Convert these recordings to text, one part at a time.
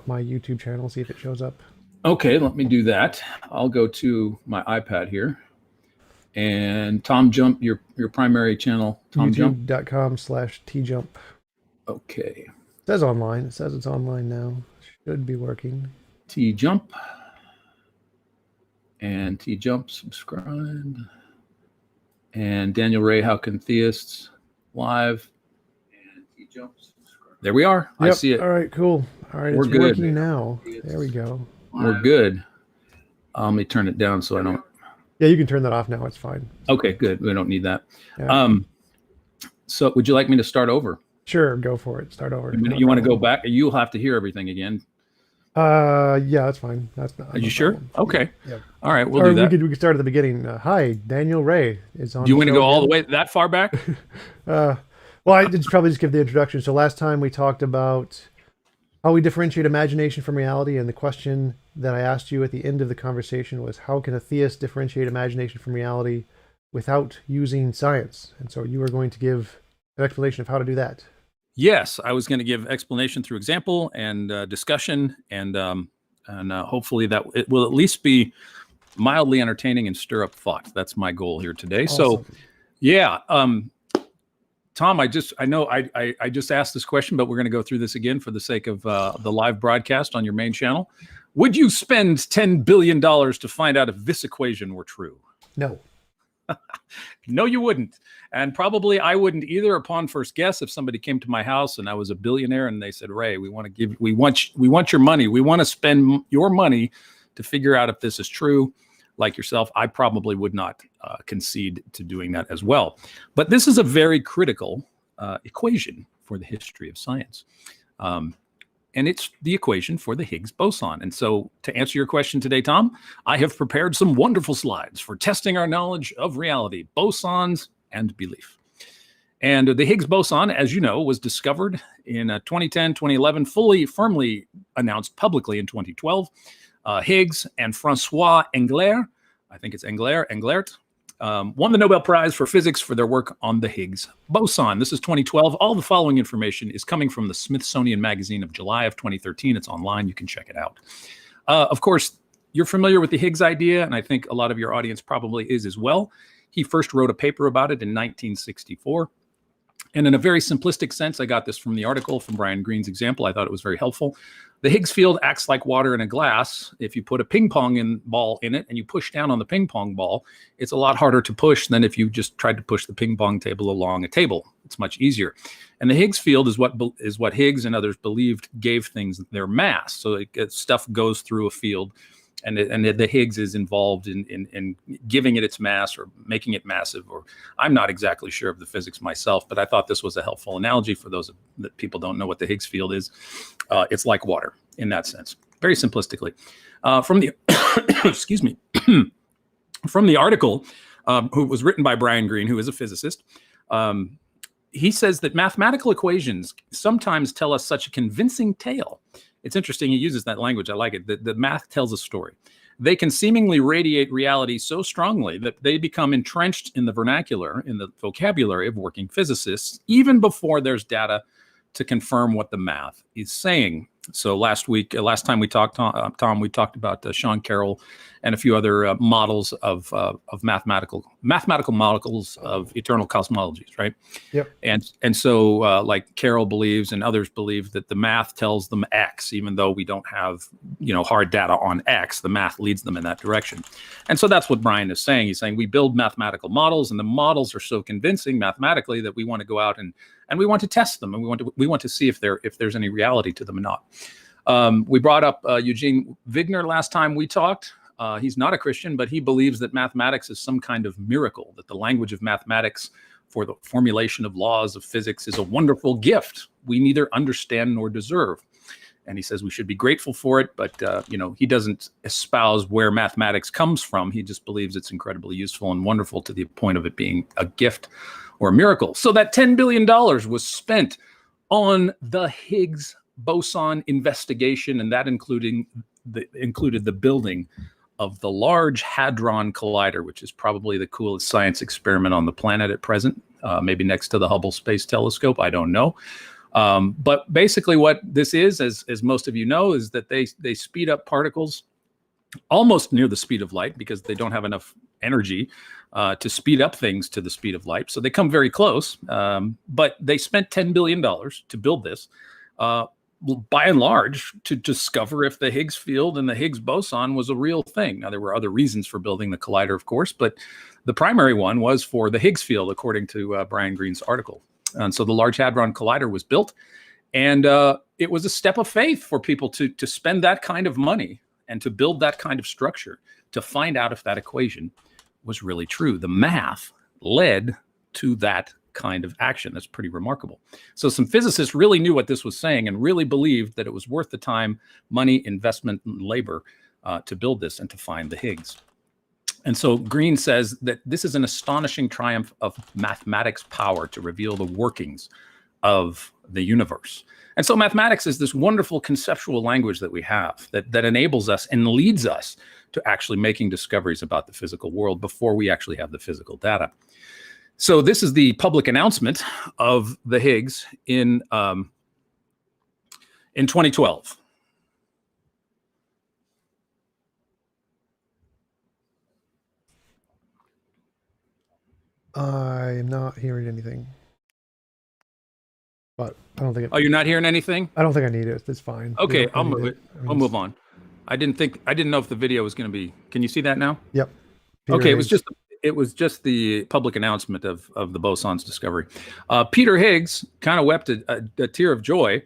up my YouTube channel, see if it shows up. Okay, let me do that. I'll go to my iPad here. And TJump, your primary channel, TJump. YouTube.com/TJump. Okay. It says online. It says it's online now. Should be working. TJump. And TJump, subscribe. And Daniel Ray, How Can Theists live. And TJump, subscribe. There we are. Yep. I see it. All right, cool. All right, it's working now. There we go. We're good. Let me turn it down so I don't. Yeah, you can turn that off now. It's fine. Okay, good. We don't need that. Yeah. So would you like me to start over? Sure, go for it. Start over. You want to go back? You'll have to hear everything again. Yeah, that's fine. That's not. Are you sure? Okay. Yeah. All right, we'll do that. We could start at the beginning. Hi, Daniel Ray is on. Do you want to go all the way that far back? Well, I did probably just give the introduction. So last time we talked about how we differentiate imagination from reality, and the question that I asked you at the end of the conversation was, how can a theist differentiate imagination from reality without using science? And so you were going to give an explanation of how to do that. Yes, I was going to give explanation through example and discussion, and hopefully that it will at least be mildly entertaining and stir up thought. That's my goal here today. Awesome. So, yeah, Tom, I just asked this question, but we're going to go through this again for the sake of the live broadcast on your main channel. Would you spend $10 billion to find out if this equation were true? No. No, you wouldn't. And probably I wouldn't either upon first guess. If somebody came to my house and I was a billionaire and they said, Ray, we want your money. We want to spend your money to figure out if this is true. Like yourself, I probably would not concede to doing that as well. But this is a very critical equation for the history of science. And it's the equation for the Higgs boson. And so to answer your question today, Tom, I have prepared some wonderful slides for testing our knowledge of reality, bosons, and belief. And the Higgs boson, as you know, was discovered in 2010, 2011, firmly announced publicly in 2012. Higgs and Francois Englert, I think it's Englert, won the Nobel Prize for Physics for their work on the Higgs boson. This is 2012. All the following information is coming from the Smithsonian Magazine of July of 2013. It's online. You can check it out. Of course, you're familiar with the Higgs idea, and I think a lot of your audience probably is as well. He first wrote a paper about it in 1964. And in a very simplistic sense, I got this from the article from Brian Greene's example. I thought it was very helpful. The Higgs field acts like water in a glass. If you put a ping pong ball in it and you push down on the ping pong ball, it's a lot harder to push than if you just tried to push the ping pong table along a table. It's much easier. And the Higgs field is what Higgs and others believed gave things their mass. So stuff goes through a field, and the Higgs is involved in giving it its mass or making it massive. Or I'm not exactly sure of the physics myself, but I thought this was a helpful analogy for those that people don't know what the Higgs field is. It's like water in that sense, very simplistically. From the excuse me, from the article, who was written by Brian Greene, who is a physicist. He says that mathematical equations sometimes tell us such a convincing tale. It's interesting. He uses that language. I like it. The math tells a story. They can seemingly radiate reality so strongly that they become entrenched in the vernacular, in the vocabulary of working physicists, even before there's data to confirm what the math is saying. So last time we talked, Tom, we talked about Sean Carroll and a few other models of mathematical models of eternal cosmologies, right? Yep. And so like Carroll believes and others believe that the math tells them X, even though we don't have hard data on X. The math leads them in that direction. And so that's what Brian is saying. He's saying we build mathematical models, and the models are so convincing mathematically that we want to go out and we want to test them, and we want to see if there's any reality to them or not. We brought up Eugene Wigner last time we talked. He's not a Christian, but he believes that mathematics is some kind of miracle, that the language of mathematics for the formulation of laws of physics is a wonderful gift we neither understand nor deserve. And he says we should be grateful for it, but he doesn't espouse where mathematics comes from. He just believes it's incredibly useful and wonderful to the point of it being a gift or a miracle. So that $10 billion was spent on the Higgs boson investigation, and that included the building of the Large Hadron Collider, which is probably the coolest science experiment on the planet at present, maybe next to the Hubble Space Telescope. I don't know. But basically what this is, as most of you know, is that they speed up particles almost near the speed of light because they don't have enough energy to speed up things to the speed of light. So they come very close, but they spent $10 billion to build this, by and large, to discover if the Higgs field and the Higgs boson was a real thing. Now, there were other reasons for building the collider, of course, but the primary one was for the Higgs field, according to Brian Greene's article. And so the Large Hadron Collider was built, and it was a step of faith for people to spend that kind of money and to build that kind of structure to find out if that equation was really true. The math led to that kind of action. That's pretty remarkable. So some physicists really knew what this was saying and really believed that it was worth the time, money, investment, and labor to build this and to find the Higgs. And so Greene says that this is an astonishing triumph of mathematics' power to reveal the workings of the universe. And so mathematics is this wonderful conceptual language that we have that enables us and leads us to actually making discoveries about the physical world before we actually have the physical data. So this is the public announcement of the Higgs in 2012. I'm not hearing anything, but I don't think. Oh, you're not hearing anything? I don't think I need it. It's fine. Okay, I'll move it. We'll move on. I didn't know if the video was going to be. Can you see that now? Yep. Okay, it was just the public announcement of the boson's discovery. Peter Higgs kind of wept a tear of joy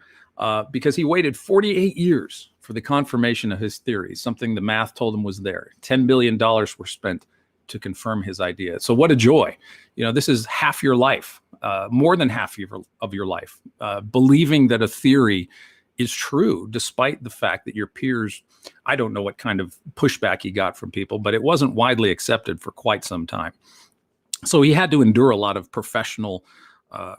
because he waited 48 years for the confirmation of his theories, something the math told him was there. $10 billion were spent to confirm his idea. So what a joy. You know, this is half your life, more than half of your life, believing that a theory is true, despite the fact that your peers, I don't know what kind of pushback he got from people, but it wasn't widely accepted for quite some time. So he had to endure a lot of professional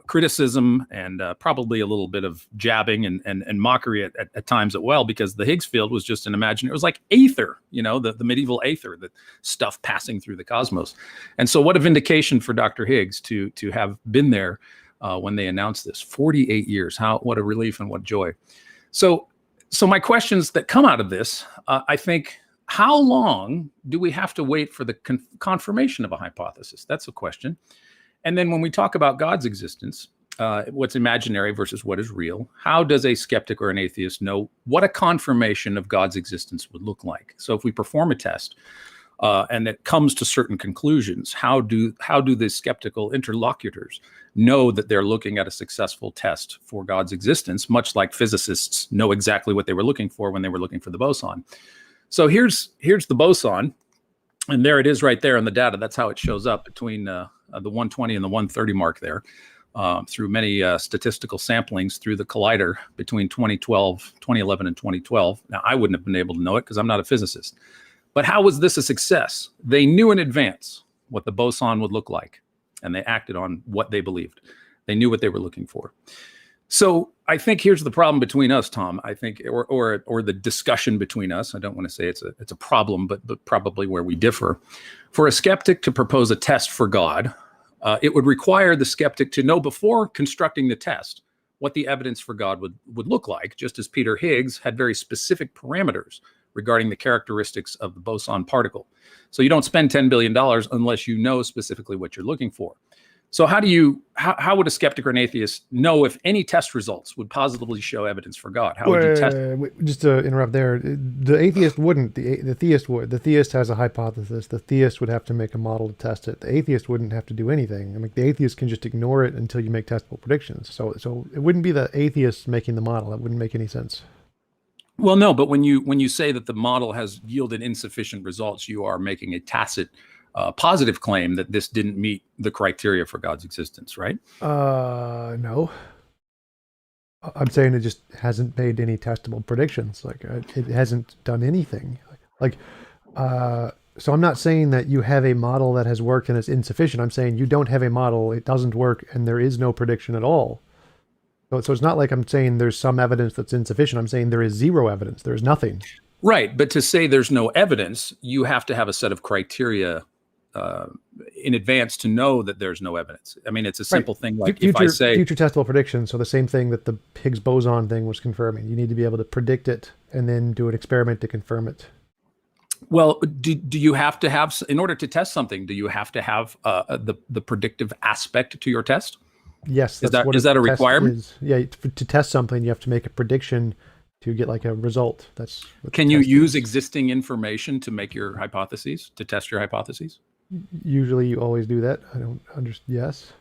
criticism and probably a little bit of jabbing and mockery at times as well, because the Higgs field was just an imaginary, it was like aether, you know, the medieval aether, the stuff passing through the cosmos. And so what a vindication for Dr. Higgs to have been there when they announced this. 48 years, what a relief and what joy. So my questions that come out of this, I think, how long do we have to wait for the confirmation of a hypothesis? That's a question. And then when we talk about God's existence, what's imaginary versus what is real, how does a skeptic or an atheist know what a confirmation of God's existence would look like? So if we perform a test and it comes to certain conclusions, how do the skeptical interlocutors know that they're looking at a successful test for God's existence, much like physicists know exactly what they were looking for when they were looking for the boson? So here's the boson, and there it is right there in the data. That's how it shows up between the 120 and the 130 mark there, through many statistical samplings through the collider between 2011 and 2012. Now, I wouldn't have been able to know it because I'm not a physicist. But how was this a success? They knew in advance what the boson would look like, and they acted on what they believed. They knew what they were looking for. So I think here's the problem between us, Tom. I think, or the discussion between us. I don't want to say it's a problem, but probably where we differ. For a skeptic to propose a test for God, it would require the skeptic to know before constructing the test what the evidence for God would look like, just as Peter Higgs had very specific parameters regarding the characteristics of the boson particle. So you don't spend $10 billion unless you know specifically what you're looking for. So how would a skeptic or an atheist know if any test results would positively show evidence for God? How would you test? Just to interrupt there, the atheist wouldn't. The theist would. The theist has a hypothesis. The theist would have to make a model to test it. The atheist wouldn't have to do anything. I mean, the atheist can just ignore it until you make testable predictions. So it wouldn't be the atheist making the model. That wouldn't make any sense. Well, no, but when you say that the model has yielded insufficient results, you are making a tacit positive claim that this didn't meet the criteria for God's existence, right? No. I'm saying it just hasn't made any testable predictions. Like it hasn't done anything. So I'm not saying that you have a model that has worked and it's insufficient. I'm saying you don't have a model, it doesn't work, and there is no prediction at all. So it's not like I'm saying there's some evidence that's insufficient. I'm saying there is zero evidence. There's nothing. Right. But to say there's no evidence, you have to have a set of criteria in advance to know that there's no evidence. I mean, it's a Right. simple thing. Like Future, if I say, future testable prediction. So the same thing that the Higgs boson thing was confirming. You need to be able to predict it and then do an experiment to confirm it. well, do you have to have, in order to test something, do you have to have the predictive aspect to your test? Yes, that's that what is that a test requirement? is. Yeah, to test something, you have to make a prediction to get like a result. That's what the Can you test use is. existing information to make your hypotheses, to test your hypotheses? Usually, you always do that. I don't understand. Yes,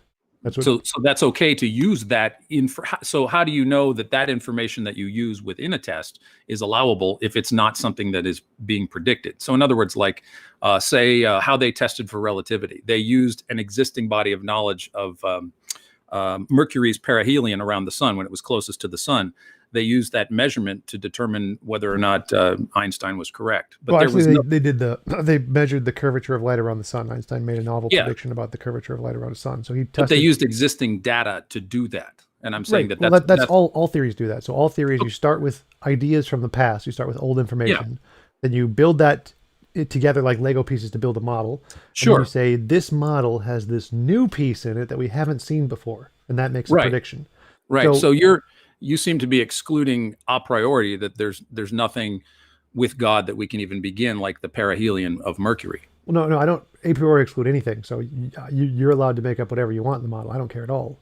that's what. So that's okay to use that info. So how do you know that that information that you use within a test is allowable if it's not something that is being predicted? So in other words, like say how they tested for relativity, they used an existing body of knowledge of Mercury's perihelion around the sun when it was closest to the sun. They used that measurement to determine whether or not Einstein was correct. But Well, there actually, was no, they did they measured the curvature of light around the sun. Einstein made a novel yeah, prediction about the curvature of light around the sun. So he but they tested. used existing data to do that. And I'm saying Right. that Well, that's that's all theories do that. So all theories, you start with ideas from the past. You start with old yeah, information, then you build that together like Lego pieces to build a model, and then you sure, say this model has this new piece in it that we haven't seen before, and that makes a right. prediction. Right. So So you seem to be excluding a priori that there's nothing with God that we can even begin, like the perihelion of Mercury. well, no, I don't a priori exclude anything. So you're allowed to make up whatever you want in the model. I don't care at all.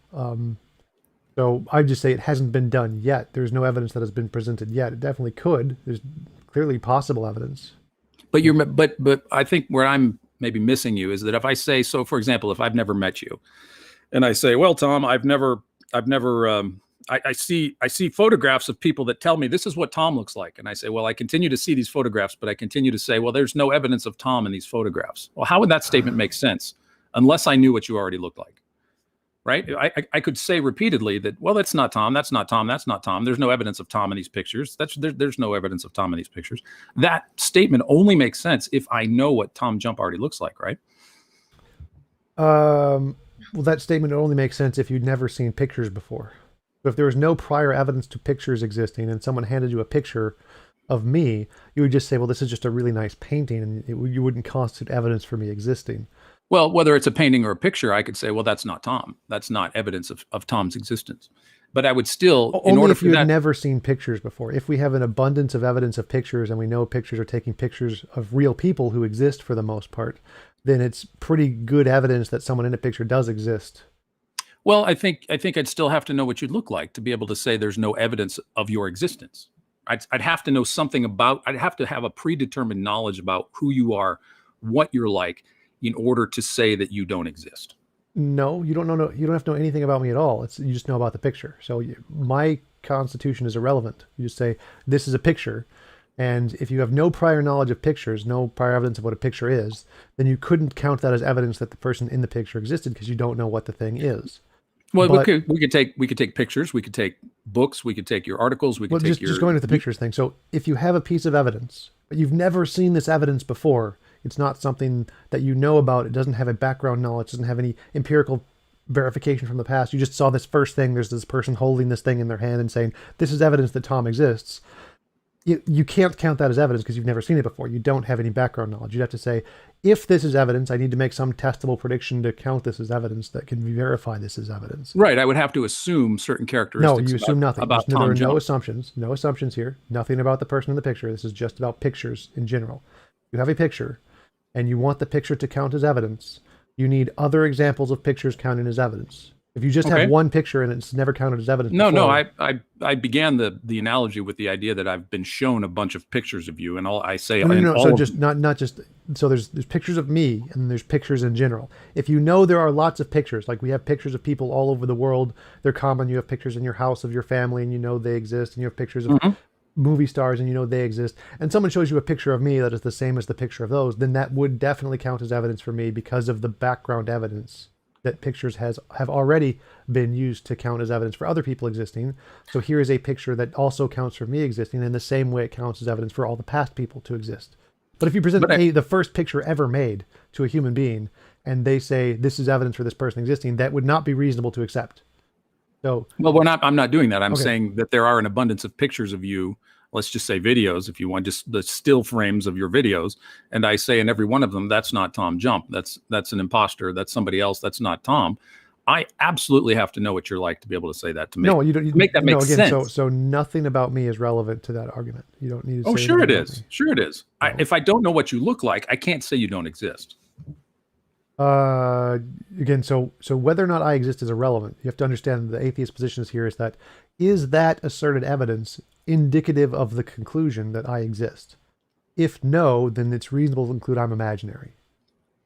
So I just say it hasn't been done yet. There's no evidence that has been presented yet. It definitely could. There's clearly possible evidence. But but I think where I'm maybe missing you is that if I say, so for example, if I've never met you and I say, well, Tom, I see photographs of people that tell me this is what Tom looks like. And I say, well, I continue to see these photographs, but I continue to say, well, there's no evidence of Tom in these photographs. Well, how would that statement make sense unless I knew what you already looked like? Right? I could say repeatedly that, well, that's not Tom, that's not Tom, that's not Tom. There's no evidence of Tom in these pictures. There's no evidence of Tom in these pictures. That statement only makes sense if I know what Tom Jump already looks like, right? Well, that statement only makes sense if you'd never seen pictures before. So if there was no prior evidence to pictures existing and someone handed you a picture of me, you would just say, well, this is just a really nice painting, and you wouldn't constitute evidence for me existing. Well, whether it's a painting or a picture, I could say, well, that's not Tom. That's not evidence of Tom's existence. But I would still, in Only order if for you that, had never seen pictures before. If we have an abundance of evidence of pictures and we know pictures are taking pictures of real people who exist for the most part, then it's pretty good evidence that someone in a picture does exist. well, I think I'd still have to know what you look like to be able to say there's no evidence of your existence. I'd have to know something about, I'd have to have a predetermined knowledge about who you are, what you're like, in order to say that you don't exist. No, you don't know. No, you don't have to know anything about me at all. You just know about the picture. So my constitution is irrelevant. You just say this is a picture, and if you have no prior knowledge of pictures, no prior evidence of what a picture is, then you couldn't count that as evidence that the person in the picture existed because you don't know what the thing is. Well, But we could take pictures, we could take books, we could take your articles, we well, could take just going with the pictures thing. So if you have a piece of evidence, but you've never seen this evidence before, it's not something that you know about. It doesn't have a background knowledge. It doesn't have any empirical verification from the past. You just saw this first thing. There's this person holding this thing in their hand and saying, this is evidence that Tom exists. You can't count that as evidence because you've never seen it before. You don't have any background knowledge. You'd have to say, if this is evidence, I need to make some testable prediction to count this as evidence that can verify this as evidence. Right. I would have to assume certain No, characteristics you assume nothing. about There Tom are no Jones. assumptions. No assumptions here. Nothing about the person in the picture. This is just about pictures in general. You have a picture, and you want the picture to count as evidence. You need other examples of pictures counting as evidence. If you just Okay. have one picture and it's never counted as evidence No, before, I began the analogy with the idea that I've been shown a bunch of pictures of you, and all I say, no. and all So of just not just so there's pictures of me and there's pictures in general. If you know there are lots of pictures, like we have pictures of people all over the world, they're common. You have pictures in your house of your family, and you know they exist, and you have pictures of movie stars, and you know they exist. And someone shows you a picture of me that is the same as the picture of those, then that would definitely count as evidence for me because of the background evidence that pictures have already been used to count as evidence for other people existing. So here is a picture that also counts for me existing in the same way it counts as evidence for all the past people to exist. But if you present the first picture ever made to a human being and they say this is evidence for this person existing, that would not be reasonable to accept. So well, I'm not doing that. I'm Okay. saying that there are an abundance of pictures of you let's just say videos, if you want, just the still frames of your videos, and I say in every one of them, that's not Tom Jump. That's an imposter. That's somebody else. That's not Tom. I absolutely have to know what you're like to be able to say that to me. No, you don't. Make that make again, sense. So nothing about me is relevant to that argument. You don't need to. Oh, say sure it anything about is. me. Sure it is. No. If I don't know what you look like, I can't say you don't exist. Again, so whether or not I exist is irrelevant. You have to understand the atheist positions here is that asserted evidence indicative of the conclusion that I exist? If no, then it's reasonable to conclude I'm imaginary.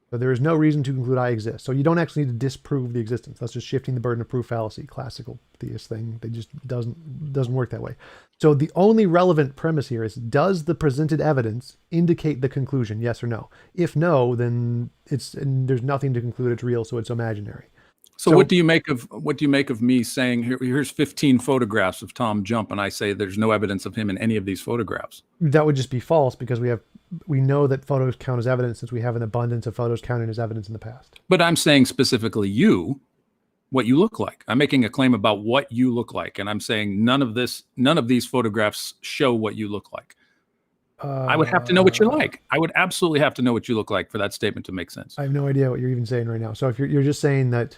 So there is no reason to conclude I exist. So you don't actually need to disprove the existence. That's just shifting the burden of proof fallacy, classical theist thing. They just doesn't work that way. So the only relevant premise here is, does the presented evidence indicate the conclusion, yes or no? If no, then there's nothing to conclude it's real, so it's imaginary. So what do you make of me saying here's 15 photographs of Tom Jump, and I say there's no evidence of him in any of these photographs? That would just be false, because we know that photos count as evidence since we have an abundance of photos counting as evidence in the past. But I'm saying specifically what you look like. I'm making a claim about what you look like, and I'm saying none of these photographs show what you look like. I would have to know what you're like. I would absolutely have to know what you look like for that statement to make sense. I have no idea what you're even saying right now. So if you're just saying that,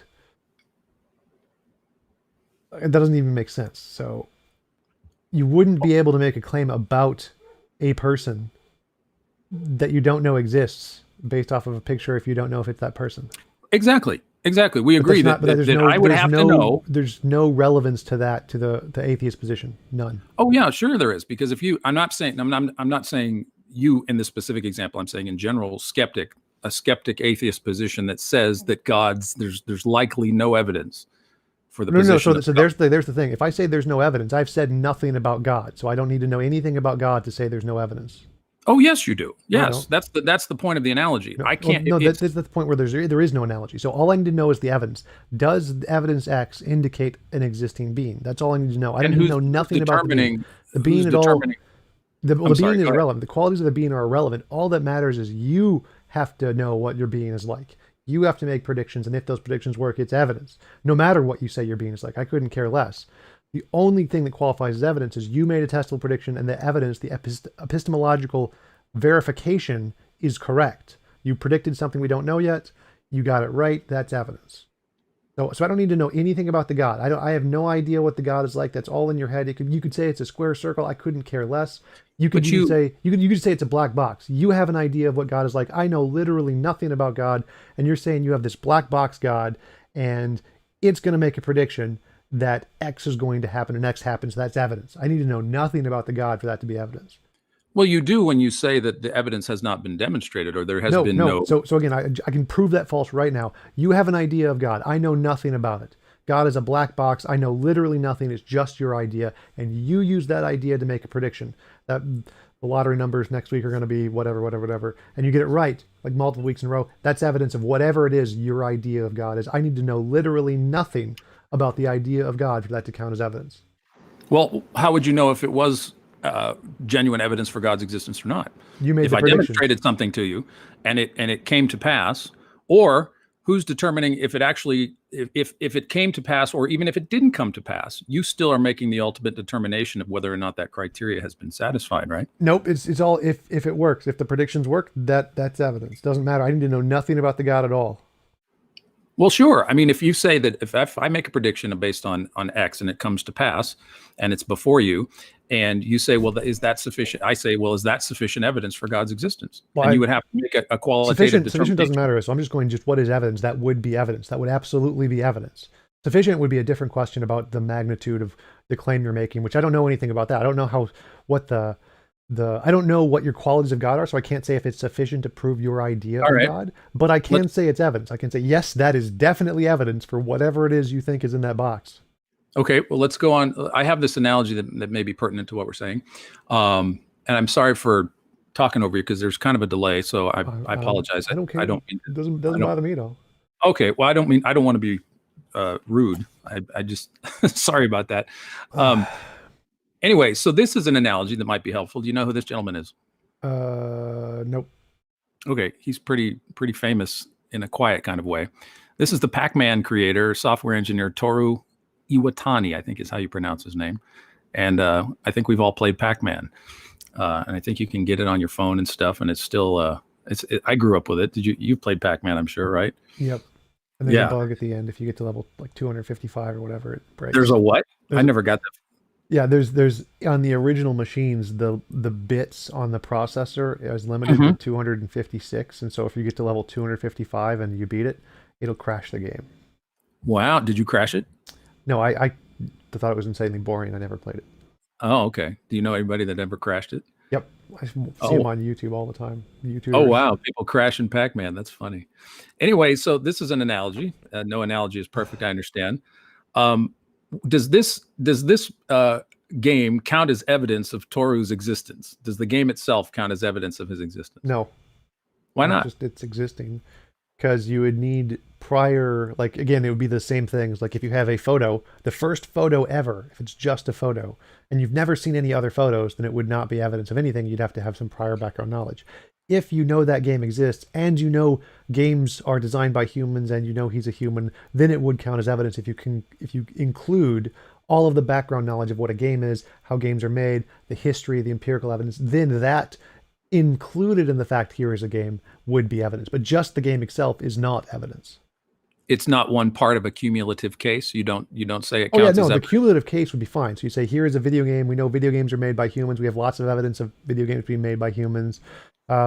that doesn't even make sense. So you wouldn't be able to make a claim about a person that you don't know exists based off of a picture if you don't know if it's that person. Exactly. We agree that I would have to know. There's no relevance to that, to the atheist position. None. Oh yeah, sure there is. Because I'm not saying you in this specific example. I'm saying in general, a skeptic atheist position that says that there's likely no evidence for the position. No. So there's the thing. If I say there's no evidence, I've said nothing about God. So I don't need to know anything about God to say there's no evidence. Oh yes, you do. Yes, no. that's the point of the analogy. I can't. That's the point where there is no analogy. So all I need to know is the evidence. Does evidence X indicate an existing being? That's all I need to know. I don't need to know nothing about the being. The being at all. The being is irrelevant. The qualities of the being are irrelevant. All that matters is you have to know what your being is like. You have to make predictions, and if those predictions work, it's evidence. No matter what you say your being is like, I couldn't care less. The only thing that qualifies as evidence is you made a testable prediction, and the evidence, the epistemological verification is correct. You predicted something we don't know yet. You got it right. That's evidence. So I don't need to know anything about the God. I have no idea what the God is like. That's all in your head. You could say it's a square circle. I couldn't care less. You could say it's a black box. You have an idea of what God is like. I know literally nothing about God, and you're saying you have this black box God, and it's going to make a prediction that X is going to happen and X happens. That's evidence. I need to know nothing about the God for that to be evidence. Well, you do when you say that the evidence has not been demonstrated, or there has been no. So again, I can prove that false right now. You have an idea of God. I know nothing about it. God is a black box. I know literally nothing. It's just your idea, and you use that idea to make a prediction that the lottery numbers next week are going to be whatever, and you get it right like multiple weeks in a row. That's evidence of whatever it is your idea of God is. I need to know literally nothing about the idea of God for that to count as evidence. Well, how would you know if it was genuine evidence for God's existence or not? If I demonstrated something to you and it came to pass, or who's determining if it actually if it came to pass, or even if it didn't come to pass, you still are making the ultimate determination of whether or not that criteria has been satisfied, right? Nope. It's all if it works. If the predictions work, that's evidence. Doesn't matter. I need to know nothing about the God at all. Well, sure. I mean, if you say that if I make a prediction based on X and it comes to pass and it's before you, and you say, well, is that sufficient? I say, well, is that sufficient evidence for God's existence? Well, and you would have to make a qualitative determination. Sufficient doesn't matter. So I'm just going, what is evidence? That would be evidence. That would absolutely be evidence. Sufficient would be a different question about the magnitude of the claim you're making, which I don't know anything about that. I don't know I don't know what your qualities of God are, so I can't say if it's sufficient to prove your idea of God, but I can say it's evidence. I can say, yes, that is definitely evidence for whatever it is you think is in that box. Okay, well, let's go on. I have this analogy that may be pertinent to what we're saying. And I'm sorry for talking over you because there's kind of a delay, so I apologize. I don't care. I don't mean it doesn't bother me at all. Okay, well, I don't want to be rude. I just, sorry about that. Anyway, so this is an analogy that might be helpful. Do you know who this gentleman is? Nope. Okay, he's pretty famous in a quiet kind of way. This is the Pac-Man creator, software engineer Toru Iwatani, I think is how you pronounce his name. and I think we've all played Pac-Man, and I think you can get it on your phone and stuff, and it's still I grew up with it. You played Pac-Man? I'm sure, right? Yep. And there's a Yeah. bug at the end. If you get to level like 255 or whatever, it There's breaks. a what? I There's never got that. Yeah, there's on the original machines, the bits on the processor is limited to Mhm. 256, and so if you get to level 255 and you beat it, it'll crash the game. Wow. Did you crash it? No, I thought it was insanely boring. I never played it. Oh, okay. Do you know anybody that ever crashed it? Yep, I see them Oh, on YouTube all the time. oh YouTubers. wow. People crashing Pac-Man. That's funny. Anyway, so this is an analogy. No analogy is perfect. I understand. Um, does this game count as evidence of Toru's existence? Does the game itself count as evidence of his existence? No, Why not not? just it's existing, because you would need prior, like again, it would be the same things. Like if you have a photo, the first photo ever, if it's just a photo, and you've never seen any other photos, then it would not be evidence of anything. You'd have to have some prior background knowledge. If you know that game exists and you know games are designed by humans and you know he's a human, then it would count as evidence if you include all of the background knowledge of what a game is, how games are made, the history, the empirical evidence, then that included in the fact here is a game would be evidence. But just the game itself is not evidence. It's not one part of a cumulative case. You don't say it Oh yeah, counts no, as the evidence. cumulative case would be fine. So you say here is a video game. We know video games are made by humans. We have lots of evidence of video games being made by humans.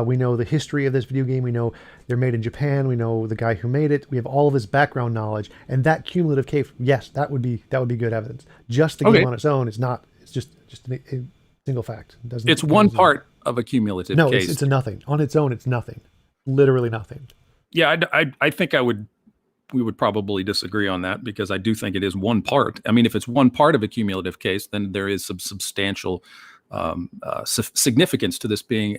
We know the history of this video game. We know they're made in Japan. We know the guy who made it. We have all of his background knowledge, and that cumulative case, yes, that would be good evidence. Just the game Okay, on its own is not. It's just a single fact. It doesn't. it's one part of a cumulative No, case. it's a nothing on its own. It's nothing. Literally nothing. Yeah, I think we would probably disagree on that because I do think it is one part. I mean, if it's one part of a cumulative case, then there is some substantial significance to this being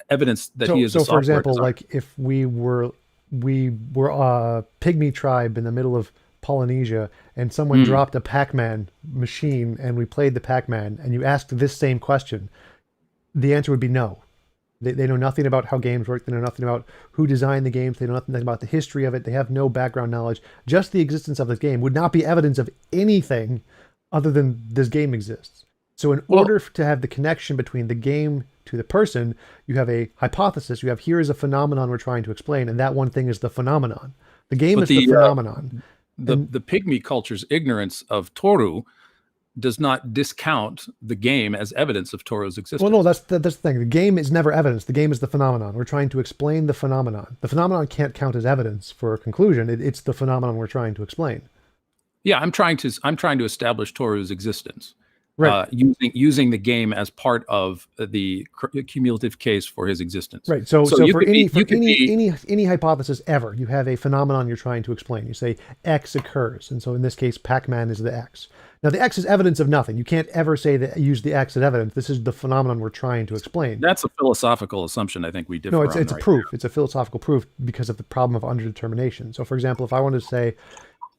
evidence that he is a So for software example, designer. like if we were a pygmy tribe in the middle of Polynesia and someone Mm. dropped a Pac-Man machine and we played the Pac-Man and you asked this same question, the answer would be no. They know nothing about how games work. They know nothing about who designed the games. They know nothing about the history of it. They have no background knowledge. Just the existence of this game would not be evidence of anything other than this game exists. So in Well, order to have the connection between the game to the person, you have a hypothesis. You have here is a phenomenon we're trying to explain, and that one thing is the phenomenon. The game but is the phenomenon. And the pygmy culture's ignorance of Toru does not discount the game as evidence of Toru's well, no, existence. that's the thing. The game is never evidence. The game is the phenomenon. We're trying to explain the phenomenon. The phenomenon can't count as evidence for a conclusion. It's the phenomenon we're trying to explain. Yeah, I'm trying to establish Toru's existence Right. using the game as part of the cumulative case for his existence. Right. So So so you for could be any you could be any hypothesis ever, you have a phenomenon you're trying to explain. You say X occurs, and so in this case, Pac-Man is the X. Now the X is evidence of nothing. You can't ever say that use the X as evidence. This is the phenomenon we're trying to explain. that's a philosophical assumption I think we No, differ on it's a right proof. It's a philosophical proof because of the problem of underdetermination. So for example, if I wanted to say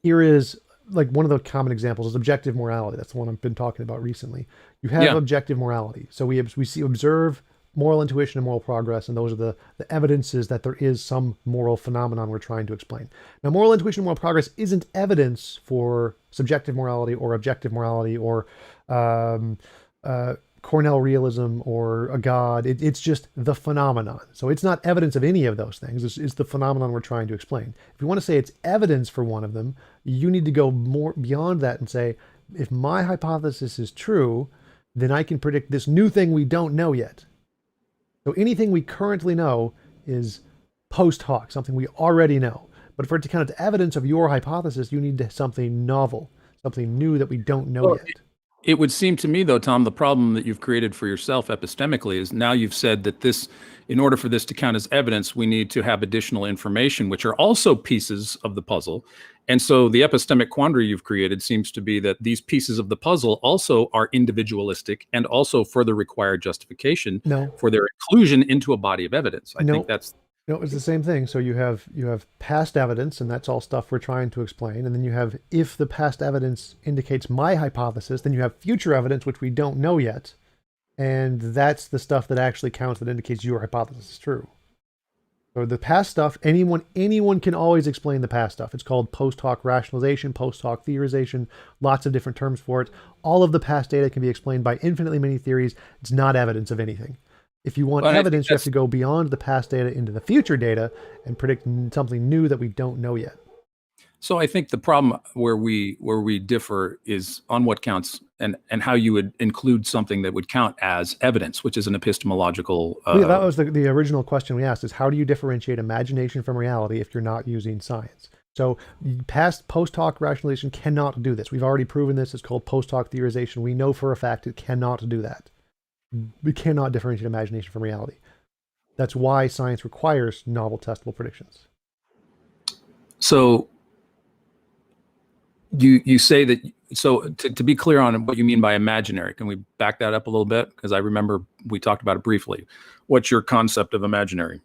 here is like one of the common examples is objective morality. That's the one I've been talking about recently. You have Yeah. objective morality. So we see observe moral intuition and moral progress, and those are the evidences that there is some moral phenomenon we're trying to explain. Now, moral intuition and moral progress isn't evidence for subjective morality or objective morality or um, Cornell realism or a god. It's just the phenomenon. So it's not evidence of any of those things. It's the phenomenon we're trying to explain. If you want to say it's evidence for one of them, you need to go more beyond that and say, if my hypothesis is true, then I can predict this new thing we don't know yet. So anything we currently know is post hoc, something we already know. But for it to count as evidence of your hypothesis, you need something novel, something new that we don't know Well, yet. it would seem to me, though, Tom, the problem that you've created for yourself epistemically is now you've said that in order for this to count as evidence, we need to have additional information, which are also pieces of the puzzle. And so the epistemic quandary you've created seems to be that these pieces of the puzzle also are individualistic and also further require justification No, for their inclusion into a body of evidence. I think no, that's no, it's the same thing. So you have past evidence, and that's all stuff we're trying to explain. And then you have if the past evidence indicates my hypothesis, then you have future evidence which we don't know yet, and that's the stuff that actually counts that indicates your hypothesis is true. So the past stuff, anyone can always explain the past stuff. It's called post hoc rationalization, post hoc theorization, lots of different terms for it. All of the past data can be explained by infinitely many theories. It's not evidence of anything. If you want Well, evidence, you have to go beyond the past data into the future data and predict something new that we don't know yet. so I think the problem where we differ is on what counts and how you would include something that would count as evidence, which is an epistemological. That was the original question we asked: is how do you differentiate imagination from reality if you're not using science? So past post hoc rationalization cannot do this. We've already proven this. It's called post hoc theorization. We know for a fact it cannot do that. We cannot differentiate imagination from reality. That's why science requires novel testable predictions. So you say that. So to be clear on what you mean by imaginary, can we back that up a little bit? Because I remember we talked about it briefly. What's your concept of imaginary?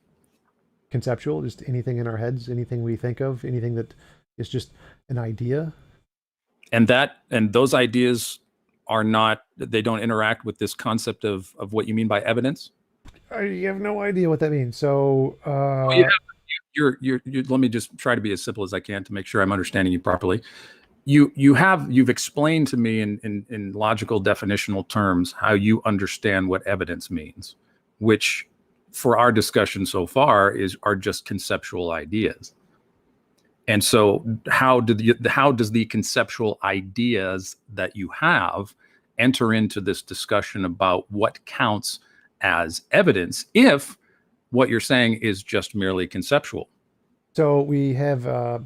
Conceptual, just anything in our heads, anything we think of, anything that is just an idea. And those ideas are not, they don't interact with this concept of what you mean by evidence. I have no idea what that means. So let me just try to be as simple as I can to make sure I'm understanding you properly. You've explained to me in logical definitional terms how you understand what evidence means, which for our discussion so far are just conceptual ideas. And so how does the conceptual ideas that you have enter into this discussion about what counts as evidence if what you're saying is just merely conceptual? So we have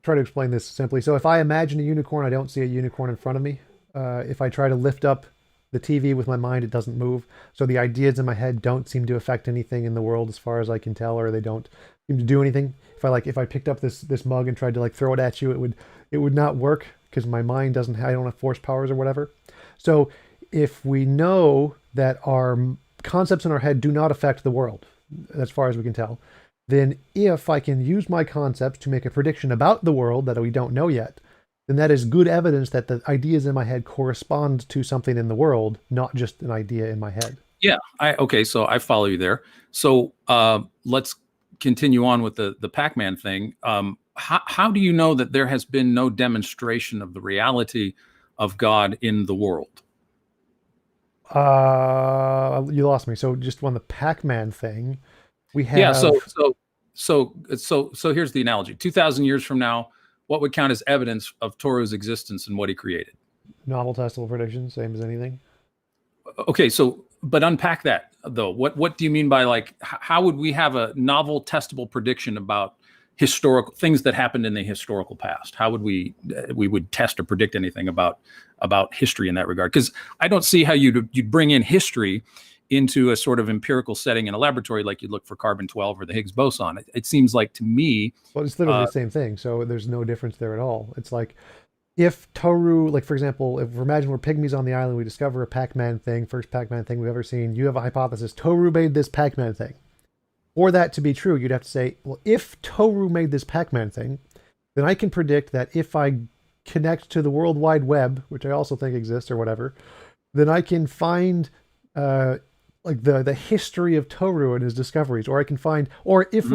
try to explain this simply. So if I imagine a unicorn, I don't see a unicorn in front of me. If I try to lift up the TV with my mind, it doesn't move. So the ideas in my head don't seem to affect anything in the world as far as I can tell, or they don't seem to do anything. If I picked up this mug and tried to like throw it at you, it would not work because my mind I don't have force powers or whatever. So if we know that our concepts in our head do not affect the world, as far as we can tell, then if I can use my concepts to make a prediction about the world that we don't know yet, then that is good evidence that the ideas in my head correspond to something in the world, not just an idea in my head. Yeah. Okay. So I follow you there. So let's continue on with the Pac-Man thing. How do you know that there has been no demonstration of the reality of God in the world? You lost me. So just on the Pac-Man thing, we have. Yeah. So here's the analogy. 2,000 years from now, what would count as evidence of Toru's existence and what he created? Novel testable predictions, same as anything. Okay. So, but unpack that though. What do you mean by like, how would we have a novel testable prediction about historical things that happened in the historical past? How would we would test or predict anything about history in that regard? Because I don't see how you'd bring in history into a sort of empirical setting in a laboratory like you'd look for carbon-12 or the Higgs boson. It seems like to me. Well, it's literally the same thing. So there's no difference there at all. It's like if Toru, like for example, if imagine we're pygmies on the island, we discover a Pac-Man thing, first Pac-Man thing we've ever seen. You have a hypothesis. Toru made this Pac-Man thing. For that to be true, you'd have to say, well, if Toru made this Pac-Man thing, then I can predict that if I connect to the World Wide Web, which I also think exists or whatever, then I can find like the history of Toru and his discoveries, or I can find, or if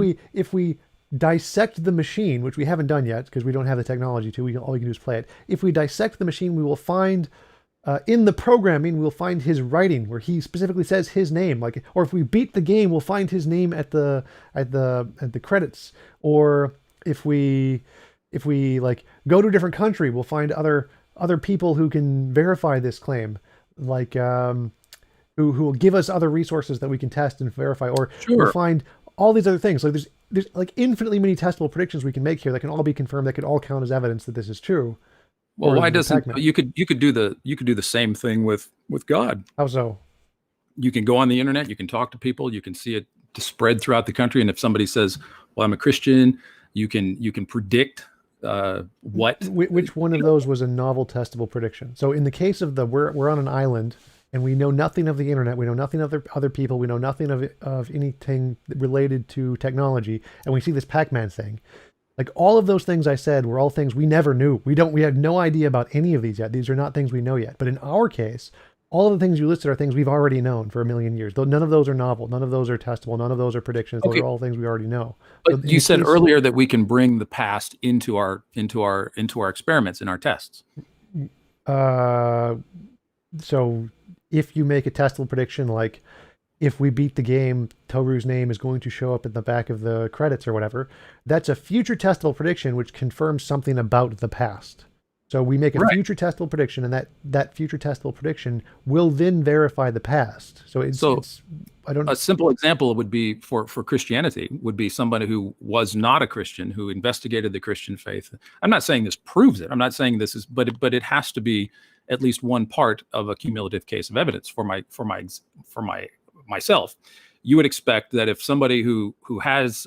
we dissect the machine, which we haven't done yet because we don't have the technology to, all we can do is play it. If we dissect the machine, we will find in the programming, we'll find his writing where he specifically says his name. Like, or if we beat the game, we'll find his name at the credits. Or if we like go to a different country, we'll find other people who can verify this claim, like who will give us other resources that we can test and verify. Or we'll find all these other things. Like there's like infinitely many testable predictions we can make here that can all be confirmed. That could all count as evidence that this is true. Well, why doesn't you could do the same thing with God? How so? You can go on the internet, you can talk to people, you can see it spread throughout the country, and if somebody says, "Well, I'm a Christian," you can predict which one of those was a novel testable prediction. So in the case of we're on an island and we know nothing of the internet, we know nothing of other people, we know nothing of anything related to technology, and we see this Pac-Man thing. Like all of those things I said were all things we never knew. We have no idea about any of these yet. These are not things we know yet. But in our case, all of the things you listed are things we've already known for a million years. Though none of those are novel, none of those are testable, none of those are predictions. Those Okay, are all things we already know. So but in you the said case, earlier that we can bring the past into our experiments, in our tests. uh, so if you make a testable prediction, like if we beat the game, Toru's name is going to show up in the back of the credits or whatever, that's a future testable prediction which confirms something about the past. So we make a Right. future testable prediction, and that future testable prediction will then verify the past. So So it's I don't a simple example would be for Christianity would be somebody who was not a Christian who investigated the Christian faith. I'm not saying this proves it. I'm not saying this is, but it has to be at least one part of a cumulative case of evidence for myself. You would expect that if somebody who has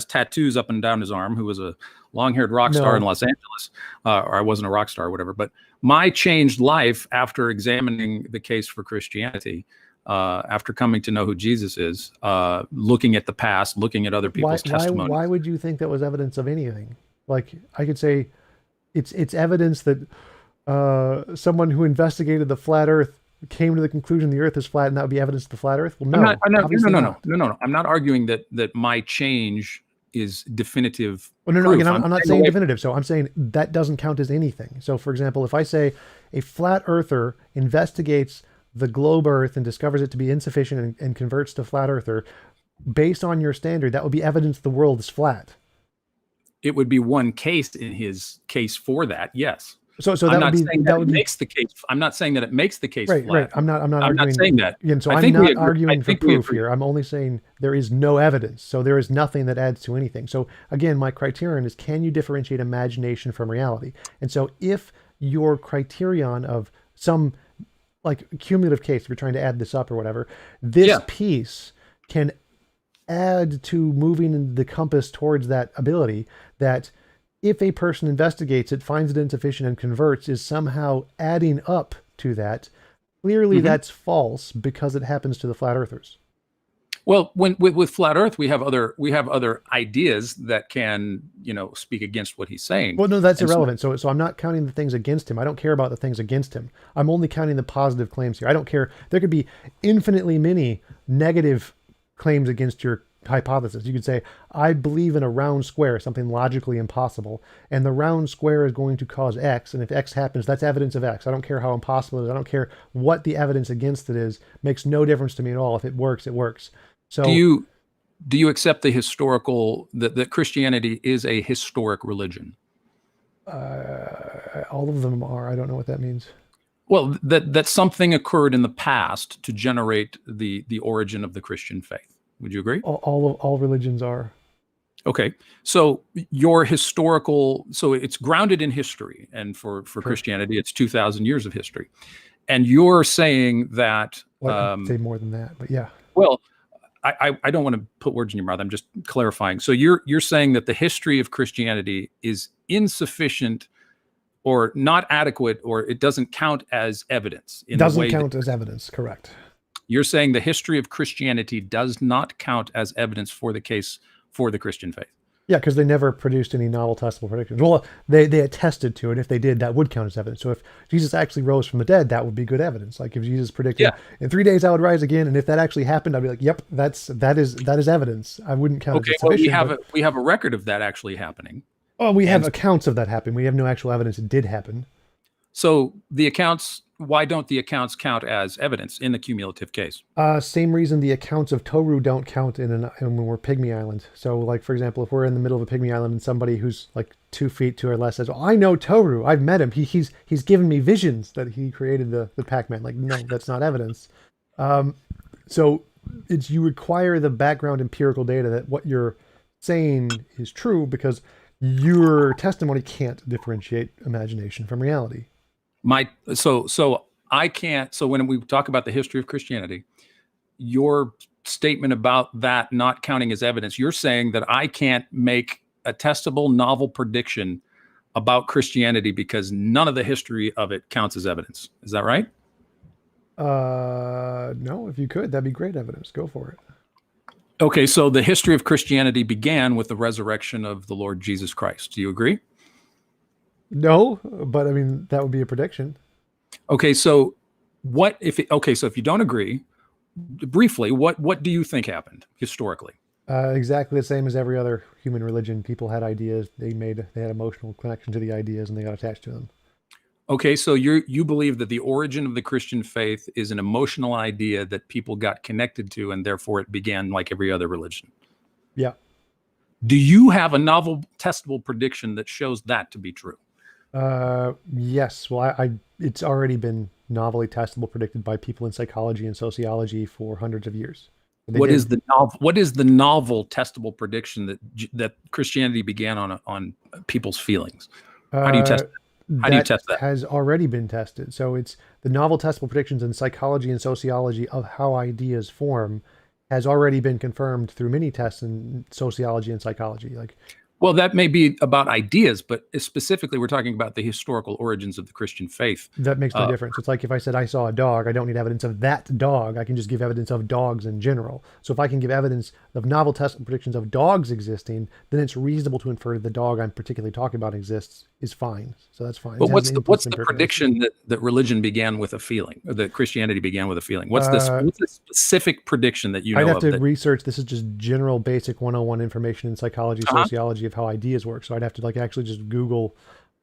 tattoos up and down his arm, who was a long-haired rock star in No. Los Angeles, or I wasn't a rock star or whatever, but my changed life after examining the case for Christianity, after coming to know who Jesus is, looking at the past, looking at other people's testimony. Why would you think that was evidence of anything? Like I could say it's evidence that someone who investigated the flat Earth came to the conclusion the Earth is flat, and that would be evidence of the flat Earth. Well, no, I'm not, obviously not. no. I'm not arguing that my change is definitive. Well, no. Proof. Again, I'm not saying saying away- definitive. So I'm saying that doesn't count as anything. So, for example, if I say a flat earther investigates the globe Earth and discovers it to be insufficient and converts to flat earther, based on your standard, that would be evidence the world is flat. It would be one case in his case for that. Yes. So I'm that not would be saying that that would it be makes the case. I'm not saying that it makes the case right. flat. I'm not I'm arguing. not saying that. Again, so I I'm think we not agree- I arguing for think we proof agree. here. I'm only saying there is no evidence. So there is nothing that adds to anything. So again, my criterion is, can you differentiate imagination from reality? And so if your criterion of some like cumulative case, if you're trying to add this up or whatever, this Yeah. piece can add to moving the compass towards that ability, that if a person investigates it, finds it insufficient and converts, is somehow adding up to that. Clearly that's false because it happens to the flat earthers. Well, with flat Earth, we have other ideas that can speak against what he's saying. Well, no, that's And so- irrelevant. So I'm not counting the things against him. I don't care about the things against him. I'm only counting the positive claims here. I don't care. There could be infinitely many negative claims against your hypothesis. You could say, I believe in a round square, something logically impossible, and the round square is going to cause X, and if X happens, that's evidence of X. I don't care how impossible it is. I don't care what the evidence against it is. Makes no difference to me at all. If it works, it works. So do you accept the historical that Christianity is a historic religion? all of them are. I don't know what that means. Well, that something occurred in the past to generate the origin of the Christian faith. Would you agree? All religions are. Okay, so so it's grounded in history, and for Christianity, it's 2,000 years of history, and you're saying that. Well, I'd say more than that, but yeah. Well, I don't want to put words in your mouth. I'm just clarifying. So you're saying that the history of Christianity is insufficient, or not adequate, or it doesn't count as evidence. It doesn't count as evidence. Correct. You're saying the history of Christianity does not count as evidence for the case for the Christian faith. Yeah, because they never produced any novel testable predictions. Well, they attested to it. If they did, that would count as evidence. So if Jesus actually rose from the dead, that would be good evidence. Like if Jesus predicted in 3 days I would rise again, and if that actually happened, I'd be like, yep, that is evidence. I wouldn't count it as sufficient. Well, we have a record of that actually happening. Oh, we have accounts of that happening. We have no actual evidence it did happen. So the accounts, why don't the accounts count as evidence in the cumulative case? Same reason the accounts of Toru don't count when we're Pygmy Island. So, like, for example, if we're in the middle of a Pygmy Island and somebody who's like 2 feet to or less says, "Oh, I know Toru. I've met him. He's given me visions that he created the Pac-Man." Like, no, that's not evidence. So you require the background empirical data that what you're saying is true, because your testimony can't differentiate imagination from reality. So I can't. So when we talk about the history of Christianity, your statement about that not counting as evidence, you're saying that I can't make a testable novel prediction about Christianity because none of the history of it counts as evidence. Is that right? No, if you could, that'd be great evidence. Go for it. Okay, so the history of Christianity began with the resurrection of the Lord Jesus Christ. Do you agree? No, but I mean, that would be a prediction. Okay, so What if it, okay? So if you don't agree, briefly, what do you think happened historically? Exactly the same as every other human religion. People had ideas. They had emotional connection to the ideas, and they got attached to them. Okay, so you believe that the origin of the Christian faith is an emotional idea that people got connected to, and therefore it began like every other religion. Yeah. Do you have a novel testable prediction that shows that to be true? Yes. Well, it's already been novelly testable, predicted by people in psychology and sociology for hundreds of years. They What is did. the novel? What is the novel testable prediction that Christianity began on people's feelings? How do you Uh, test? How do you that test that? has already been tested. So it's the novel testable predictions in psychology and sociology of how ideas form has already been confirmed through many tests in sociology and psychology. Like Well, that may be about ideas, but specifically, we're talking about the historical origins of the Christian faith. that makes no Uh, difference. It's like if I said I saw a dog, I don't need evidence of that dog. I can just give evidence of dogs in general. So if I can give evidence of novel testable predictions of dogs existing, then it's reasonable to infer that the dog I'm particularly talking about exists is fine. So that's fine. It but has an what's influence the interpretation. prediction that religion began with a feeling, or that Christianity began with a feeling? What's this? Uh, What's the specific prediction that you I'd know have of to that? research. This is just general basic 101 information in psychology, Uh-huh. sociology of how ideas work. So I'd have to like actually just Google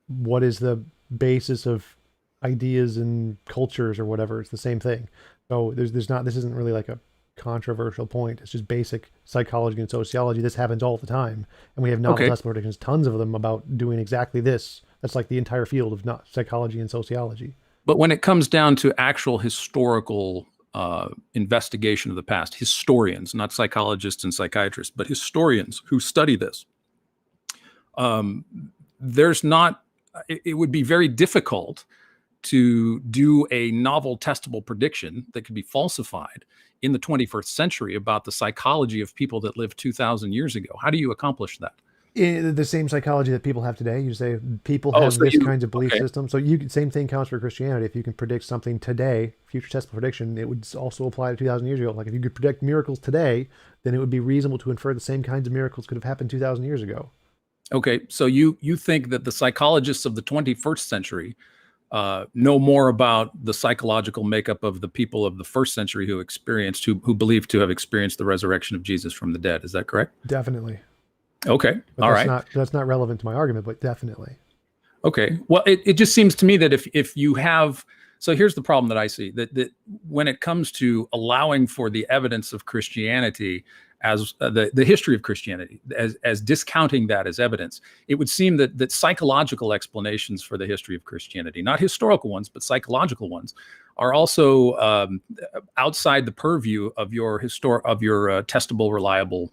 what is the basis of ideas and cultures or whatever. It's the same thing. So there's not, this isn't really like a controversial point. It's just basic psychology and sociology. This happens all the time. And we have novel Okay, test predictions, tons of them about doing exactly this. That's like the entire field of not psychology and sociology. but when it comes down to actual historical investigation of the past, historians, not psychologists and psychiatrists, but historians who study this, um, there's not. It would be very difficult to do a novel testable prediction that could be falsified in the 21st century about the psychology of people that lived 2000 years ago. How do you accomplish that? The same psychology that people have today. You say people Oh, have so this you kinds of belief okay. system. So you same thing counts for Christianity. If you can predict something today, future testable prediction, it would also apply to 2,000 years ago. Like if you could predict miracles today, then it would be reasonable to infer the same kinds of miracles could have happened 2,000 years ago. Okay, so you think that the psychologists of the 21st century know more about the psychological makeup of the people of the first century who believe to have experienced the resurrection of Jesus from the dead. Is that correct? Definitely. Okay, But all right. that's not relevant to my argument, but definitely. Okay. Well, it just seems to me that if you have, so here's the problem that I see, that when it comes to allowing for the evidence of Christianity as the history of Christianity as discounting that as evidence, it would seem that psychological explanations for the history of Christianity, not historical ones but psychological ones, are also outside the purview of your testable, reliable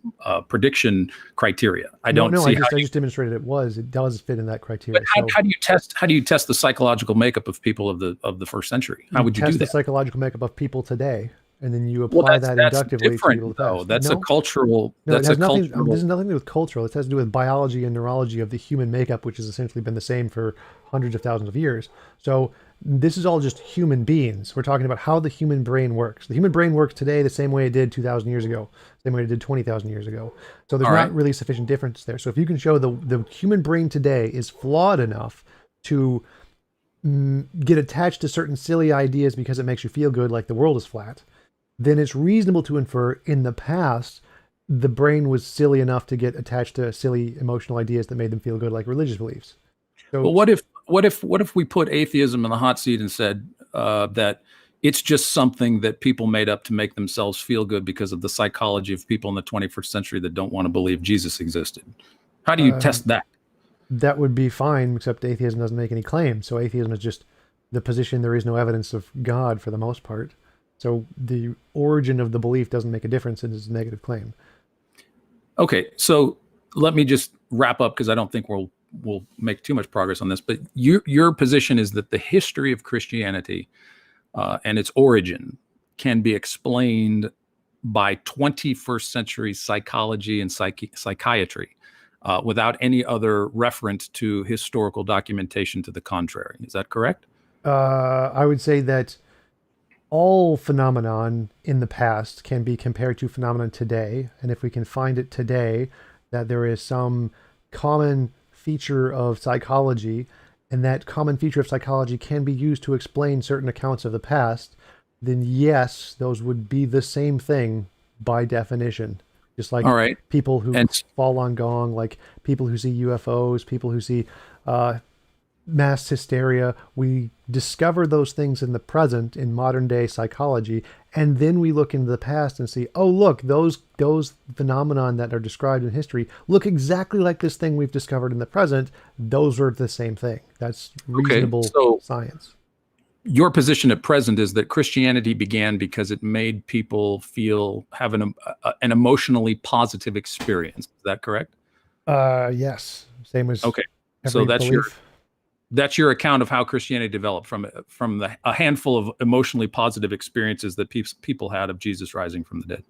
prediction criteria. I No, don't no, see how. I just demonstrated it does fit in that But criteria. how, So how do you test the psychological makeup of people of the first century? How you would you do test the that? psychological makeup of people today, and then you Well, apply that that's inductively to different people of the though. past. No, no, it That's a has nothing. This cultural. has nothing to do with cultural. It has to do with biology and neurology of the human makeup, which has essentially been the same for hundreds of thousands of years. So this is all just human beings. We're talking about how the human brain works. The human brain works today the same way it did 2,000 years ago, same way it did 20,000 years ago. So there's All right. not really sufficient difference there. So if you can show the human brain today is flawed enough to get attached to certain silly ideas because it makes you feel good, like the world is flat, then it's reasonable to infer in the past the brain was silly enough to get attached to silly emotional ideas that made them feel good, like religious beliefs. Well, So what if we put atheism in the hot seat and said that it's just something that people made up to make themselves feel good because of the psychology of people in the 21st century that don't want to believe Jesus existed? How do you uh, test that? that would be fine, except atheism doesn't make any claims. So atheism is just the position there is no evidence of God for the most part. So the origin of the belief doesn't make a difference in its negative claim. Okay, so let me just wrap up because I don't think we'll make too much progress on this. But your position is that the history of Christianity and its origin can be explained by 21st century psychology and psychiatry without any other reference to historical documentation to the contrary. Is that correct? I would say that all phenomenon in the past can be compared to phenomenon today. And if we can find it today, that there is some common feature of psychology and that common feature of psychology can be used to explain certain accounts of the past, then yes, those would be the same thing by definition. Just like All right. people who And fall on gong, like people who see UFOs, people who see uh, mass hysteria. We discover those things in the present in modern day psychology, and then we look into the past and see, oh look, those phenomenon that are described in history look exactly like this thing we've discovered in the present. Those are the same thing. That's okay, reasonable so science. your position at present is that Christianity began because it made people have an emotionally positive experience. Is that correct? Yes, same as Okay. So every belief. that's your account of how Christianity developed from a handful of emotionally positive experiences that people had of Jesus rising from the dead.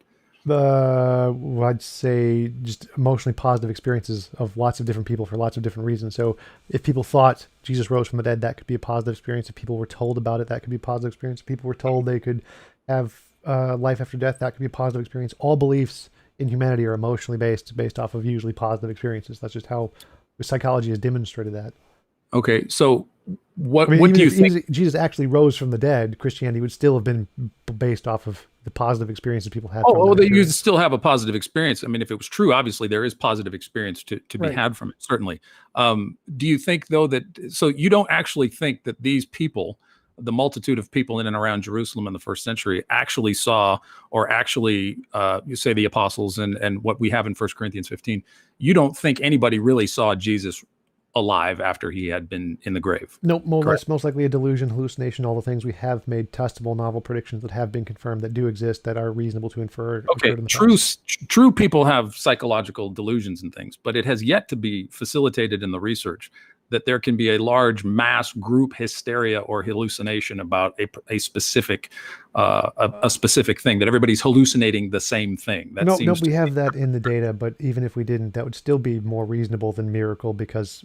I'd say just emotionally positive experiences of lots of different people for lots of different reasons. So if people thought Jesus rose from the dead, that could be a positive experience. If people were told about it, that could be a positive experience. If people were told they could have life after death, that could be a positive experience. All beliefs in humanity are emotionally based off of usually positive experiences. That's just how psychology has demonstrated that. Okay, so I mean, what even do you if think? Jesus actually rose from the dead, Christianity would still have been based off of the positive experiences people had from that That you experience. still have a positive experience. I mean, if it was true, obviously there is positive experience to be Right. had from it. Certainly. Do you think though that so you don't actually think that these people, the multitude of people in and around Jerusalem in the first century, actually saw or actually you say the apostles and what we have in 1 Corinthians 15? You don't think anybody really saw Jesus alive after he had been in the grave? Nope, Correct. that's most likely a delusion, hallucination, all the things we have made testable novel predictions that have been confirmed that do exist that are reasonable to infer Okay, occurred in the past. true people have psychological delusions and things, but it has yet to be facilitated in the research that there can be a large mass group hysteria or hallucination about a specific a specific thing, that everybody's hallucinating the same thing. That Nope, seems we to have that in the data, but even if we didn't, that would still be more reasonable than miracle because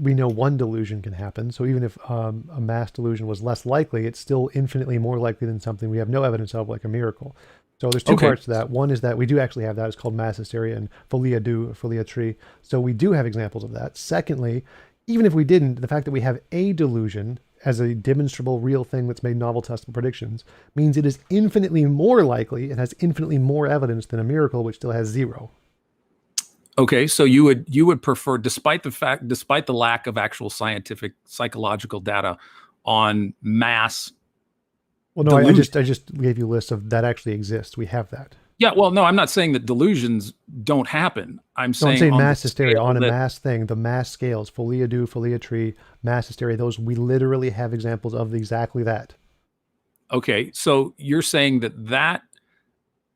we know one delusion can happen. So even if a mass delusion was less likely, it's still infinitely more likely than something we have no evidence of, like a miracle. So there's two okay. parts to that. One is that we do actually have that. It's called mass hysteria and folia tree. So we do have examples of that. Secondly, even if we didn't, the fact that we have a delusion as a demonstrable real thing that's made novel testable predictions means it is infinitely more likely and has infinitely more evidence than a miracle, which still has zero. Okay, so you would prefer, despite the lack of actual scientific psychological data on mass Well, no, delusion. I just gave you a list of that actually exists. We have that. Yeah, well, no, I'm not saying that delusions don't happen. I'm No, I'm saying saying on the mass hysteria scale on a that mass thing, the mass scales, folia do, folia tree, mass hysteria, those we literally have examples of exactly that. okay, so you're saying that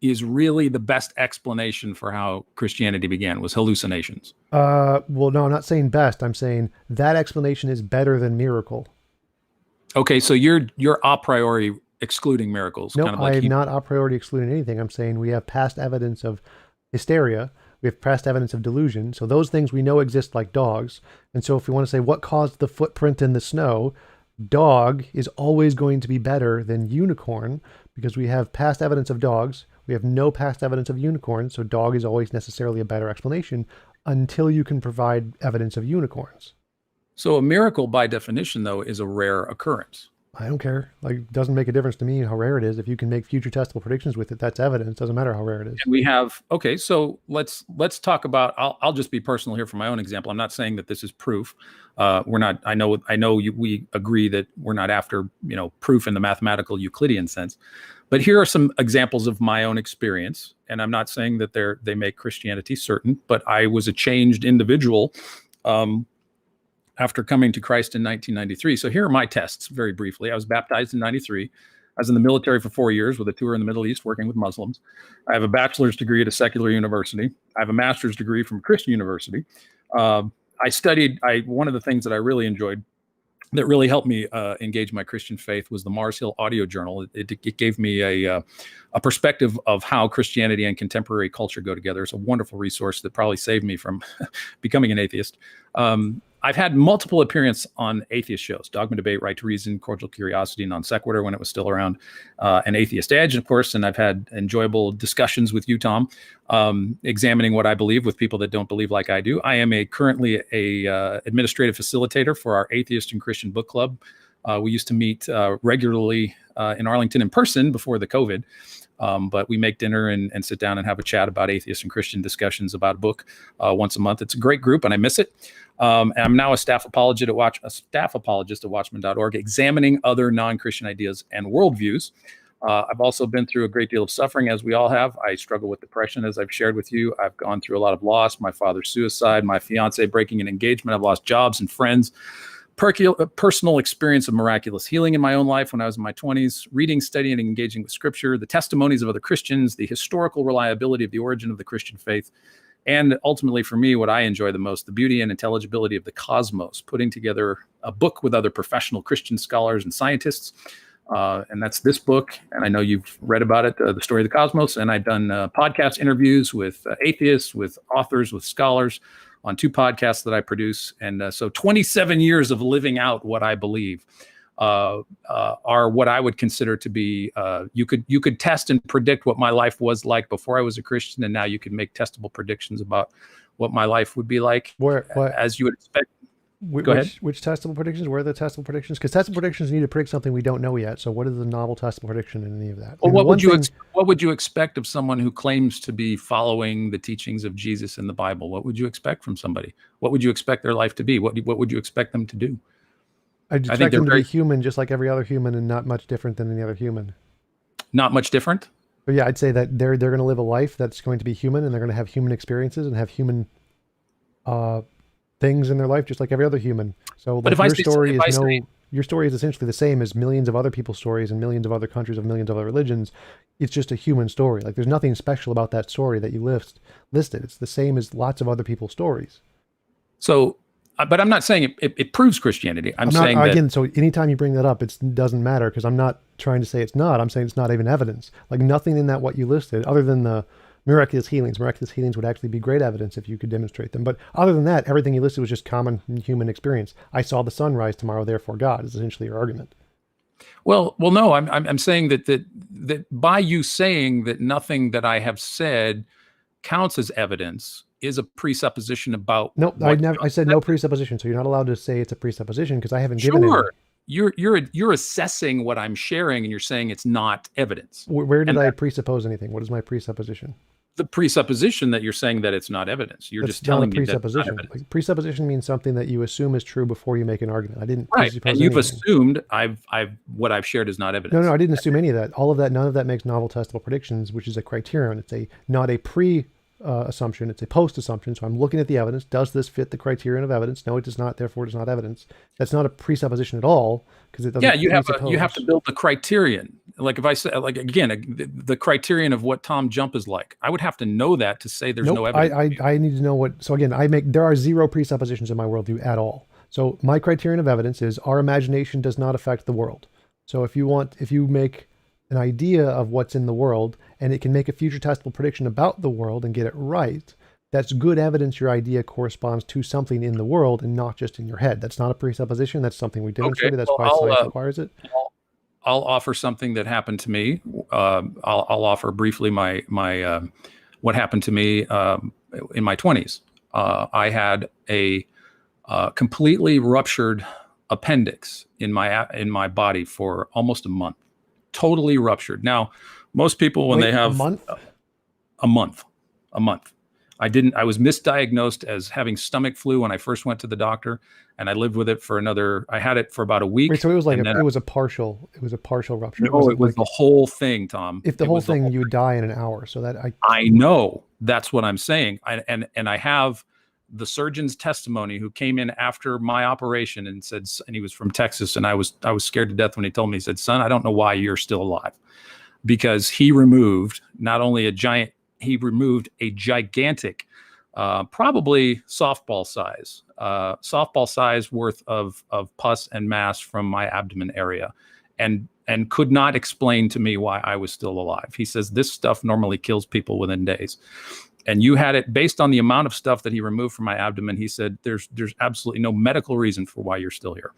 is really the best explanation for how Christianity began, was hallucinations. Well, no, I'm not saying best. I'm saying that explanation is better than miracle. Okay, so you're a priori excluding miracles, Nope, kind of like I'm he. not a priori excluding anything. I'm saying we have past evidence of hysteria. We have past evidence of delusion. So those things we know exist like dogs. And so if we want to say what caused the footprint in the snow, dog is always going to be better than unicorn because we have past evidence of dogs. We have no past evidence of unicorns. So dog is always necessarily a better explanation until you can provide evidence of unicorns. So a miracle, by definition, though, is a rare occurrence. I don't care. Like, it doesn't make a difference to me how rare it is. If you can make future testable predictions with it, that's evidence. Doesn't matter how rare it is. And we have, okay, so let's talk about. I'll just be personal here for my own example. I'm not saying that this is proof. We're not. We agree that we're not after proof in the mathematical Euclidean sense. But here are some examples of my own experience, and I'm not saying that they make Christianity certain. But I was a changed individual after coming to Christ in 1993. So here are my tests, very briefly. I was baptized in 93. I was in the military for 4 years with a tour in the Middle East working with Muslims. I have a bachelor's degree at a secular university. I have a master's degree from a Christian university. I studied, one of the things that I really enjoyed that really helped me engage my Christian faith was the Mars Hill Audio Journal. It gave me a perspective of how Christianity and contemporary culture go together. It's a wonderful resource that probably saved me from becoming an atheist. I've had multiple appearances on atheist shows: Dogma Debate, Right to Reason, Cordial Curiosity, Non Sequitur when it was still around, and Atheist Edge, of course. And I've had enjoyable discussions with you, Tom, examining what I believe with people that don't believe like I do. I am currently a administrative facilitator for our Atheist and Christian Book Club. We used to meet regularly in Arlington in person before the COVID. But we make dinner and sit down and have a chat about atheist and Christian discussions about a book once a month. It's a great group, and I miss it. And I'm now a staff apologist at Watchman.org, examining other non-Christian ideas and worldviews. I've also been through a great deal of suffering, as we all have. I struggle with depression, as I've shared with you. I've gone through a lot of loss: my father's suicide, my fiance breaking an engagement. I've lost jobs and friends. Personal experience of miraculous healing in my own life when I was in my 20s, reading, studying, and engaging with scripture, the testimonies of other Christians, the historical reliability of the origin of the Christian faith, and ultimately for me, what I enjoy the most, the beauty and intelligibility of the cosmos, putting together a book with other professional Christian scholars and scientists. And that's this book. And I know you've read about it, The Story of the Cosmos. And I've done podcast interviews with atheists, with authors, with scholars, on 2 podcasts that I produce. And so 27 years of living out what I believe are what I would consider to be, you could test and predict what my life was like before I was a Christian. And now you can make testable predictions about what my life would be like, as you would expect. Go ahead. Which testable predictions? Where are the testable predictions? Because testable predictions need to predict something we don't know yet. So what is the novel testable prediction in any of that? Well, what would you expect of someone who claims to be following the teachings of Jesus in the Bible? What would you expect from somebody? What would you expect their life to be? What would you expect them to do? I'd expect them to be human, just like every other human, and not much different than any other human. Not much different? But yeah, I'd say that they're going to live a life that's going to be human, and they're going to have human experiences and have human things in their life, just like every other human. So like, your story is essentially the same as millions of other people's stories and millions of other countries of millions of other religions. It's just a human story. Like there's nothing special about that story that you listed. It's the same as lots of other people's stories. So, but I'm not saying it proves Christianity. I'm saying that, again, so anytime you bring that up, it doesn't matter, because I'm not trying to say it's not. I'm saying it's not even evidence. Like nothing in that what you listed, other than the miraculous healings. Miraculous healings would actually be great evidence if you could demonstrate them. But other than that, everything you listed was just common human experience. I saw the sun rise tomorrow, therefore God, is essentially your argument. Well, no, I'm saying that by you saying that nothing that I have said counts as evidence is a presupposition about. No, I said no presupposition. So you're not allowed to say it's a presupposition, because I haven't given it. Sure. You're assessing what I'm sharing, and you're saying it's not evidence. Where did I presuppose anything? What is my presupposition? The presupposition that you're saying that it's not evidence. You're just telling me that it's not evidence. Like, presupposition means something that you assume is true before you make an argument. I didn't presuppose and you've anything. Assumed what I've shared is not evidence. No, I didn't assume any of that. All of that, none of that makes novel testable predictions, which is a criterion. It's not a assumption, it's a post assumption. So I'm looking at the evidence. Does this fit the criterion of evidence? No, it does not. Therefore, it is not evidence. That's not a presupposition at all, because it doesn't. Yeah, you have to build the criterion. Like if I say, like again, the criterion of what TJump is like, I would have to know that to say there's no evidence. I need to know what. So again, there are 0 presuppositions in my worldview at all. So my criterion of evidence is our imagination does not affect the world. So if you make an idea of what's in the world, and it can make a future testable prediction about the world and get it right, that's good evidence your idea corresponds to something in the world and not just in your head. That's not a presupposition. That's something we demonstrated. That's why science requires it. I'll offer something that happened to me. I'll offer briefly my what happened to me in my 20s. I had a completely ruptured appendix in my body for almost a month. Totally ruptured. Now, most people when they have a month, I was misdiagnosed as having stomach flu when I first went to the doctor, and I lived with it I had it for about a week. Wait, so it was like it was a partial rupture. No, it was the whole thing, Tom. If the whole thing, you would die in an hour. So that I know, that's what I'm saying. And I have the surgeon's testimony who came in after my operation and said, and he was from Texas, and I was scared to death when he told me. He said, "Son, I don't know why you're still alive," because he removed a gigantic, probably softball size worth of pus and mass from my abdomen area, and could not explain to me why I was still alive. He says, "This stuff normally kills people within days." and you had it based on the amount of stuff that he removed from my abdomen. He said, there's absolutely no medical reason for why you're still here.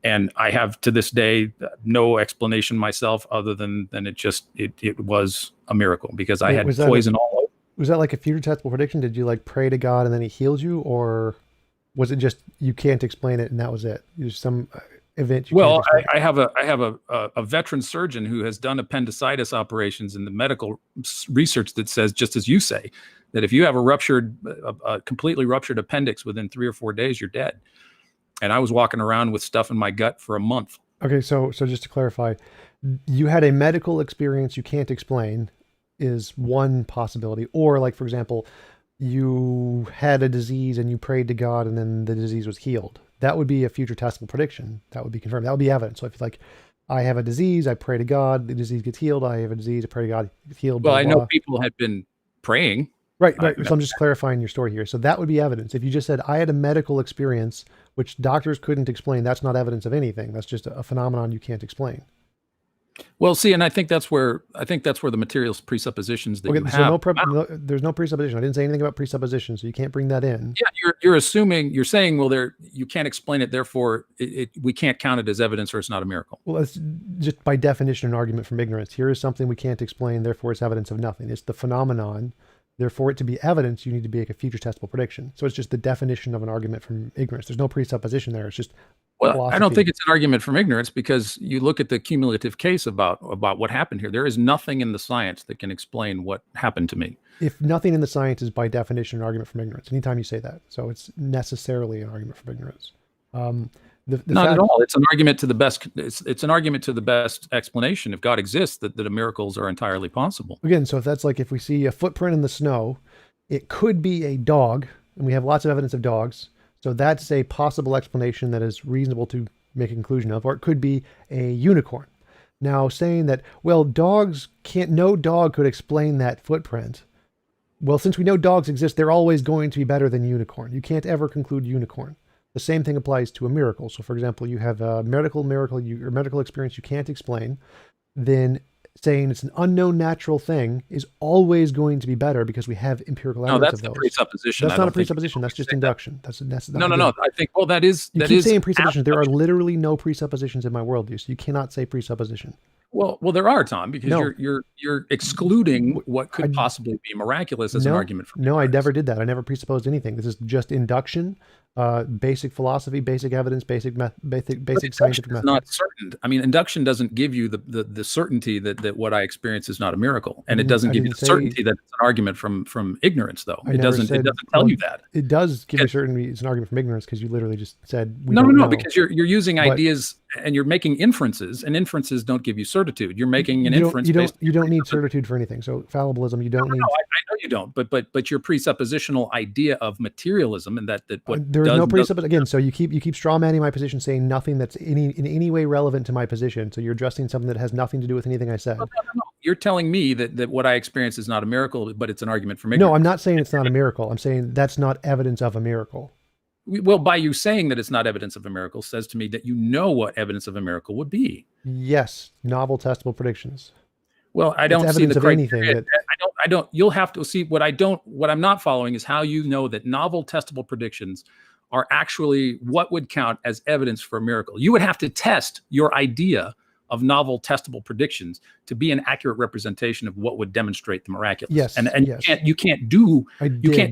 And I have to this day no explanation myself other than it was a miracle, because I had poison all over. Was that like a future testable prediction? Did you like pray to God and then he healed you, or was it just you can't explain it and that was it? Just some event. Well, I have a veteran surgeon who has done appendicitis operations in the medical research that says, just as you say, that if you have a completely ruptured appendix within 3 or 4 days, you're dead. And I was walking around with stuff in my gut for a month. Okay, so just to clarify, you had a medical experience you can't explain is one possibility. Or like, for example, you had a disease and you prayed to God and then the disease was healed. That would be a future testable prediction. That would be confirmed. That would be evidence. So if like, I have a disease, I pray to God, the disease gets healed. I have a disease, I pray to God, it gets healed. Well, I know people had been praying. Right. So I'm just clarifying your story here. So that would be evidence. If you just said, I had a medical experience, which doctors couldn't explain, that's not evidence of anything. That's just a phenomenon you can't explain. Well, see, and I think that's where the materials presuppositions that you have. There's no presupposition. I didn't say anything about presupposition, so you can't bring that in. Yeah, you're assuming, you're saying, well, you can't explain it, therefore we can't count it as evidence, or it's not a miracle. Well, that's just by definition an argument from ignorance. Here is something we can't explain, therefore it's evidence of nothing. It's the phenomenon. Therefore, it to be evidence, you need to make a future testable prediction. So it's just the definition of an argument from ignorance. There's no presupposition there. It's just philosophy. I don't think it's an argument from ignorance, because you look at the cumulative case about what happened here. There is nothing in the science that can explain what happened to me. If nothing in the science is by definition an argument from ignorance, anytime you say that. So it's necessarily an argument from ignorance. Not at all. It's an argument to the best. It's an argument to the best explanation. If God exists, that miracles are entirely possible. Again, so if that's like, if we see a footprint in the snow, it could be a dog, and we have lots of evidence of dogs. So that's a possible explanation that is reasonable to make a conclusion of, or it could be a unicorn. Now, saying that, well, no dog could explain that footprint. Well, since we know dogs exist, they're always going to be better than unicorn. You can't ever conclude unicorn. The same thing applies to a miracle. So, for example, you have a medical experience you can't explain, then saying it's an unknown natural thing is always going to be better because we have empirical evidence of those. No, that's the presupposition. That's not a presupposition. That's just induction. No. I think, well, that is... You keep saying presupposition. There are literally no presuppositions in my worldview, so you cannot say presupposition. Well, there are, Tom, because you're excluding what could possibly be miraculous as an argument for ignorance. No, I never did that. I never presupposed anything. This is just induction, basic philosophy, basic evidence, basic scientific method. Not certain. I mean, induction doesn't give you the certainty that what I experience is not a miracle, and it doesn't give you the certainty that it's an argument from ignorance, though. It doesn't tell you that. It does give you certainty it's an argument from ignorance, because you literally just said no, because you're using ideas and you're making inferences, and inferences don't give you certitude. You're making an inference. You don't need certitude for anything. So fallibilism, you don't need. No, I know you don't. But your presuppositional idea of materialism, and that what there is no presupposition again. So you keep straw manning my position, saying nothing that's in any way relevant to my position. So you're addressing something that has nothing to do with anything I said. No. You're telling me that what I experience is not a miracle, but it's an argument from ignorance. No, I'm not saying it's not a miracle. I'm saying that's not evidence of a miracle. Well, by you saying that it's not evidence of a miracle says to me that you know what evidence of a miracle would be. Yes, novel testable predictions. Well, I don't see the criteria. Anything I don't. You'll have to see what I'm not following is how you know that novel testable predictions are actually what would count as evidence for a miracle. You would have to test your idea of novel testable predictions to be an accurate representation of what would demonstrate the miraculous. Yes, and yes. you can't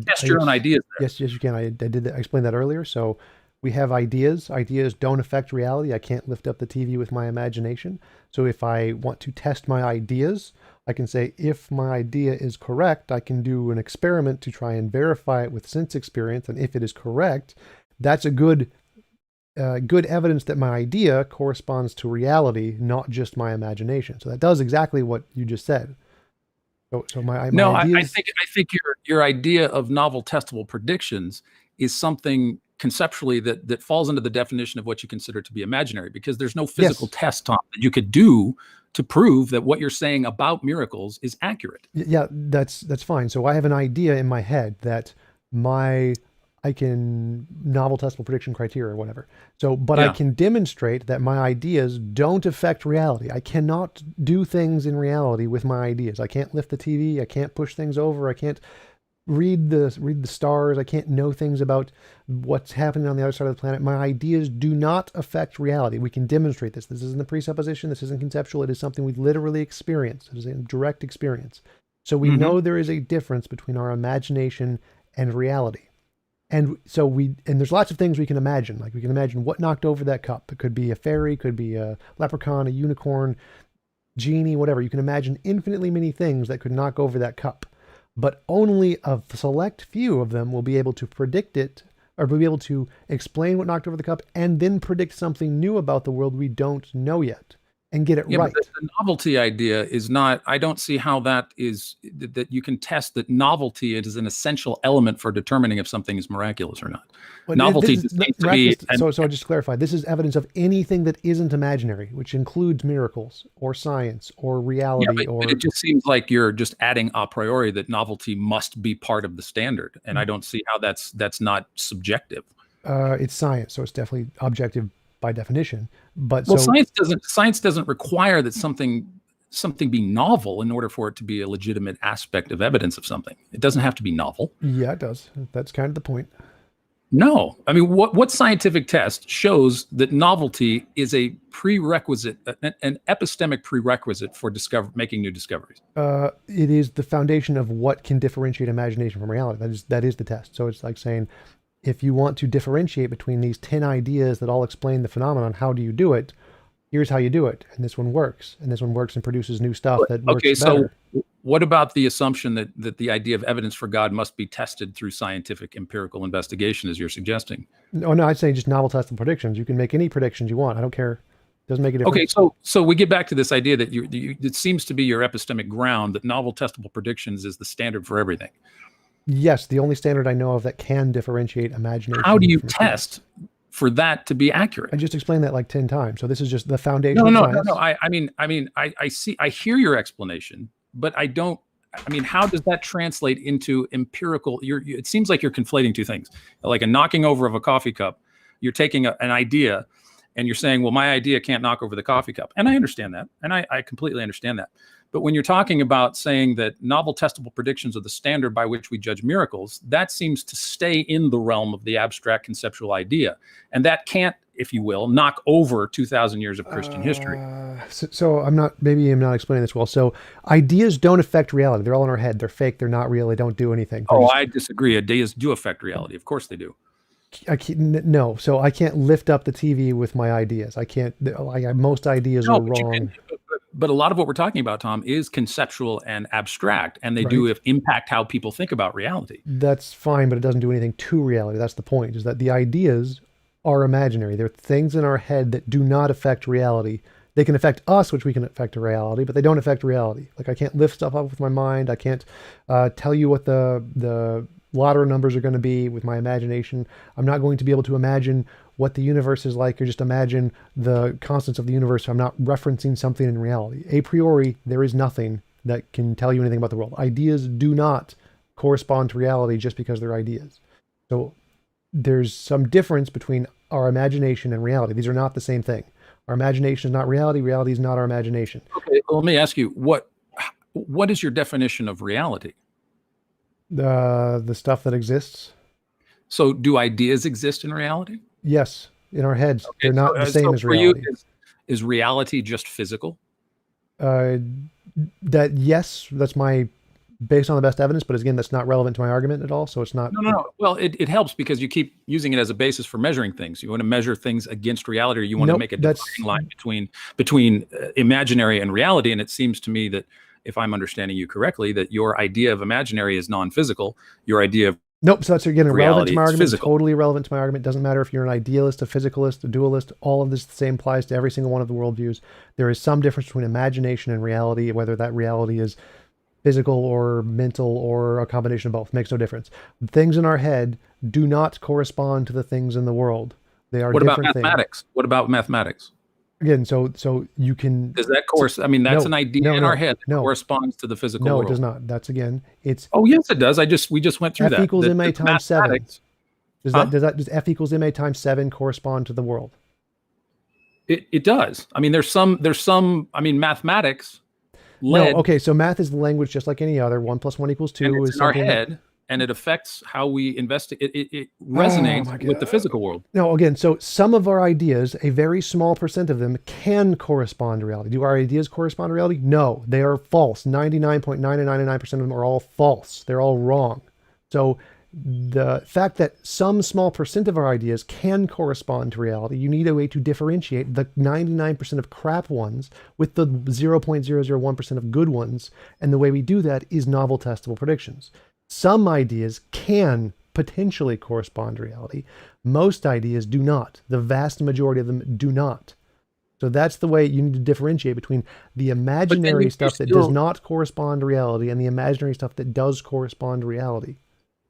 test your own ideas there. Yes, you can. I did that. I explained that earlier. So we have ideas. Ideas don't affect reality. I can't lift up the TV with my imagination. So if I want to test my ideas, I can say, if my idea is correct, I can do an experiment to try and verify it with sense experience. And if it is correct, that's a good evidence that my idea corresponds to reality, not just my imagination. So that does exactly what you just said. I think your idea of novel testable predictions is something conceptually that falls into the definition of what you consider to be imaginary, because there's no physical test, Tom, that you could do to prove that what you're saying about miracles is accurate. Yeah, that's fine. So I have an idea in my head that I can novel testable prediction criteria or whatever. So, but I can demonstrate that my ideas don't affect reality. I cannot do things in reality with my ideas. I can't lift the TV. I can't push things over. I can't read the stars. I can't know things about what's happening on the other side of the planet. My ideas do not affect reality. We can demonstrate this. This isn't a presupposition. This isn't conceptual. It is something we literally experience. It is a direct experience. So we Hmm. know there is a difference between our imagination and reality. And there's lots of things we can imagine. Like we can imagine what knocked over that cup. It could be a fairy, could be a leprechaun, a unicorn, genie, whatever. You can imagine infinitely many things that could knock over that cup, but only a select few of them will be able to predict it, or will be able to explain what knocked over the cup and then predict something new about the world we don't know yet and get it Yeah, but right. the novelty idea is not, I don't see how that is, that you can test that novelty is an essential element for determining if something is miraculous or not. But Novelty this is just seems to miraculous. be, and So just to clarify, this is evidence of anything that isn't imaginary, which includes miracles or science or yeah, reality but it or just seems like you're just adding a priori that novelty must be part of the standard. And I don't see how that's not subjective. it's science. So it's definitely objective by definition. But Well, so science doesn't require that something be novel in order for it to be a legitimate aspect of evidence of something. It doesn't have to be novel. yeah, it does. That's kind of the point. No, I mean, what scientific test shows that novelty is a prerequisite, an epistemic prerequisite for making new discoveries? It is the foundation of what can differentiate imagination from reality. That is the test. So it's like saying, if you want to differentiate between these 10 ideas that all explain the phenomenon, how do you do it? Here's how you do it. And this one works. And this one works and produces new stuff that works Okay, so better. what about the assumption that the idea of evidence for God must be tested through scientific empirical investigation, as you're suggesting? No, I'd say just novel testable predictions. You can make any predictions you want. I don't care. Doesn't make a Okay, difference. so we get back to this idea that it seems to be your epistemic ground that novel testable predictions is the standard for everything. Yes, the only standard I know of that can differentiate imagination How do you from experience. test for that to be I accurate? just explained that like 10 times. So this is just the No, foundation no, of no, no, science. no. I see, I hear your explanation, but I don't. I mean, how does that translate into empirical? It seems like you're conflating two things, like a knocking over of a coffee cup. You're taking an idea, and you're saying, "Well, my idea can't knock over the coffee cup," and I understand that, and I completely understand that. But when you're talking about saying that novel testable predictions are the standard by which we judge miracles, that seems to stay in the realm of the abstract conceptual idea, and that can't, if you will, knock over 2,000 years of Christian history. So maybe I'm not explaining this well. So ideas don't affect reality. They're all in our head. They're fake. They're not real. They don't do anything. Oh, I disagree. Ideas do affect reality. Of course they do. No. So I can't lift up the TV with my ideas. I can't, most ideas No, are but you wrong. can. But a lot of what we're talking about, Tom, is conceptual and abstract, and they Right. do impact how people think about reality. That's fine, but it doesn't do anything to reality. That's the point, is that the ideas are imaginary. They're things in our head that do not affect reality. They can affect us, which we can affect reality, but they don't affect reality. Like I can't lift stuff up with my mind. I can't tell you what the lottery numbers are going to be with my imagination. I'm not going to be able to imagine what the universe is like or just imagine the constants of the universe. I'm not referencing something in reality. A priori, there is nothing that can tell you anything about the world. Ideas do not correspond to reality just because they're ideas. So there's some difference between our imagination and reality. These are not the same thing. Our imagination is not reality. Reality is not our imagination. Okay, well, let me ask you what is your definition of reality? The stuff that exists, So, do ideas exist in reality? yes, in our heads, Okay, they're not the same so as for you, reality. is reality just physical? Uh, that yes, that's my based on the best evidence, but again, that's not relevant to my argument at all. So it's not. No, no, no. Well, it helps because you keep using it as a basis for measuring things. You want to measure things against reality, or you want to Nope, make a that's dividing line between imaginary and reality. And it seems to me that, if I'm understanding you correctly, that your idea of imaginary is non-physical. Your idea of nope. So that's again irrelevant to reality my is argument. physical. Totally irrelevant to my argument. Doesn't matter if you're an idealist, a physicalist, a dualist. All of this the same applies to every single one of the worldviews. There is some difference between imagination and reality, whether that reality is physical or mental or a combination of both. Makes no difference. Things in our head do not correspond to the things in the world. They are What about different things. mathematics? What about mathematics? Again, so you can. Does that course? I mean, that's No, an idea no, in no, our head that no, corresponds to the physical no. It world. does not. That's again. It's Oh, yes, it does. We just went through F that. equals That- ma that times 7. mathematics- Does Huh? does F equals ma times 7 correspond to the world? It does. I mean, there's some. I mean, mathematics No. led, Okay. So math is the language just like any other. 1 + 1 = 2 and it's is in our something. head. and it affects how we investigate. It Oh resonates my with the God. physical world. No, again, so some of our ideas, a very small percent of them, can correspond to reality. Do our ideas correspond to reality? No, they are false. 99.999% of them are all false. They're all wrong. So the fact that some small percent of our ideas can correspond to reality, you need a way to differentiate the 99% of crap ones with the 0.001% of good ones. And the way we do that is novel testable predictions. Some ideas can potentially correspond to reality. Most ideas do not. The vast majority of them do not. So that's the way you need to differentiate between the imaginary stuff that does not correspond to reality and the imaginary stuff that does correspond to reality.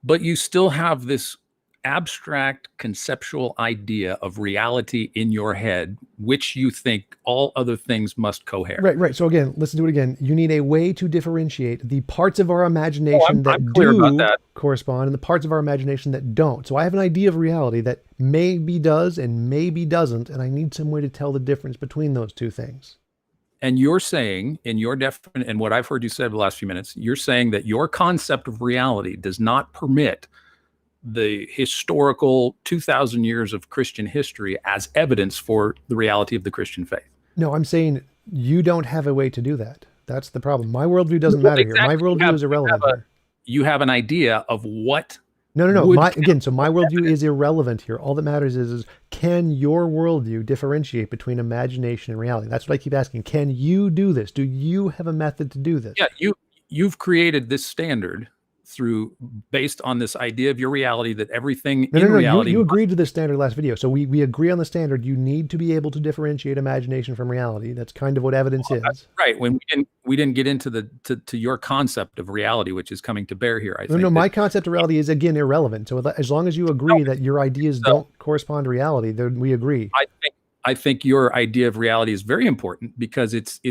But you still have this abstract conceptual idea of reality in your head, which you think all other things must cohere. Right. So again, let's do it again. You need a way to differentiate the parts of our imagination that do correspond and the parts of our imagination that don't. So I have an idea of reality that maybe does and maybe doesn't, and I need some way to tell the difference between those two things. And you're saying, in your definition, and what I've heard you say the last few minutes, you're saying that your concept of reality does not permit the historical 2,000 years of Christian history as evidence for the reality of the Christian faith. No, I'm saying you don't have a way to do that. That's the problem. My worldview doesn't matter here. My worldview is irrelevant here. You have an idea of what... No. So my worldview is irrelevant here. All that matters is can your worldview differentiate between imagination and reality? That's what I keep asking. Can you do this? Do you have a method to do this? Yeah, you've created this standard based on this idea of your reality that everything in reality... You agreed to this standard last video. So we agree on the standard. You need to be able to differentiate imagination from reality. That's kind of what evidence is. Right. When we didn't get into to your concept of reality, which is coming to bear here, I think. No, my concept of reality is, again, irrelevant. So as long as you agree that your ideas don't correspond to reality, then we agree. I think your idea of reality is very important because it's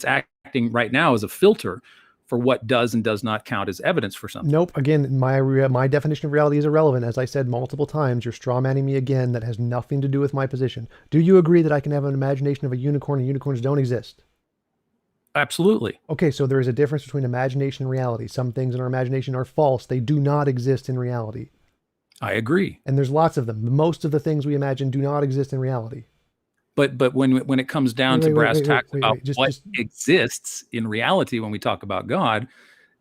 acting right now as a filter for what does and does not count as evidence for something. Nope. Again, my definition of reality is irrelevant. As I said multiple times, you're straw manning me again. That has nothing to do with my position. Do you agree that I can have an imagination of a unicorn and unicorns don't exist? Absolutely. Okay, so there is a difference between imagination and reality. Some things in our imagination are false. They do not exist in reality. I agree. And there's lots of them. Most of the things we imagine do not exist in reality. But when it comes down to brass tacks about what exists in reality, when we talk about God,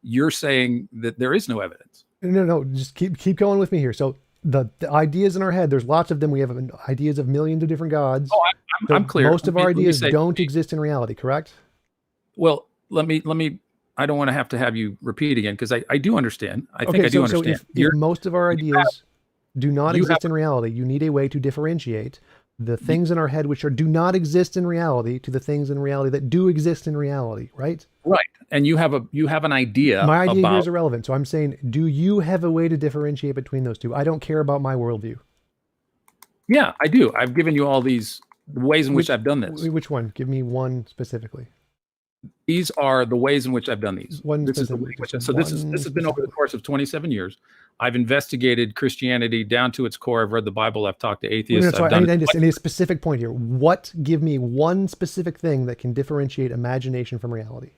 you're saying that there is no evidence. No. Just keep going with me here. So the ideas in our head, there's lots of them. We have ideas of millions of different gods. Oh, I'm clear. Most of our ideas don't exist in reality, correct? Well, let me. I don't want to have you repeat again because I do understand. I think I do understand. So if most of our ideas do not exist in reality, you need a way to differentiate the things in our head which do not exist in reality to the things in reality that do exist in reality, right? Right. And you have an idea. My idea here is irrelevant. So I'm saying, do you have a way to differentiate between those two? I don't care about my worldview. Yeah, I do. I've given you all these ways in which I've done this. Which one? Give me one specifically. These are the ways in which I've done these. This has been over the course of 27 years. I've investigated Christianity down to its core. I've read the Bible. I've talked to atheists. I need a specific point here. Give me one specific thing that can differentiate imagination from reality.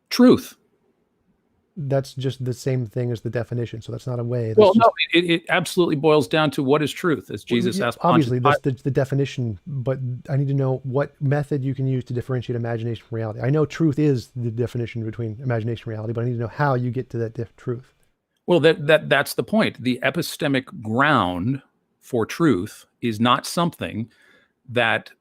Truth. That's just the same thing as the definition. So that's not a way. It absolutely boils down to what is truth, as Jesus asked. Obviously, that's the definition, but I need to know what method you can use to differentiate imagination from reality. I know truth is the definition between imagination and reality, but I need to know how you get to that truth. Well, that's the point. The epistemic ground for truth is not something that,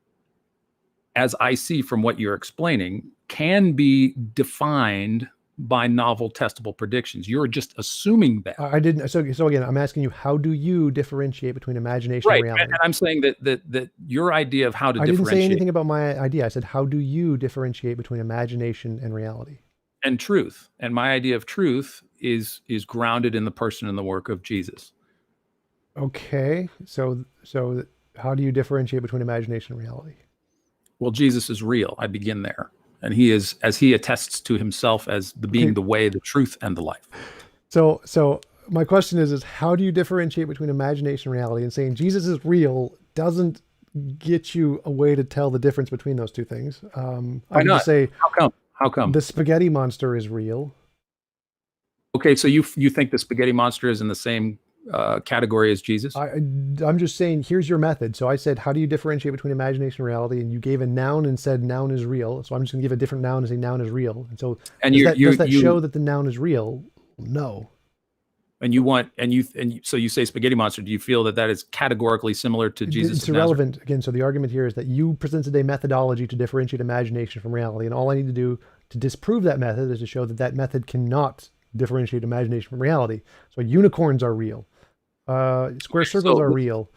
as I see from what you're explaining, can be defined by novel testable predictions. You're just assuming that. I didn't. So again, I'm asking you, how do you differentiate between imagination and reality? And I'm saying that your idea of how to differentiate. I didn't say anything about my idea. I said, how do you differentiate between imagination and reality? And truth. And my idea of truth is grounded in the person and the work of Jesus. Okay. So how do you differentiate between imagination and reality? Well, Jesus is real. I begin there. And he is, as he attests to himself as being the way, the truth, and the life. So my question is how do you differentiate between imagination and reality? And saying Jesus is real doesn't get you a way to tell the difference between those two things. Why not? Say, how come? The spaghetti monster is real. Okay, so you think the spaghetti monster is in the same category as Jesus? I'm just saying, here's your method. So I said, how do you differentiate between imagination and reality? And you gave a noun and said noun is real. So I'm just going to give a different noun and say noun is real. And so And does that show that the noun is real? No. So you say spaghetti monster. Do you feel that that is categorically similar to Jesus? It's irrelevant. Again, so the argument here is that you presented a methodology to differentiate imagination from reality. And all I need to do to disprove that method is to show that that method cannot differentiate imagination from reality. So unicorns are real. Square circles are real.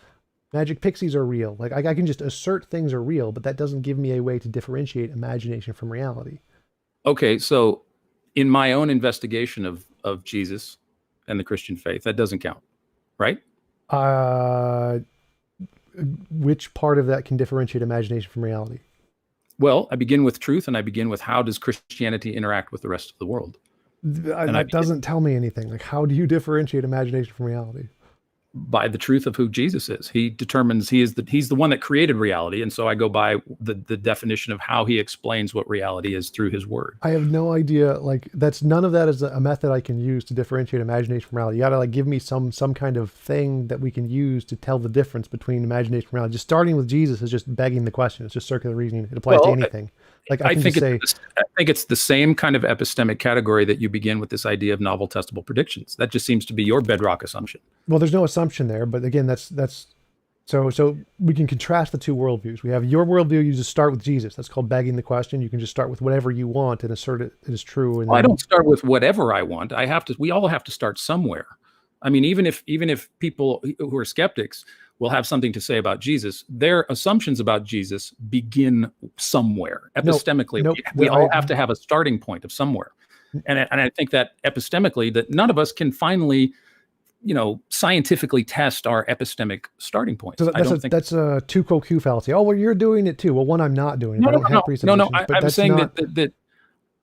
Magic pixies are real. Like I can just assert things are real, but that doesn't give me a way to differentiate imagination from reality. Okay, so in my own investigation of Jesus and the Christian faith, that doesn't count, right? Which part of that can differentiate imagination from reality? Well, I begin with truth, and I begin with how does Christianity interact with the rest of the world? That doesn't tell me anything. Like, how do you differentiate imagination from reality? By the truth of who Jesus is. He determines he's the one that created reality. And so I go by the definition of how he explains what reality is through his word. I have no idea. Like none of that is a method I can use to differentiate imagination from reality. You gotta like give me some kind of thing that we can use to tell the difference between imagination and reality. Just starting with Jesus is just begging the question. It's just circular reasoning. It applies to anything. Like I think it's the same kind of epistemic category that you begin with this idea of novel testable predictions. That just seems to be your bedrock assumption. Well, there's no assumption there, but again, that's so we can contrast the two worldviews. We have your worldview. You just start with Jesus. That's called begging the question. You can just start with whatever you want and assert it is true. And I don't start with whatever I want. We all have to start somewhere. I mean, even if people who are skeptics will have something to say about Jesus, their assumptions about Jesus begin somewhere. Epistemically, we all have to have a starting point of somewhere. And I think that epistemically, that none of us can finally, scientifically test our epistemic starting points. So that's a tu quo Q fallacy. Oh, well, you're doing it too. Well, one, I'm not doing it. I don't have presuppositions. I'm saying that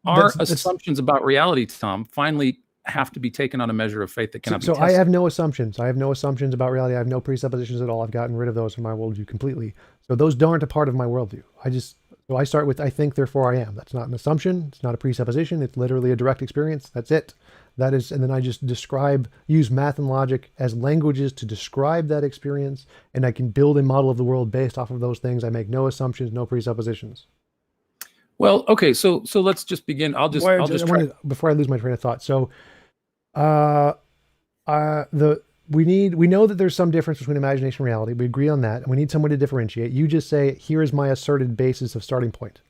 our assumptions about reality, Tom, finally have to be taken on a measure of faith that cannot be tested. I have no assumptions. I have no assumptions about reality. I have no presuppositions at all. I've gotten rid of those from my worldview completely. So those aren't a part of my worldview. I start with, I think, therefore I am. That's not an assumption. It's not a presupposition. It's literally a direct experience. That's it. And then I just use math and logic as languages to describe that experience. And I can build a model of the world based off of those things. I make no assumptions, no presuppositions. Well, okay. So let's just begin. Before I lose my train of thought. So, we know that there's some difference between imagination and reality. We agree on that. And we need some way to differentiate. You just say, here is my asserted basis of starting point.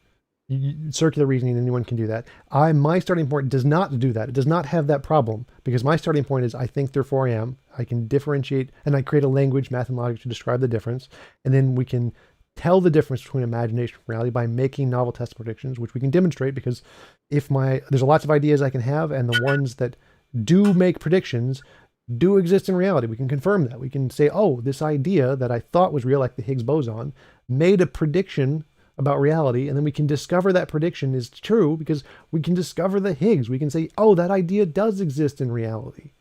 Circular reasoning, anyone can do that. My starting point does not do that. It does not have that problem because my starting point is I think, therefore I am. I can differentiate and I create a language, math and logic to describe the difference. And then we can tell the difference between imagination and reality by making novel test predictions, which we can demonstrate because there's lots of ideas I can have, and the ones that do make predictions do exist in reality. We can confirm that. We can say, oh, this idea that I thought was real, like the Higgs boson, made a prediction about reality, and then we can discover that prediction is true because we can discover the Higgs. We can say, oh, that idea does exist in reality.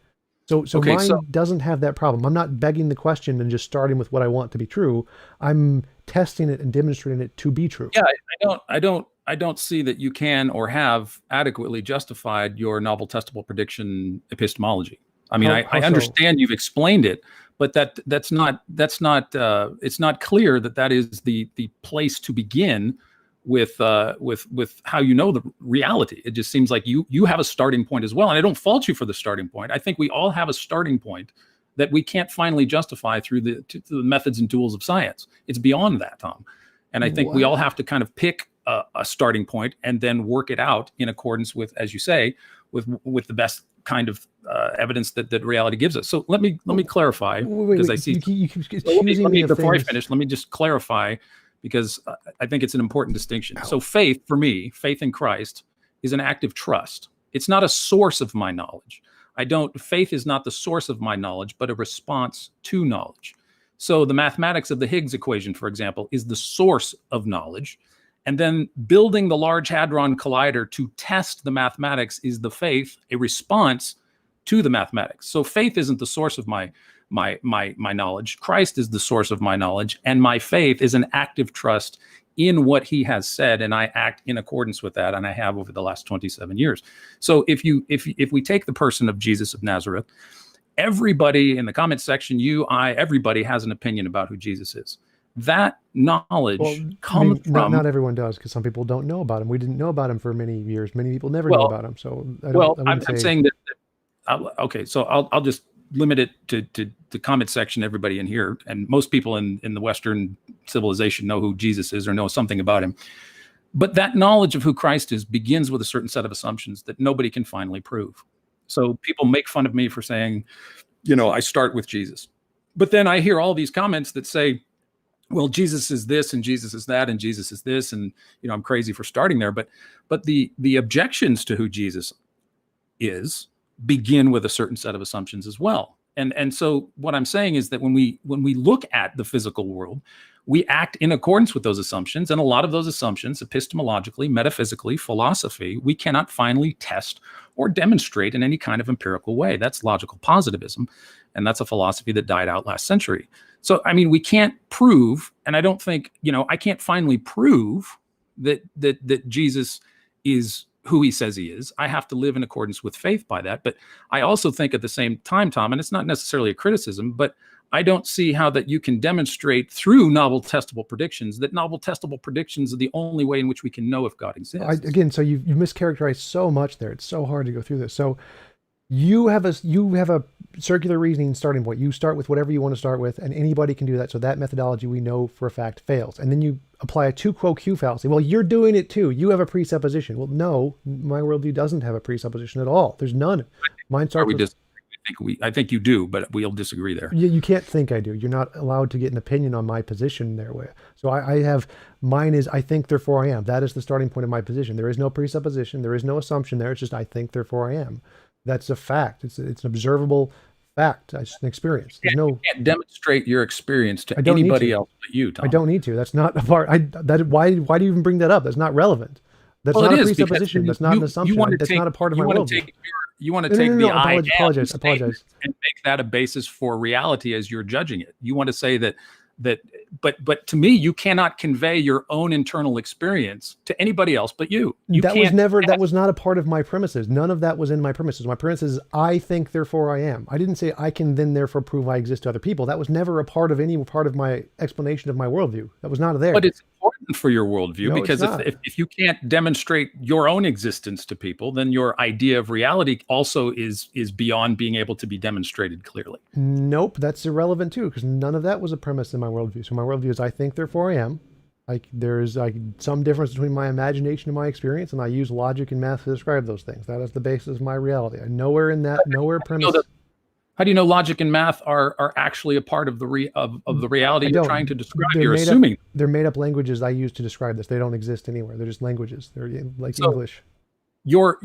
So mine doesn't have that problem. I'm not begging the question and just starting with what I want to be true. I'm testing it and demonstrating it to be true. Yeah, I don't see that you can or have adequately justified your novel testable prediction epistemology. I mean, I understand you've explained it, but that's not it's not clear that is the place to begin with how you know the reality. It just seems like you have a starting point as well, and I don't fault you for the starting point. I think we all have a starting point that we can't finally justify through the methods and tools of science. It's beyond that, Tom, and I think we all have to kind of pick a starting point and then work it out in accordance with, as you say, with the best kind of evidence that reality gives us. So let me clarify, because I see. Before I finish, let me just clarify, because I think it's an important distinction. So faith, for me, faith in Christ, is an active trust. It's not a source of my knowledge. Faith is not the source of my knowledge, but a response to knowledge. So the mathematics of the Higgs equation, for example, is the source of knowledge. And then building the Large Hadron Collider to test the mathematics is the faith, a response to the mathematics. So faith isn't the source of my knowledge. Christ is the source of my knowledge, and my faith is an active trust in what he has said, and I act in accordance with that, and I have over the last 27 years. So if we take the person of Jesus of Nazareth, everybody in the comment section, you, I, everybody has an opinion about who Jesus is. That knowledge comes from not everyone does, because some people don't know about him. We didn't know about him for many years. Many people never knew well, about him. So I'm saying that. Okay, so I'll just limit it to the comment section. Everybody in here, and most people in the Western civilization know who Jesus is or know something about him. But that knowledge of who Christ is begins with a certain set of assumptions that nobody can finally prove. So people make fun of me for saying, I start with Jesus. But then I hear all these comments that say, well, Jesus is this and Jesus is that and Jesus is this, and I'm crazy for starting there. But the objections to who Jesus is begin with a certain set of assumptions as well. And so what I'm saying is that when we look at the physical world, we act in accordance with those assumptions, and a lot of those assumptions, epistemologically, metaphysically, philosophy, we cannot finally test or demonstrate in any kind of empirical way. That's logical positivism, and that's a philosophy that died out last century. So, I mean, we can't prove, and I don't think, I can't finally prove that Jesus is who he says he is. I have to live in accordance with faith by that. But I also think at the same time, Tom, and it's not necessarily a criticism, but I don't see how that you can demonstrate through novel testable predictions that novel testable predictions are the only way in which we can know if God exists. Again, so you mischaracterized so much there. It's so hard to go through this. So you have a circular reasoning starting point. You start with whatever you want to start with, and anybody can do that. So that methodology we know for a fact fails. And then you apply a tu quo q fallacy. Well, you're doing it too. You have a presupposition. Well, no, my worldview doesn't have a presupposition at all. There's none. Mine starts with, I think you do, but we'll disagree there. You can't think I do. You're not allowed to get an opinion on my position there. So I have, mine is I think, therefore I am. That is the starting point of my position. There is no presupposition. There is no assumption there. It's just I think, therefore I am. That's a fact. It's an observable fact. It's an experience. There's you can't demonstrate your experience to anybody else but you, Tom. I don't need to. That's not a part. Why do you even bring that up? That's not relevant. That's not a presupposition. That's not an assumption. That's not a part of my worldview. You want to take the I am apologize. and make that a basis for reality as you're judging it. You want to say that but to me, you cannot convey your own internal experience to anybody else but you. That was not a part of my premises. None of that was in my premises. My premises is I think, therefore I am. I didn't say I can then therefore prove I exist to other people. That was never a part of any part of my explanation of my worldview. That was not there. But it's important for your worldview, because if you can't demonstrate your own existence to people, then your idea of reality also is beyond being able to be demonstrated clearly. Nope, that's irrelevant too, because none of that was a premise in my worldview. So my worldview is I think, therefore I am. There's some difference between my imagination and my experience, and I use logic and math to describe those things. That is the basis of my reality. Nowhere premise. How do you know logic and math are actually a part of the reality you're trying to describe? You're assuming they're made up languages I use to describe this. They don't exist anywhere. They're just languages. They're like English. Your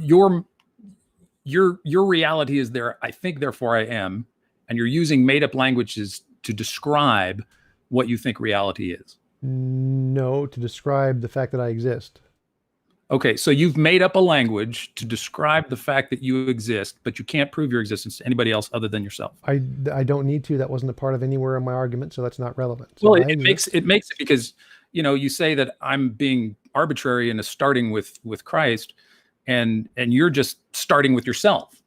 reality is there. I think, therefore I am, and you're using made up languages to describe what you think reality is. No, to describe the fact that I exist. Okay, so you've made up a language to describe the fact that you exist, but you can't prove your existence to anybody else other than yourself. I don't need to. That wasn't a part of anywhere in my argument, so that's not relevant. So well, it makes it because you say that I'm being arbitrary and starting with Christ, and you're just starting with yourself.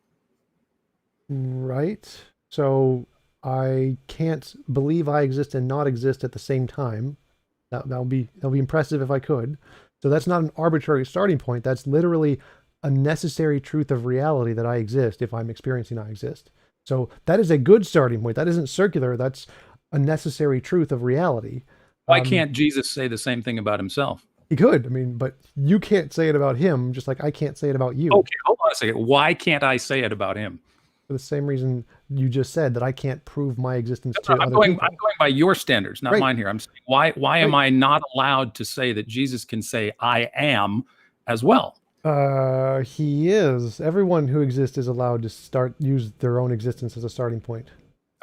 Right. So I can't believe I exist and not exist at the same time. That'll be impressive if I could. So that's not an arbitrary starting point. That's literally a necessary truth of reality that I exist if I'm experiencing I exist. So that is a good starting point. That isn't circular. That's a necessary truth of reality. Why can't Jesus say the same thing about himself? He could. But you can't say it about him, just like I can't say it about you. Okay, hold on a second. Why can't I say it about him? For the same reason you just said, that I can't prove my existence to other people. I'm going by your standards, not mine here. I'm saying, why am I not allowed to say that Jesus can say I am as well? He is. Everyone who exists is allowed to use their own existence as a starting point.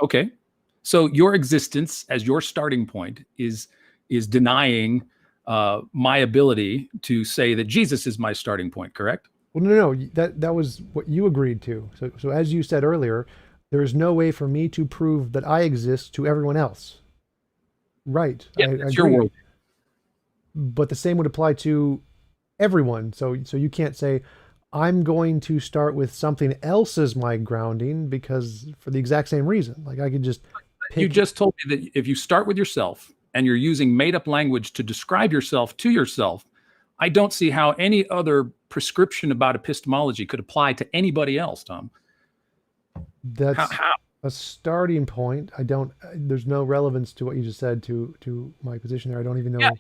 Okay. So your existence as your starting point is denying my ability to say that Jesus is my starting point, correct? Well, no, that was what you agreed to. So as you said earlier, there is no way for me to prove that I exist to everyone else. Right. Yeah, that's your world. but the same would apply to everyone. So you can't say I'm going to start with something else as my grounding because for the exact same reason. Like I could just You pick. just told me that if you start with yourself and you're using made up language to describe yourself to yourself, I don't see how any other prescription about epistemology could apply to anybody else, Tom. That's How? a starting point. I don't. There's no relevance to what you just said to my position there. I don't even Yeah,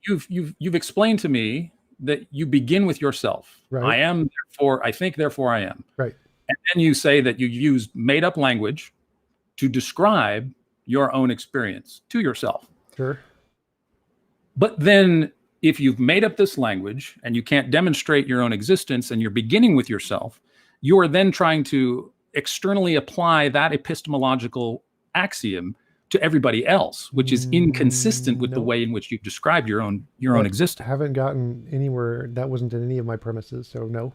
know. you've explained to me that you begin with yourself. Right. I am, therefore I think, therefore I am. Right. And then you say that you use made up language to describe your own experience to yourself. Sure. But then if you've made up this language and you can't demonstrate your own existence and you're beginning with yourself, you are then trying to externally apply that epistemological axiom to everybody else, which is inconsistent with the Nope. way in which you've described your own That existence. haven't gotten anywhere. That wasn't in any of my premises. So no.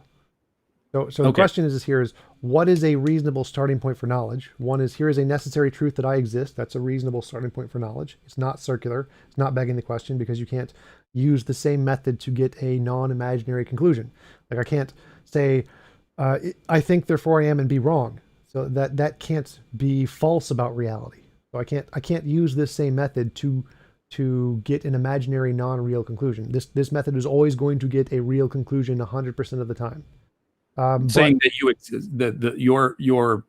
So the Okay. question is here is what is a reasonable starting point for knowledge? One is here is a necessary truth that I exist. That's a reasonable starting point for knowledge. It's not circular. It's not begging the question because you can't use the same method to get a non-imaginary conclusion. Like I can't say I think therefore I am and be wrong. So that can't be false about reality. So I can't use this same method to get an imaginary non-real conclusion. This method is always going to get a real conclusion 100% of the time. Saying that your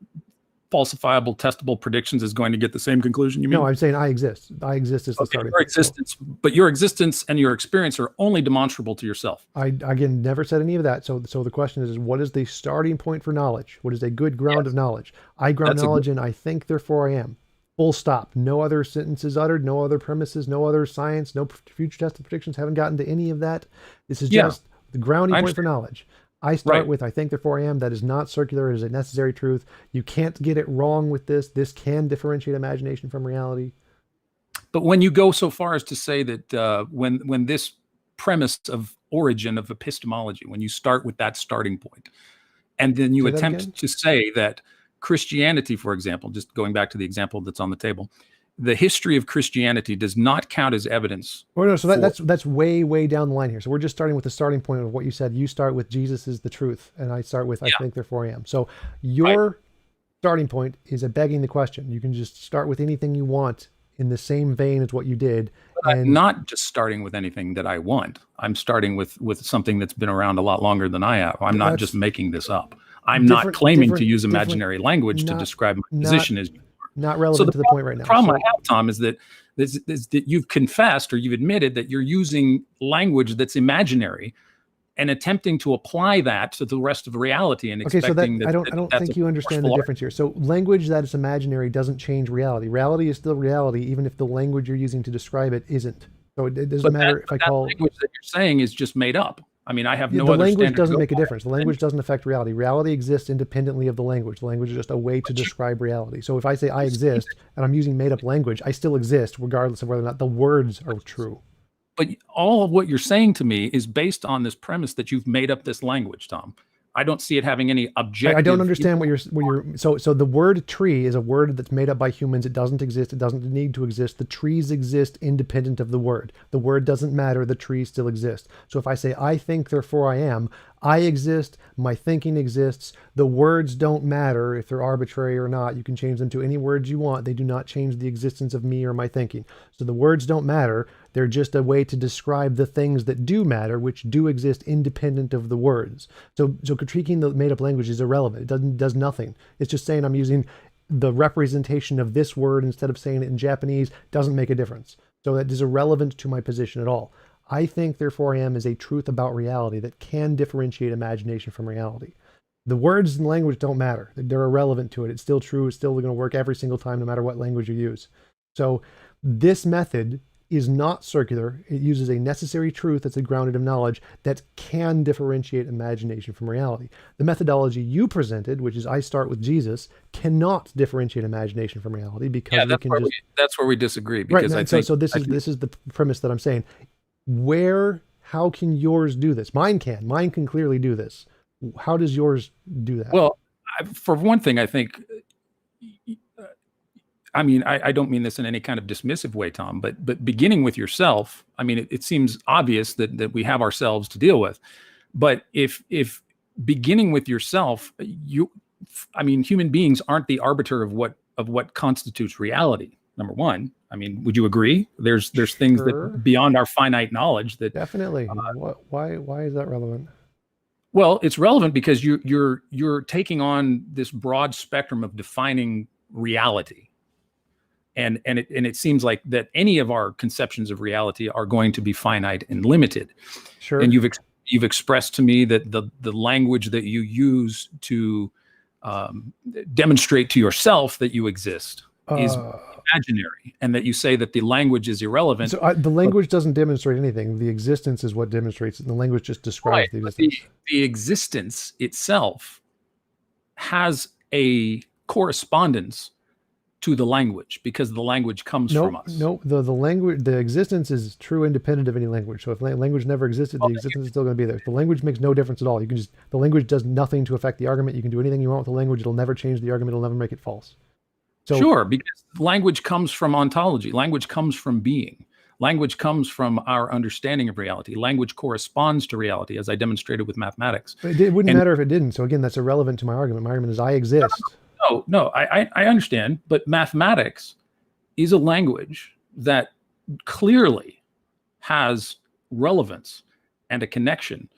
falsifiable, testable predictions is going to get the same conclusion. You mean? No, I'm saying I exist. I exist as the starting Your point. So existence, but your existence and your experience are only demonstrable to yourself. I again never said any of that. So the question is what is the starting point for knowledge? What is a good ground Yes. of knowledge? I ground That's a knowledge in I think therefore I am. Full stop. No other sentences uttered, no other premises, no other science, no future tested predictions. Haven't gotten to any of that. This is Yeah. just the grounding I point for understand. knowledge. I start Right. with I think therefore I am. That is not circular. It is a necessary truth. You can't get it wrong with this. This can differentiate imagination from reality. But when you go so far as to say that when this premise of origin of epistemology, when you start with that starting point, and then you Say that again? attempt to say that Christianity, for example, just going back to the example that's on the table, the history of Christianity does not count as evidence. Oh no, so for- that's way down the line here. So we're just starting with the starting point of what you said. You start with Jesus is the truth, and I start with I Yeah. think therefore I am. So your starting point is a begging the question. You can just start with anything you want in the same vein as what you did. I'm And not just starting with anything that I want. I'm starting with something that's been around a lot longer than I have. I'm not That's just making this up. I'm not different- claiming to different- use different- imaginary language to not- describe my not- position as. not So relevant to the point right the now. problem So I have, Tom, is that you've confessed or you've admitted that you're using language that's imaginary and attempting to apply that to the rest of reality and okay, so that expecting I don't that's think a you understand the forceful difference here. So language that is imaginary doesn't change reality. Reality is still reality, even if the language you're using to describe it isn't. So it doesn't But matter if I that call language that you're saying is just made up. I mean, I have Yeah, no the other language standard to doesn't go make a by. difference. The language doesn't affect reality. Reality exists independently of the language. The language is just a way to describe reality. So if I say I exist and I'm using made up language, I still exist regardless of whether or not the words are true. But all of what you're saying to me is based on this premise that you've made up this language, Tom. I don't see it having any objective. I don't understand what you're so the word tree is a word that's made up by humans. It doesn't exist. It doesn't need to exist. The trees exist independent of the word. The word doesn't matter. The trees still exist. So if I say I think therefore I am, I exist, my thinking exists. The words don't matter if they're arbitrary or not. You can change them to any words you want. They do not change the existence of me or my thinking. So the words don't matter. They're just a way to describe the things that do matter, which do exist independent of the words. So critiquing the made up language is irrelevant. It does nothing. It's just saying I'm using the representation of this word instead of saying it in Japanese doesn't make a difference. So that is irrelevant to my position at all. I think therefore I am is a truth about reality that can differentiate imagination from reality. The words and language don't matter. They're irrelevant to it. It's still true. It's still going to work every single time, no matter what language you use. So this method is not circular. It uses a necessary truth that's a grounded of knowledge that can differentiate imagination from reality. The methodology you presented, which is I start with Jesus, cannot differentiate imagination from reality because we can just that's where we disagree. right. Because So this is the premise that I'm saying. How can yours do this? Mine can. Mine can clearly do this. How does yours do that? Well, for one thing, I think I mean, I don't mean this in any kind of dismissive way, Tom, but beginning with yourself, I mean, it seems obvious that we have ourselves to deal with. But if beginning with yourself, I mean, human beings aren't the arbiter of what constitutes reality. Number one, I mean, would you agree? There's things Sure. that beyond our finite knowledge that Definitely. Why is that relevant? well, it's relevant because you're taking on this broad spectrum of defining reality. And it seems like that any of our conceptions of reality are going to be finite and limited. Sure. And you've expressed to me that the language that you use to demonstrate to yourself that you exist is imaginary, and that you say that the language is irrelevant. So the language doesn't demonstrate anything. The existence is what demonstrates it. And the language just describes the existence. The existence itself has a correspondence to the language because the language comes from us. No, the language, the existence is true independent of any language. So if language never existed, the existence is still going to be there. The language makes no difference at all. You can just, the language does nothing to affect the argument. You can do anything you want with the language. It'll never change the argument. It'll never make it false. So, sure, because language comes from ontology. Language comes from being. Language comes from our understanding of reality. Language corresponds to reality, as I demonstrated with mathematics. It wouldn't matter if it didn't. So again, that's irrelevant to my argument. My argument is I exist. No, I understand. But mathematics is a language that clearly has relevance and a connection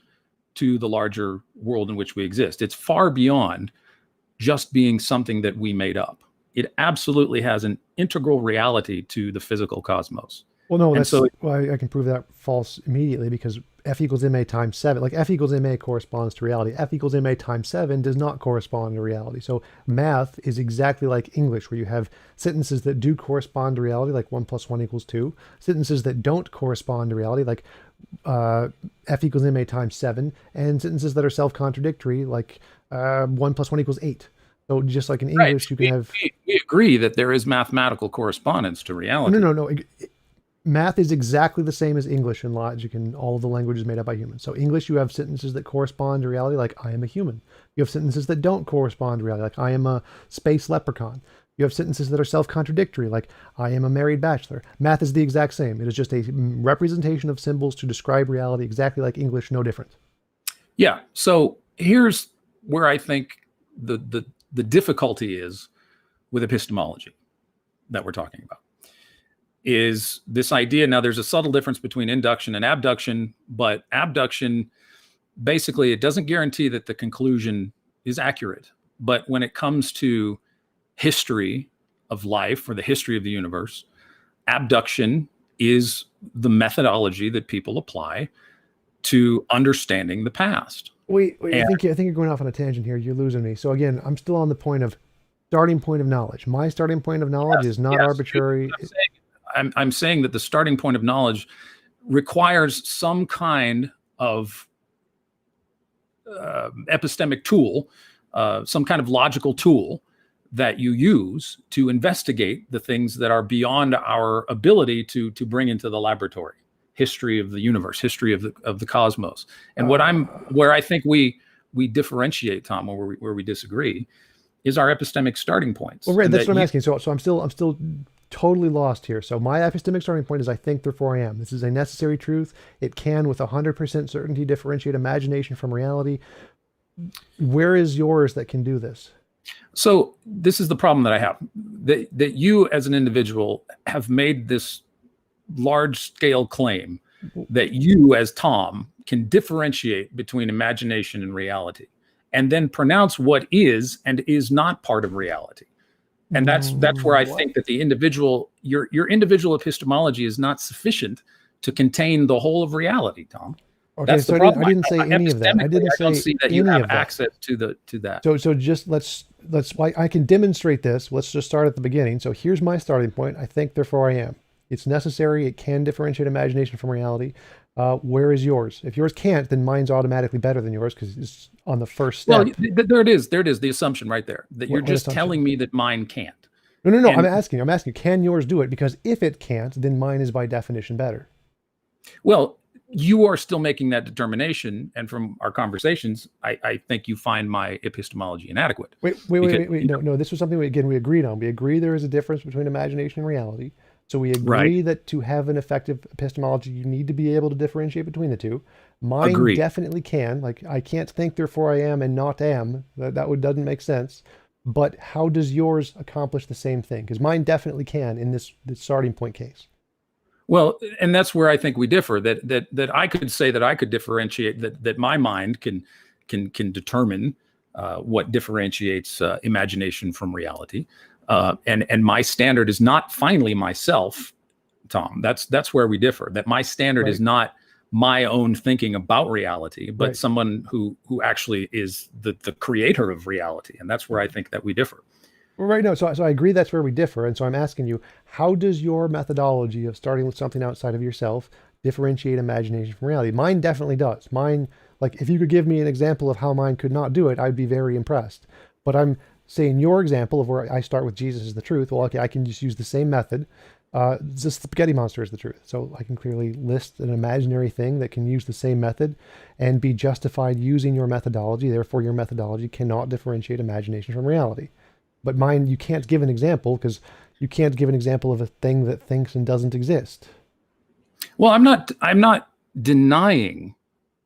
to the larger world in which we exist. It's far beyond just being something that we made up. It absolutely has an integral reality to the physical cosmos. Well, no, that's why I can prove that false immediately, because F equals ma times 7, like F equals ma corresponds to reality. F equals ma times 7 does not correspond to reality. So math is exactly like English, where you have sentences that do correspond to reality, like 1 + 1 = 2. Sentences that don't correspond to reality, like F equals ma times 7. And sentences that are self-contradictory, like 1 + 1 = 8. So just like in English, you can have... We agree that there is mathematical correspondence to reality. No. Math is exactly the same as English and logic and all of the languages made up by humans. So English, you have sentences that correspond to reality, like I am a human. You have sentences that don't correspond to reality, like I am a space leprechaun. You have sentences that are self-contradictory, like I am a married bachelor. Math is the exact same. It is just a representation of symbols to describe reality, exactly like English, no different. Yeah. So here's where I think the difficulty is with epistemology that we're talking about. Is this idea, now there's a subtle difference between induction and abduction, but abduction, basically it doesn't guarantee that the conclusion is accurate. But when it comes to history of life or the history of the universe, abduction is the methodology that people apply to understanding the past. Wait, I think you're going off on a tangent here. You're losing me. So again, I'm still on the point of starting point of knowledge. My starting point of knowledge is not arbitrary. I'm saying that the starting point of knowledge requires some kind of epistemic tool, some kind of logical tool that you use to investigate the things that are beyond our ability to bring into the laboratory. History of the universe, history of the cosmos, and where I think we differentiate, Tom, or where we disagree, is our epistemic starting points. Well, right, that's what I'm asking. So I'm still totally lost here. So my epistemic starting point is I think, therefore I am. This is a necessary truth. It can, with 100% certainty, differentiate imagination from reality. Where is yours that can do this? So this is the problem that I have. That you, as an individual, have made this large-scale claim that you, as Tom, can differentiate between imagination and reality, and then pronounce what is and is not part of reality. And that's where I think that the individual, your individual epistemology is not sufficient to contain the whole of reality, Tom. Okay, that's so the problem. I didn't say any of that. I didn't say don't see that you have access to that. So just let's I can demonstrate this. Let's just start at the beginning. So here's my starting point. I think, therefore I am. It's necessary. It can differentiate imagination from reality. Where is yours? If yours can't, then mine's automatically better than yours because it's on the first step. Well, there it is. There it is. The assumption right there that you're just telling me that mine can't. No. I'm asking, can yours do it? Because if it can't, then mine is by definition better. Well, you are still making that determination. And from our conversations, I think you find my epistemology inadequate. Wait. No. This was something we agreed on. We agree there is a difference between imagination and reality. So we Right. agree that to have an effective epistemology, you need to be able to differentiate between the two. Mine Agreed. definitely can. Like, I can't think, therefore I am, and not am. Doesn't make sense. But how does yours accomplish the same thing? Because mine definitely can in this starting point case. Well, and that's where I think we differ. That I could say that I could differentiate, that my mind can determine what differentiates imagination from reality, and my standard is not finally myself, Tom. That's where we differ. That my standard is not my own thinking about reality, but someone who actually is the creator of reality, and that's where I think that we differ. Right. No. So I agree that's where we differ. And so I'm asking you, how does your methodology of starting with something outside of yourself differentiate imagination from reality? Mine definitely does. Mine, like, if you could give me an example of how mine could not do it, I'd be very impressed. But I'm saying your example of where I start with Jesus is the truth. Well, okay, I can just use the same method. The spaghetti monster is the truth. So I can clearly list an imaginary thing that can use the same method and be justified using your methodology. Therefore, your methodology cannot differentiate imagination from reality. But mine, you can't give an example because you can't give an example of a thing that thinks and doesn't exist. Well, I'm not denying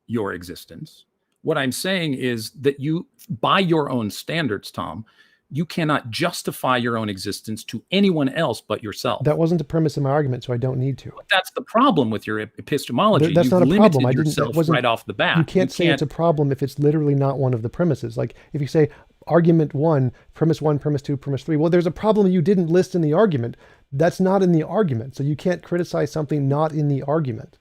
your existence. What I'm saying is that you, by your own standards, Tom, you cannot justify your own existence to anyone else but yourself. That wasn't the premise of my argument, so I don't need to. But that's the problem with your epistemology. That's not a problem. I didn't. Yourself right off the bat. You can't say it's a problem if it's literally not one of the premises. Like if you say argument one, premise two, premise three. Well, there's a problem you didn't list in the argument. That's not in the argument. So you can't criticize something not in the argument.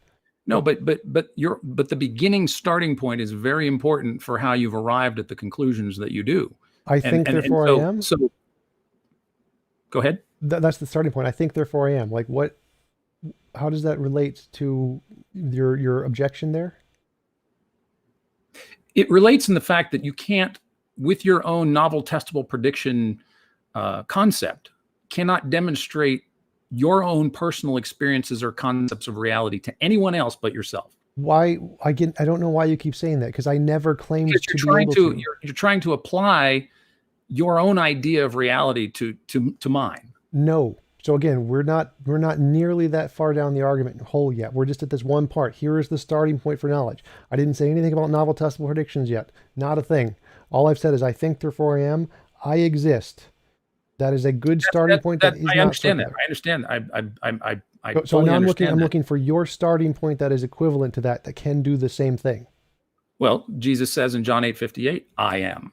No, but the beginning starting point is very important for how you've arrived at the conclusions that you do. I think, therefore I am. So go ahead. That's the starting point. I think, therefore I am. Like what? How does that relate to your objection there? It relates in the fact that you can't, with your own novel testable prediction concept, cannot demonstrate your own personal experiences or concepts of reality to anyone else but yourself. Why? I don't know why you keep saying that, because I never claimed to be able to. You're trying to apply your own idea of reality to mine. No. So again, we're not nearly that far down the argument hole yet. We're just at this one part. Here is the starting point for knowledge. I didn't say anything about novel testable predictions yet. Not a thing. All I've said is I think, therefore I am. I exist. That is a good starting point. That is I understand that. I understand. So now I'm looking for your starting point that is equivalent to that can do the same thing. Well, Jesus says in John 8:58, I am.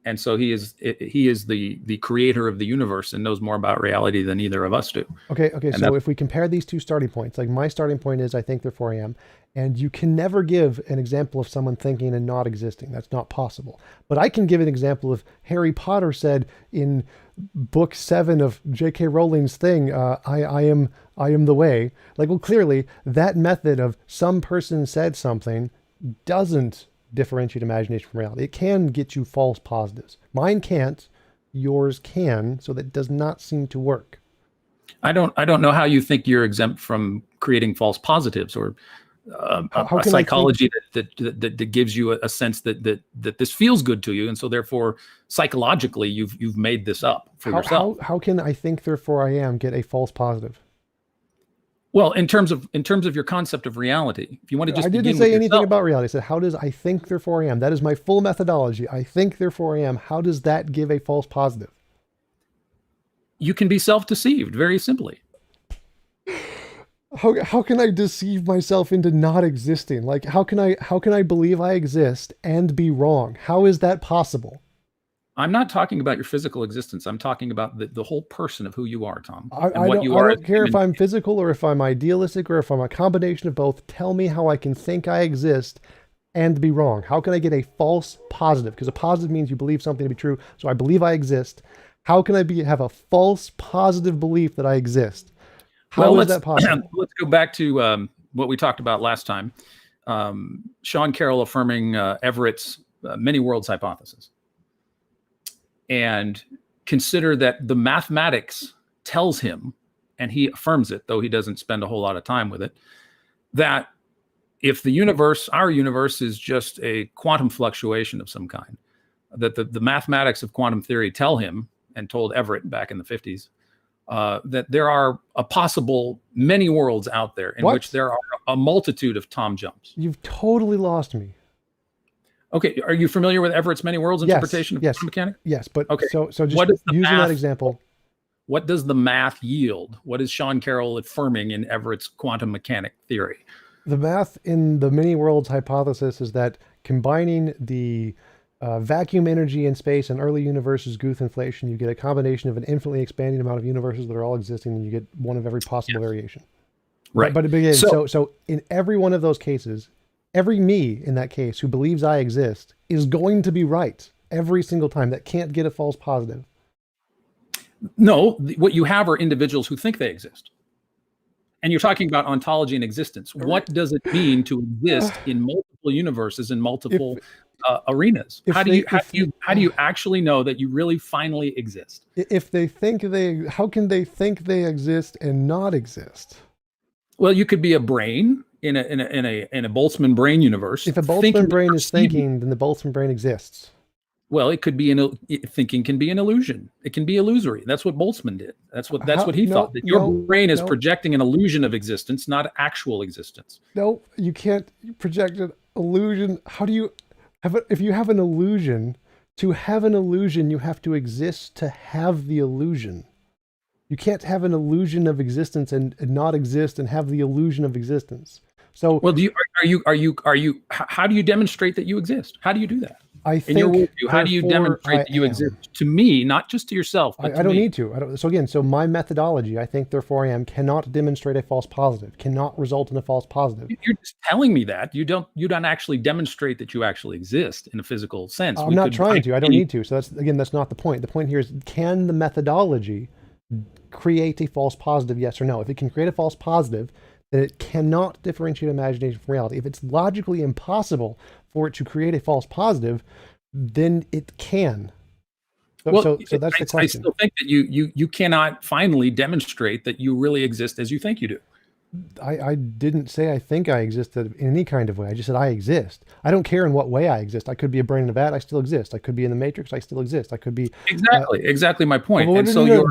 And so he is the creator of the universe and knows more about reality than either of us do. Okay. So if we compare these two starting points, like my starting point is I think, therefore I am, and you can never give an example of someone thinking and not existing. That's not possible. But I can give an example of Harry Potter said in book 7 of J.K. Rowling's thing, I am the way. Like, well, clearly that method of some person said something doesn't differentiate imagination from reality. It can get you false positives. Mine can't, yours can, so that does not seem to work. I don't know how you think you're exempt from creating false positives or a psychology that gives you a sense that this feels good to you, and so therefore psychologically you've made this up for yourself. How can I think, therefore I am get a false positive? Well, in terms of your concept of reality, if you want to just I didn't say anything about reality. I said, how does I think, therefore I am? That is my full methodology. I think, therefore I am. How does that give a false positive? You can be self-deceived very simply. How can I deceive myself into not existing? Like, how can I believe I exist and be wrong? How is that possible? I'm not talking about your physical existence. I'm talking about the whole person of who you are, Tom. I don't care if I'm physical or if I'm idealistic or if I'm a combination of both. Tell me how I can think I exist and be wrong. How can I get a false positive? Because a positive means you believe something to be true. So I believe I exist. How can I have a false positive belief that I exist? How is that possible? Let's go back to what we talked about last time. Sean Carroll affirming Everett's many worlds hypothesis. And consider that the mathematics tells him, and he affirms it, though he doesn't spend a whole lot of time with it, that if the universe, our universe, is just a quantum fluctuation of some kind, that the mathematics of quantum theory tell him and told Everett back in the 50s, that there are a possible many worlds out there in which there are a multitude of Tom jumps. You've totally lost me. Okay, are you familiar with Everett's many worlds interpretation of quantum mechanics? Yes, but okay. So just using that example. What does the math yield? What is Sean Carroll affirming in Everett's quantum mechanic theory? The math in the many worlds hypothesis is that combining the vacuum energy in space and early universes Guth inflation, you get a combination of an infinitely expanding amount of universes that are all existing, and you get one of every possible variation. Right. But again, so in every one of those cases, every me in that case who believes I exist is going to be right every single time. That can't get a false positive. No, what you have are individuals who think they exist. And you're talking about ontology and existence. What does it mean to exist in multiple universes and multiple arenas? How do you actually know that you really finally exist? If they think how can they think they exist and not exist? Well, you could be a brain in a Boltzmann brain universe. If a Boltzmann brain is thinking, then the Boltzmann brain exists. Well, it could be thinking can be an illusion. It can be illusory. That's what Boltzmann did. That's what he thought. That your brain is projecting an illusion of existence, not actual existence. No, you can't project an illusion. How do you have if you have an illusion? To have an illusion, you have to exist to have the illusion. You can't have an illusion of existence and not exist and have the illusion of existence. So, well, how do you demonstrate that you exist? How do you do that? I think, in your worldview, how do you demonstrate that you exist? To me, not just to yourself, but I don't need to. So my methodology, I think, therefore I am, cannot demonstrate a false positive, cannot result in a false positive. You're just telling me that. You don't actually demonstrate that you actually exist in a physical sense. I'm not trying to. I don't need to. So that's not the point. The point here is, can the methodology create a false positive, yes or no? If it can create a false positive, then it cannot differentiate imagination from reality. If it's logically impossible for it to create a false positive, then it can. So that's the question. I still think that you cannot finally demonstrate that you really exist as you think you do. I didn't say I think I exist in any kind of way. I just said I exist. I don't care in what way I exist. I could be a brain in a vat. I still exist. I could be in the Matrix. I still exist. I could be exactly my point. Well,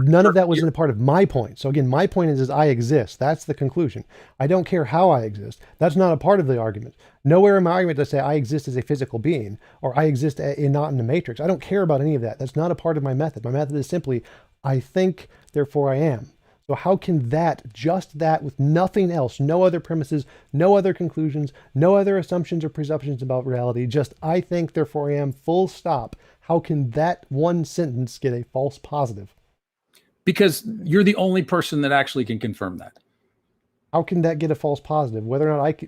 none of that was in a part of my point. So again, my point is I exist. That's the conclusion. I don't care how I exist. That's not a part of the argument. Nowhere in my argument does I say I exist as a physical being or I exist not in the Matrix. I don't care about any of that. That's not a part of my method. My method is simply I think, therefore I am. So how can just that with nothing else, no other premises, no other conclusions, no other assumptions or presumptions about reality, just I think, therefore I am, full stop. How can that one sentence get a false positive? Because you're the only person that actually can confirm that. How can that get a false positive? Whether or not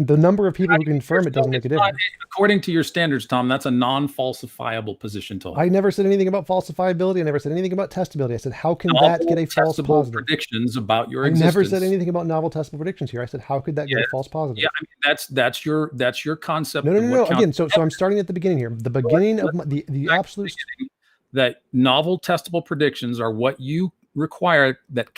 the number of people who confirm it doesn't make a difference. According to your standards, Tom, that's a non-falsifiable position to hold. I never said anything about falsifiability. I never said anything about testability. I said, how can that get a false positive? Predictions about your existence. I never said anything about novel testable predictions here. I said, how could that get a false positive? Yeah, I mean, that's your concept. No. Again, so I'm starting at the beginning here. The beginning of the absolute. That novel testable predictions are what you require that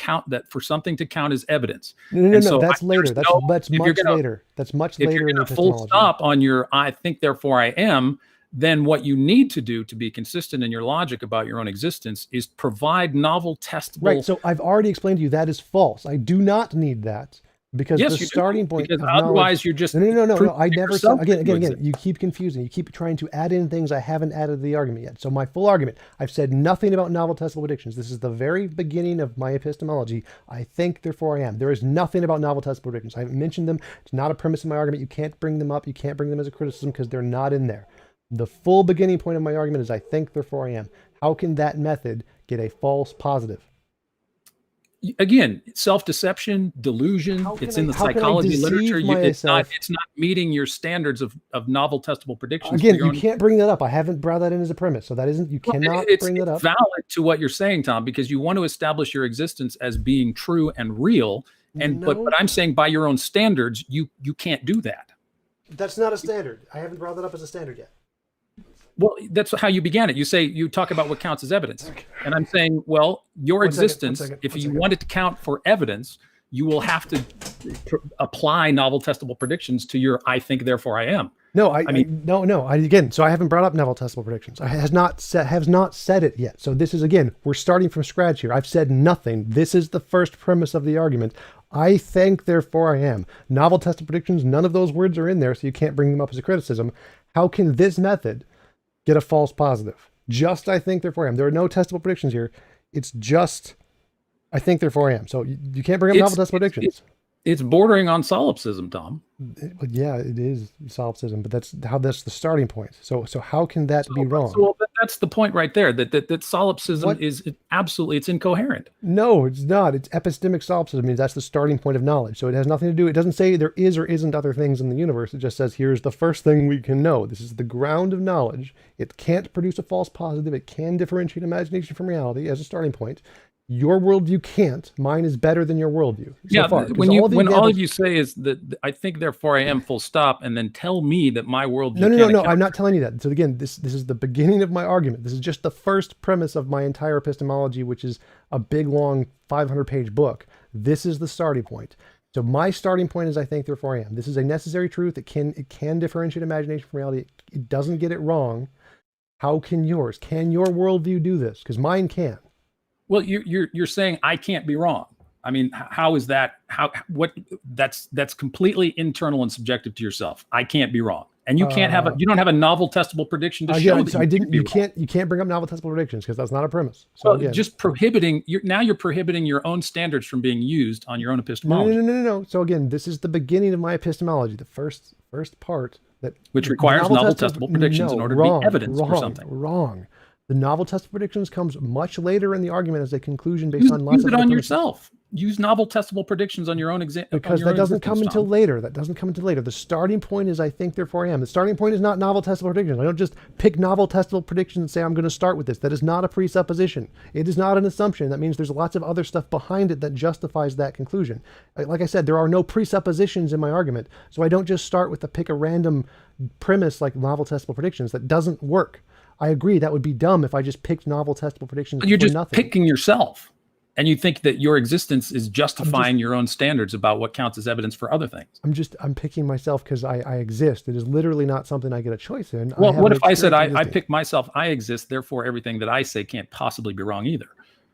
for something to count as evidence. No. That's later. That's much later. That's much later in the epistemology. Full stop on your I think, therefore I am. Then what you need to do to be consistent in your logic about your own existence is provide novel testable. Right. So I've already explained to you that is false. I do not need that. Because the starting point, because otherwise you're just no. I never said again. You keep confusing. You keep trying to add in things I haven't added to the argument yet. So my full argument, I've said nothing about novel testable predictions. This is the very beginning of my epistemology. I think, therefore I am. There is nothing about novel testable predictions. I haven't mentioned them. It's not a premise in my argument. You can't bring them up. You can't bring them as a criticism because they're not in there. The full beginning point of my argument is I think, therefore I am. How can that method get a false positive? Again, self-deception, delusion, it's in the psychology literature. It's not meeting your standards of novel testable predictions. Again, you can't bring that up. I haven't brought that in as a premise. So that isn't, you cannot bring that up. It's valid to what you're saying, Tom, because you want to establish your existence as being true and real. But I'm saying by your own standards, you can't do that. That's not a standard. I haven't brought that up as a standard yet. Well, that's how you began it. You talk about what counts as evidence. Okay. And I'm saying, well, your existence, if you want it to count for evidence, you will have to apply novel testable predictions to your I think therefore I am. No, again, so I haven't brought up novel testable predictions. I has not said it yet. So this is, again, we're starting from scratch here. I've said nothing. This is the first premise of the argument. I think, therefore I am. Novel testable predictions, none of those words are in there, so you can't bring them up as a criticism. How can this method get a false positive? Just I think, therefore I am. There are no testable predictions here. It's just I think, therefore I am. So you can't bring up novel testable predictions. It's bordering on solipsism, Tom. Yeah, it is solipsism, but that's the starting point. So how can that be wrong? So that's the point right there. That solipsism is absolutely, it's incoherent. No, it's not. It's epistemic solipsism. Means that's the starting point of knowledge. So it has nothing to do. It doesn't say there is or isn't other things in the universe. It just says here's the first thing we can know. This is the ground of knowledge. It can't produce a false positive. It can differentiate imagination from reality as a starting point. Your worldview can't. Mine is better than your worldview. So far. When all of you say is that I think, therefore I am, full stop, and then tell me that my worldview. No. I'm not telling you that. So again, this is the beginning of my argument. This is just the first premise of my entire epistemology, which is a big, long 500-page book. This is the starting point. So my starting point is I think, therefore I am. This is a necessary truth. It can differentiate imagination from reality. It doesn't get it wrong. How can yours? Can your worldview do this? Because mine can. Well, you're saying I can't be wrong. I mean, how is that? That's completely internal and subjective to yourself. I can't be wrong, and you can't you don't have a novel testable prediction to show. So you can't bring up novel testable predictions because that's not a premise. So again, just prohibiting you're prohibiting your own standards from being used on your own epistemology. No. So again, this is the beginning of my epistemology. The first part which requires novel testable predictions in order to be evidence for something. Wrong. The novel testable predictions comes much later in the argument as a conclusion based on lots of. Use it on yourself. Use novel testable predictions on your own example. Because that doesn't come until later. That doesn't come until later. The starting point is I think, therefore I am. The starting point is not novel testable predictions. I don't just pick novel testable predictions and say I'm going to start with this. That is not a presupposition. It is not an assumption. That means there's lots of other stuff behind it that justifies that conclusion. Like I said, there are no presuppositions in my argument. So I don't just start with pick a random premise like novel testable predictions. That doesn't work. I agree that would be dumb if I just picked novel testable predictions. But you're just picking yourself, and you think that your existence is justifying your own standards about what counts as evidence for other things. I'm picking myself because I exist. It is literally not something I get a choice in. Well, what if I said I pick myself, I exist, therefore everything that I say can't possibly be wrong either?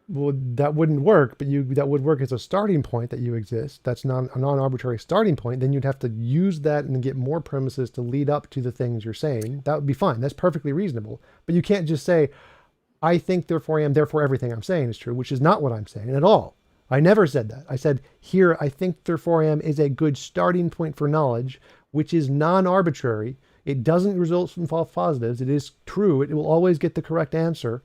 Well, that wouldn't work, but that would work as a starting point that you exist. That's not a non-arbitrary starting point. Then you'd have to use that and get more premises to lead up to the things you're saying. That would be fine. That's perfectly reasonable. But you can't just say, I think, therefore I am, therefore everything I'm saying is true, which is not what I'm saying at all. I never said that. I said, here, I think, therefore I am is a good starting point for knowledge, which is non-arbitrary. It doesn't result from false positives. It is true. It will always get the correct answer.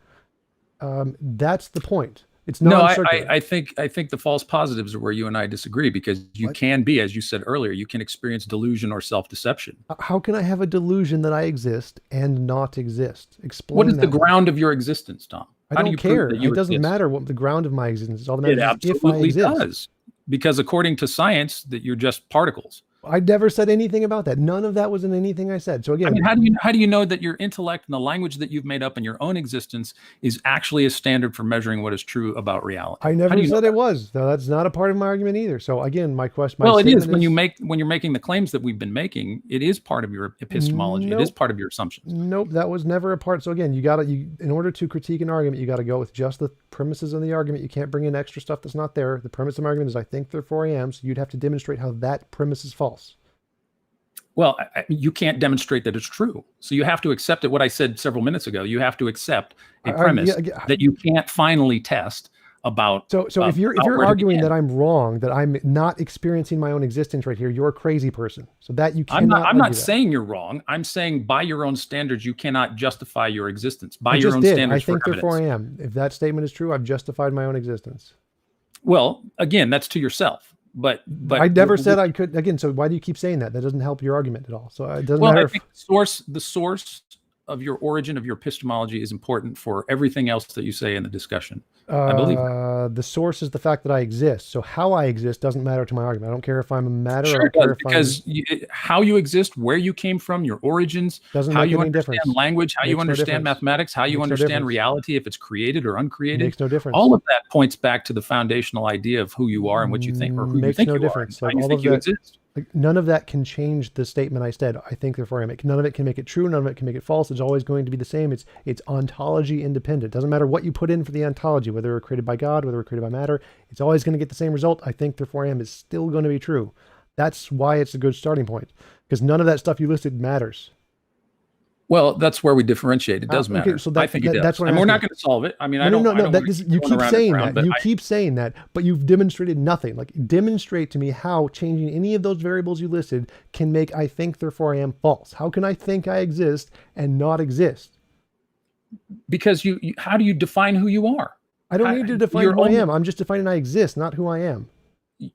That's the point. It's not. No, I think the false positives are where you and I disagree, because you can be, as you said earlier, you can experience delusion or self-deception. How can I have a delusion that I exist and not exist? Explain. What is the ground of your existence, Tom? I don't care. It doesn't matter what the ground of my existence is. All that matters is if I exist. It absolutely does, because according to science, that you're just particles. I never said anything about that. None of that was in anything I said. So again, I mean, how do you know that your intellect and the language that you've made up in your own existence is actually a standard for measuring what is true about reality? I never said it was. No, that's not a part of my argument either. So again, my question. Well, it is when you're making the claims that we've been making. It is part of your epistemology. Nope. It is part of your assumptions. Nope, that was never a part. So again, in order to critique an argument, you got to go with just the premises of the argument. You can't bring in extra stuff that's not there. The premise of my argument is I think, therefore I am. So you'd have to demonstrate how that premise is false. Well, you can't demonstrate that it's true. So you have to accept it. What I said several minutes ago, you have to accept a premise that you can't finally test about. So if you're arguing that I'm wrong, that I'm not experiencing my own existence right here, you're a crazy person. So that you cannot. I'm not saying you're wrong. I'm saying by your own standards, you cannot justify your existence. By your own standards, I think, therefore I am. If that statement is true, I've justified my own existence. Well, again, that's to yourself. But I never said I could. Again, so why do you keep saying that? That doesn't help your argument at all. So it doesn't matter. I think the source of your origin of your epistemology is important for everything else that you say in the discussion. I believe that. The source is the fact that I exist. So how I exist doesn't matter to my argument. I don't care if I'm a matter. Sure I it don't care does, if because how you exist, where you came from, your origins, doesn't how make you any understand difference. language, how you Makes no understand difference. mathematics, how you Makes no understand difference. reality, if it's created or uncreated. Makes no difference. All of that points back to the foundational idea of who you are and what you think, or who you Makes think no you difference. are, Like and how all you of think you that, exist. like none of that can change the statement I said. I think therefore I am. None of it can make it true. None of it can make it false. It's always going to be the same. It's ontology independent. Doesn't matter what you put in for the ontology, whether we're created by God, whether we're created by matter. It's always going to get the same result. I think therefore I am is still going to be true. That's why it's a good starting point, because none of that stuff you listed matters. Well, that's where we differentiate. It does Okay, matter. so I think it does. That's what and I'm we're not asking. going to solve it. I mean, No, I don't. no, I no. don't want to You going keep around saying and around, that. but You keep saying that, but you've demonstrated nothing. Like demonstrate to me how changing any of those variables you listed can make I think therefore I am false. How can I think I exist and not exist? because how do you define who you are? I don't How- need to define you're who I only- am. I'm just defining I exist, not who I am.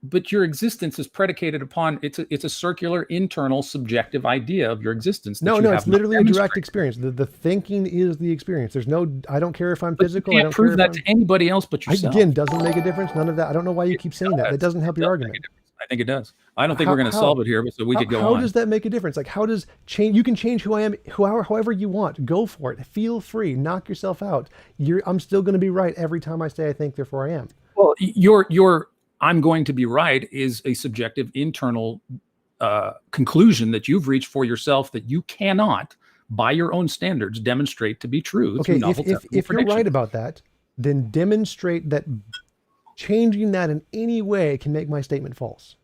But your existence is predicated upon it's a circular internal subjective idea of your existence. That No, you no, have it's not literally a direct demonstrated. experience. The thinking is the experience. There's no, I don't care if I'm But physical. you I can't don't care prove if that I'm, to anybody else but yourself. again, doesn't make a difference. None of that. I don't know why you keep saying that. That doesn't help your argument. I think it does. I don't think we're going to How? solve it here, but so we could go How on. does that make a difference? Like, how does change? You can change who I am, however you want. Go for it. Feel free. Knock yourself out. I'm still going to be right every time I say I think, therefore I am. Well, your I'm going to be right is a subjective internal conclusion that you've reached for yourself that you cannot, by your own standards, demonstrate to be true. Okay, through novel if you're prediction. right about that, then demonstrate that changing that in any way can make my statement false.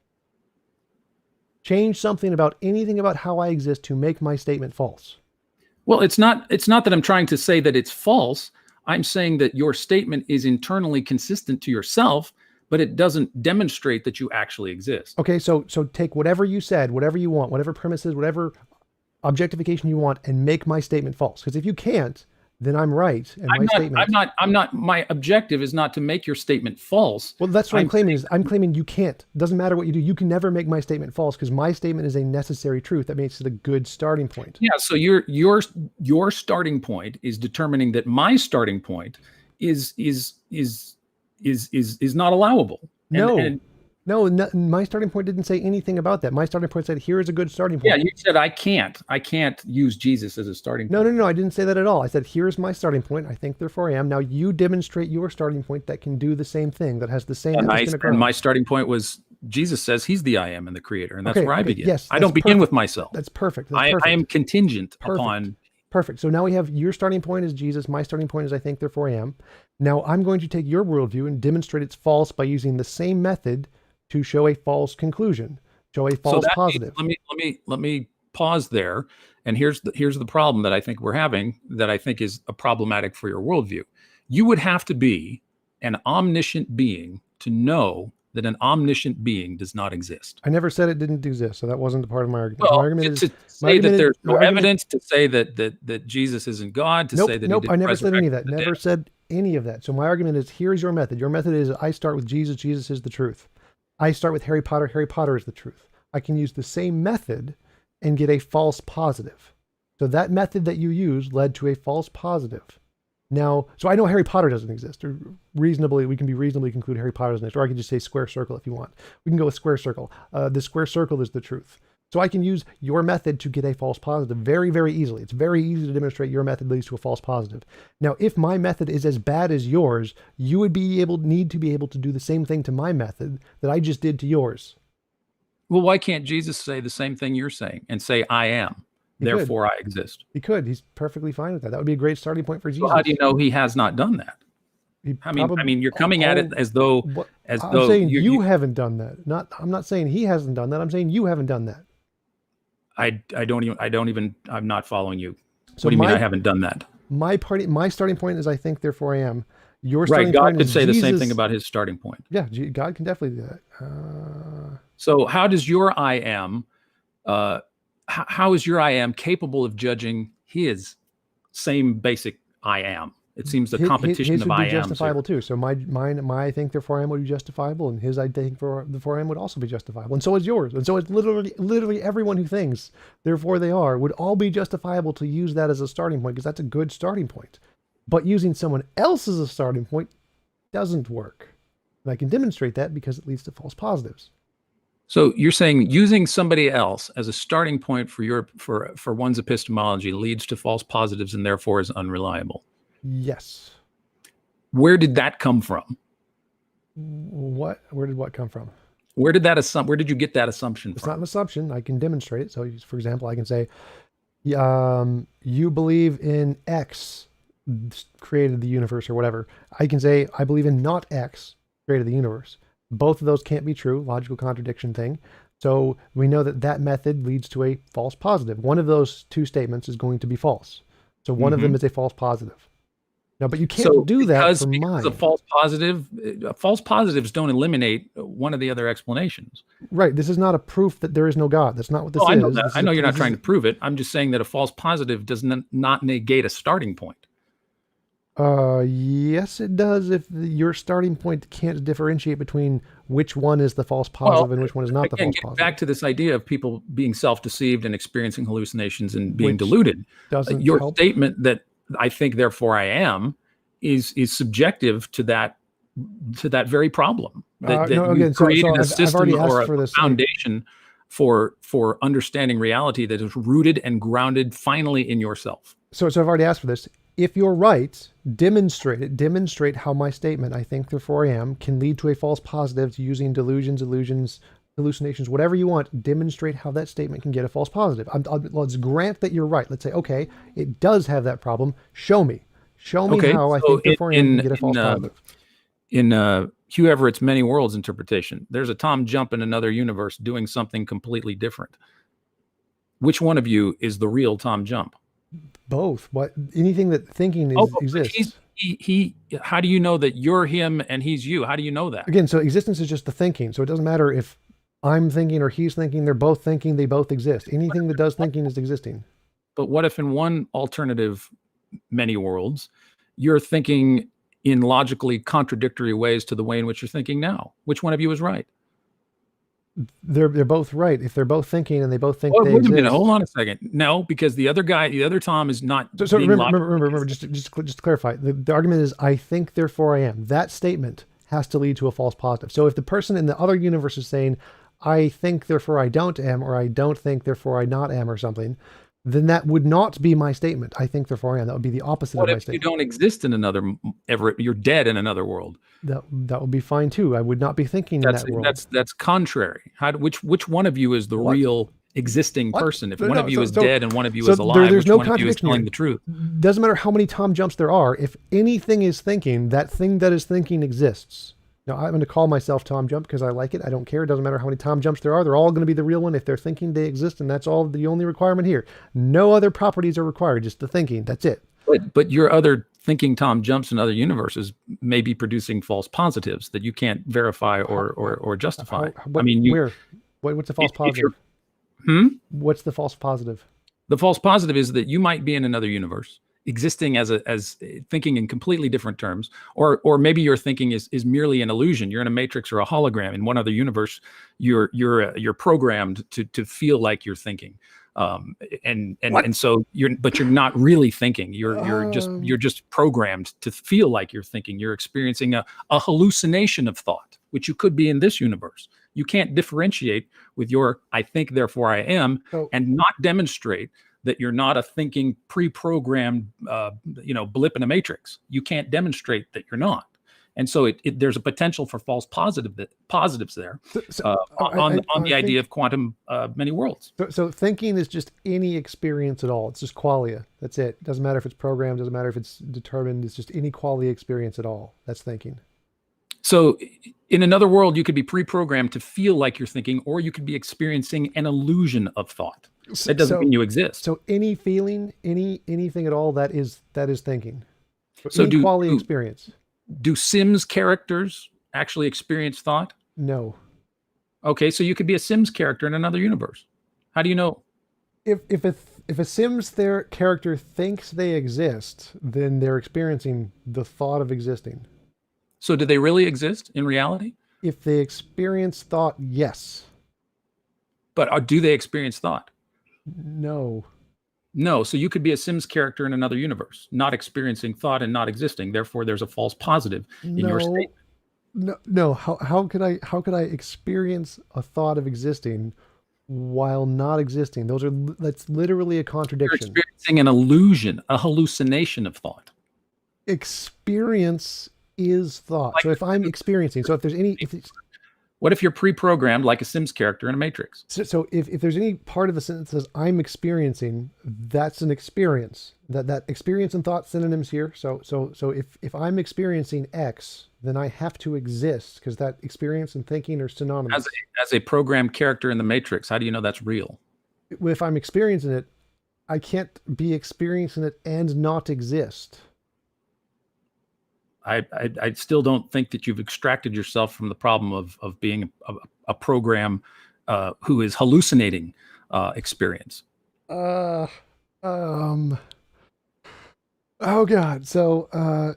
Change something about anything about how I exist to make my statement false. Well, it's not that I'm trying to say that it's false. I'm saying that your statement is internally consistent to yourself, but it doesn't demonstrate that you actually exist. Okay, so take whatever you said, whatever you want, whatever premises, whatever objectification you want, and make my statement false. Because if you can't, then I'm right, and I'm not. My objective is not to make your statement false. Well, that's what I'm claiming. I'm claiming you can't. Doesn't matter what you do. You can never make my statement false because my statement is a necessary truth. That makes it a good starting point. Yeah. So your starting point is determining that my starting point is not allowable. No, my starting point didn't say anything about that. My starting point said, here is a good starting point. Yeah, you said I can't use Jesus as a starting point. No, I didn't say that at all. I said, here's my starting point. I think, therefore I am. Now you demonstrate your starting point that can do the same thing, that has the same. And my starting point was Jesus says he's the I am and the creator. And that's where I begin. Yes, I don't begin with myself. That's perfect. I am contingent upon. Perfect. So now we have your starting point is Jesus. My starting point is I think, therefore I am. Now I'm going to take your worldview and demonstrate it's false by using the same method to show a false conclusion, show a false positive. Let me pause there. And here's the problem that I think we're having that I think is a problematic for your worldview. You would have to be an omniscient being to know that an omniscient being does not exist. I never said it didn't exist, so that wasn't a part of my argument. Well, my argument is to say that there's no evidence, to say that Jesus isn't God, to say that I never said any of that. Never said any of that. So my argument is, here's your method. Your method is I start with Jesus. Jesus is the truth. I start with Harry Potter. Harry Potter is the truth. I can use the same method and get a false positive. So that method that you used led to a false positive. Now, so I know Harry Potter doesn't exist, or we can be reasonably conclude Harry Potter doesn't exist, or I can just say square circle if you want. We can go with square circle. The square circle is the truth. So I can use your method to get a false positive very, very easily. It's very easy to demonstrate your method leads to a false positive. Now, if my method is as bad as yours, you would need to be able to do the same thing to my method that I just did to yours. Well, why can't Jesus say the same thing you're saying and say, I am, therefore I exist? He could. He's perfectly fine with that. That would be a great starting point for Jesus. Well, how do you know he has not done that? I mean, you're coming at it as though I'm saying you haven't done that. I'm not saying he hasn't done that. I'm saying you haven't done that. I'm not following you. So what do you mean I haven't done that? My starting point is I think, therefore I am. Your starting God point could is say Jesus. the same thing about his starting point. Yeah, God can definitely do that. So how does your I am, how is your I am capable of judging his same basic I am? It seems the competition his of would be I ams justifiable here. too. So my I think therefore I am would be justifiable, and his I think therefore I am would also be justifiable, and so is yours, and so is literally everyone who thinks therefore they are would all be justifiable to use that as a starting point, because that's a good starting point. But using someone else as a starting point doesn't work, and I can demonstrate that because it leads to false positives. So you're saying using somebody else as a starting point for one's epistemology leads to false positives and therefore is unreliable. Yes. Where did that come from? What? Where did what come from? Where did you get that assumption It's from? not an assumption. I can demonstrate it. So, for example, I can say, you believe in X created the universe or whatever. I can say, I believe in not X created the universe. Both of those can't be true, logical contradiction thing. So we know that that method leads to a false positive. One of those two statements is going to be false. So one of them is a false positive. No, but you can't do that for mine. A false positives don't eliminate one of the other explanations. Right. This is not a proof that there is no God. That's not what this is. I know that. I know you're not trying to prove it. I'm just saying that a false positive does not negate a starting point. Yes, it does. If your starting point can't differentiate between which one is the false positive and which one is not the false positive. Back to this idea of people being self-deceived and experiencing hallucinations and being deluded. Your statement that I think therefore I am is subjective to that very problem. That created a system or a foundation for understanding reality that is rooted and grounded finally in yourself. So I've already asked for this. If you're right, demonstrate it. Demonstrate how my statement, I think therefore I am, can lead to a false positive using delusions, illusions, hallucinations, whatever you want. Demonstrate how that statement can get a false positive. Let's grant that you're right. Let's say, okay, it does have that problem. Show me. Show me how I think therefore I am can get a false positive. In Hugh Everett's Many Worlds interpretation, there's a Tom Jump in another universe doing something completely different. Which one of you is the real Tom Jump? Both. What? Anything that thinking exists. How do you know that you're him and he's you? How do you know that? Again, so existence is just the thinking. So it doesn't matter if I'm thinking or he's thinking. They're both thinking. They both exist. Anything that does thinking is existing. But what if in one alternative many worlds, you're thinking in logically contradictory ways to the way in which you're thinking now? Which one of you is right? They're both right. If they're both thinking and they both think they wait exist. a minute, hold on a second. No, because the other Tom is not. So remember, just to clarify, the argument is I think therefore I am. That statement has to lead to a false positive. So if the person in the other universe is saying I think therefore I don't am, or I don't think therefore I not am, or something, then that would not be my statement. I think therefore I am. That would be the opposite of my statement. What if you don't exist in another Everett? You're dead in another world. That would be fine too. I would not be thinking in that world. That's contrary. Which one of you is the real existing person? If one of you is dead and one of you is alive, there's no one of you is telling the truth? Doesn't matter how many Tom Jumps there are. If anything is thinking, that thing that is thinking exists. Now I'm going to call myself Tom Jump because I like it. I don't care. It doesn't matter how many Tom Jumps there are. They're all going to be the real one. If they're thinking, they exist, and that's all the only requirement here. No other properties are required. Just the thinking. That's it. But your other thinking Tom Jumps in other universes may be producing false positives that you can't verify or justify. What's the false positive? What's the false positive? The false positive is that you might be in another universe, existing as thinking in completely different terms, or maybe your thinking is merely an illusion. You're in a matrix or a hologram. In one other universe, you're programmed to feel like you're thinking. And so you're not really thinking. You're just programmed to feel like you're thinking. You're experiencing a hallucination of thought, which you could be in this universe. You can't differentiate with your I think therefore I am and not demonstrate that you're not a thinking pre-programmed blip in a matrix. You can't demonstrate that you're not. And so there's a potential for false positives there on the idea of quantum many worlds. So thinking is just any experience at all. It's just qualia. That's it. Doesn't matter if it's programmed. Doesn't matter if it's determined. It's just any qualia experience at all. That's thinking. So in another world, you could be pre-programmed to feel like you're thinking, or you could be experiencing an illusion of thought. That doesn't mean you exist. So any feeling, anything at all, that is thinking. So any qualia experience. Do Sims characters actually experience thought? No. Okay, so you could be a Sims character in another universe. How do you know? If if a Sims their character thinks they exist, then they're experiencing the thought of existing. So do they really exist in reality? If they experience thought, yes. But do they experience thought? No. No. So you could be a Sims character in another universe, not experiencing thought and not existing. Therefore, there's a false positive in your No. statement. No. How could I experience a thought of existing while not existing? That's literally a You're contradiction. experiencing an illusion, a hallucination of thought. Experience is thought. Like So if I'm experiencing, so if there's any, if it's, What if you're pre-programmed like a Sims character in a Matrix? so if there's any part of the sentence that says I'm experiencing, that's an experience. That experience and thought synonyms here. So if I'm experiencing X, then I have to exist because that experience and thinking are synonymous. As a programmed character in the Matrix, how do you know that's real? If I'm experiencing it, I can't be experiencing it and not exist. I still don't think that you've extracted yourself from the problem of being a program who is hallucinating experience. Oh God. So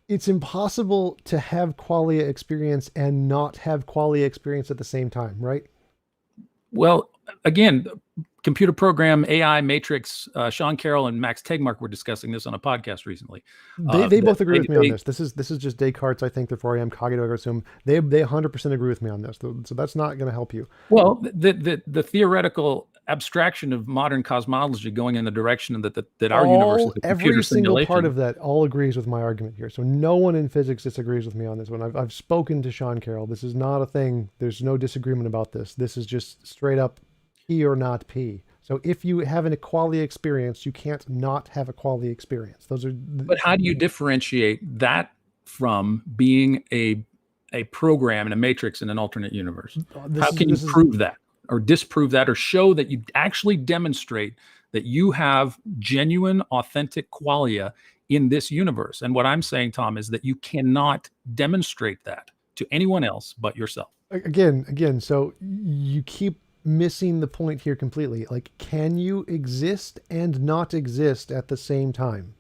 it's impossible to have qualia experience and not have qualia experience at the same time, right? Well, again, computer program, AI, Matrix, Sean Carroll and Max Tegmark were discussing this on a podcast recently. They both agree with me on this. This is just Descartes, I think, therefore I am cogito ergo sum. They 100% agree with me on this. So that's not going to help you. Well, the theoretical abstraction of modern cosmology going in the direction that our universe is a computer every single simulation. part of that all agrees with my argument here. So no one in physics disagrees with me on this one. I've spoken to Sean Carroll. This is not a thing. There's no disagreement about this. This is just straight up P or not P. So if you have an qualia experience, you can't not have a qualia experience. Those are. But how do you differentiate that from being a program in a matrix in an alternate universe? How can you prove that or disprove that or show that you actually demonstrate that you have genuine, authentic qualia in this universe? And what I'm saying, Tom, is that you cannot demonstrate that to anyone else but yourself. Again, so you keep missing the point here completely. Like, can you exist and not exist at the same time?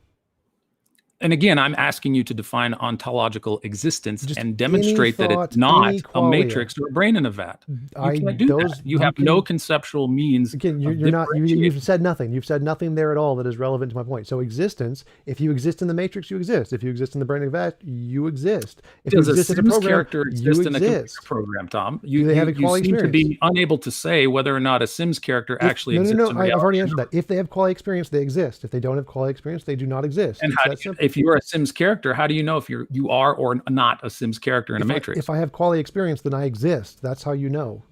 And again, I'm asking you to define ontological existence Just and demonstrate that thought, it's not any a qualia. matrix or a brain in a vat. You can't do that. You have can- no conceptual means. Again, of you're not. differentiating. You've said nothing. You've said nothing there at all that is relevant to my point. So existence. If you exist in the matrix, you exist. If you exist in the brain of vat, you exist. If Does you a exist as a Sims program, character exist you in a computer exist. program, Tom? Do You they have a you quality seem to be experience? unable to say whether or not a Sims character actually No, exists in reality. I've already or answered not. that. If they have quality experience, they exist. If they don't have quality experience, they do not exist. And It's how that do you, simple. if you're a Sims character, how do you know if you are or not a Sims character in a matrix? If I have quality experience, then I exist. That's how you know.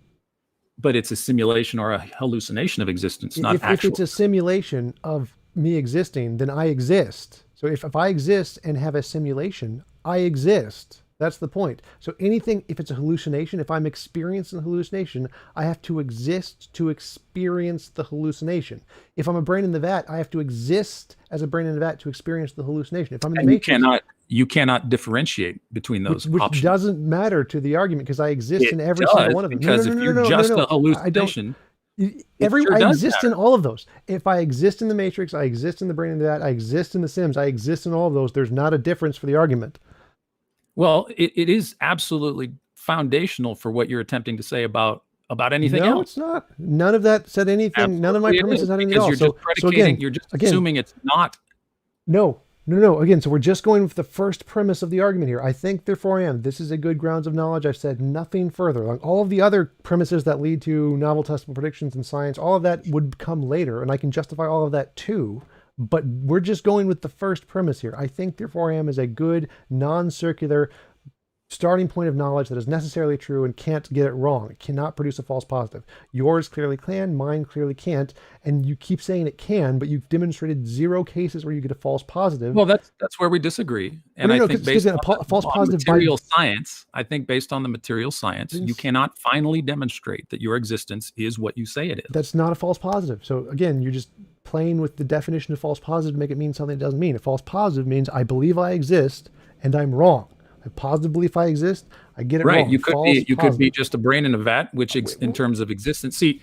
But it's a simulation or a hallucination of existence, not If actual. it's a simulation of me existing, then I exist. So if I exist and have a simulation, I exist. That's the point. So anything, if it's a hallucination, if I'm experiencing a hallucination, I have to exist to experience the hallucination. If I'm a brain in the vat, I have to exist as a brain in the vat to experience the hallucination. If I'm in the And matrix, you cannot differentiate between those which options. doesn't matter to the argument because I exist It in every does, single one of them. because if you're just a hallucination, I sure does exist in all of those. If I exist in the matrix, I exist in the brain of that, I exist in the Sims, I exist in all of those. There's not a difference for the argument. well, it is absolutely foundational for what you're attempting to say about anything No, else. it's not. None of that said anything. None of my Absolutely it premises is, had anything because at all. you're just predicating, you're just assuming it's not. No. Again, so we're just going with the first premise of the argument here. I think, therefore I am. This is a good grounds of knowledge. I've said nothing further. Like all of the other premises that lead to novel testable predictions in science, all of that would come later, and I can justify all of that too. But we're just going with the first premise here. I think, therefore I am is a good, non-circular starting point of knowledge that is necessarily true and can't get it wrong. It cannot produce a false positive. Yours clearly can, mine clearly can't, and you keep saying it can, but you've demonstrated 0 cases where you get a false positive. Well, that's where we disagree. And I think based on false positive material science, you cannot finally demonstrate that your existence is what you say it is. That's not a false positive. So again, you're just playing with the definition of false positive to make it mean something it doesn't mean. A false positive means I believe I exist and I'm wrong. I positive belief I exist. I get it Right. wrong. You could False be positive. just a brain in a vat, which in terms of existence. See,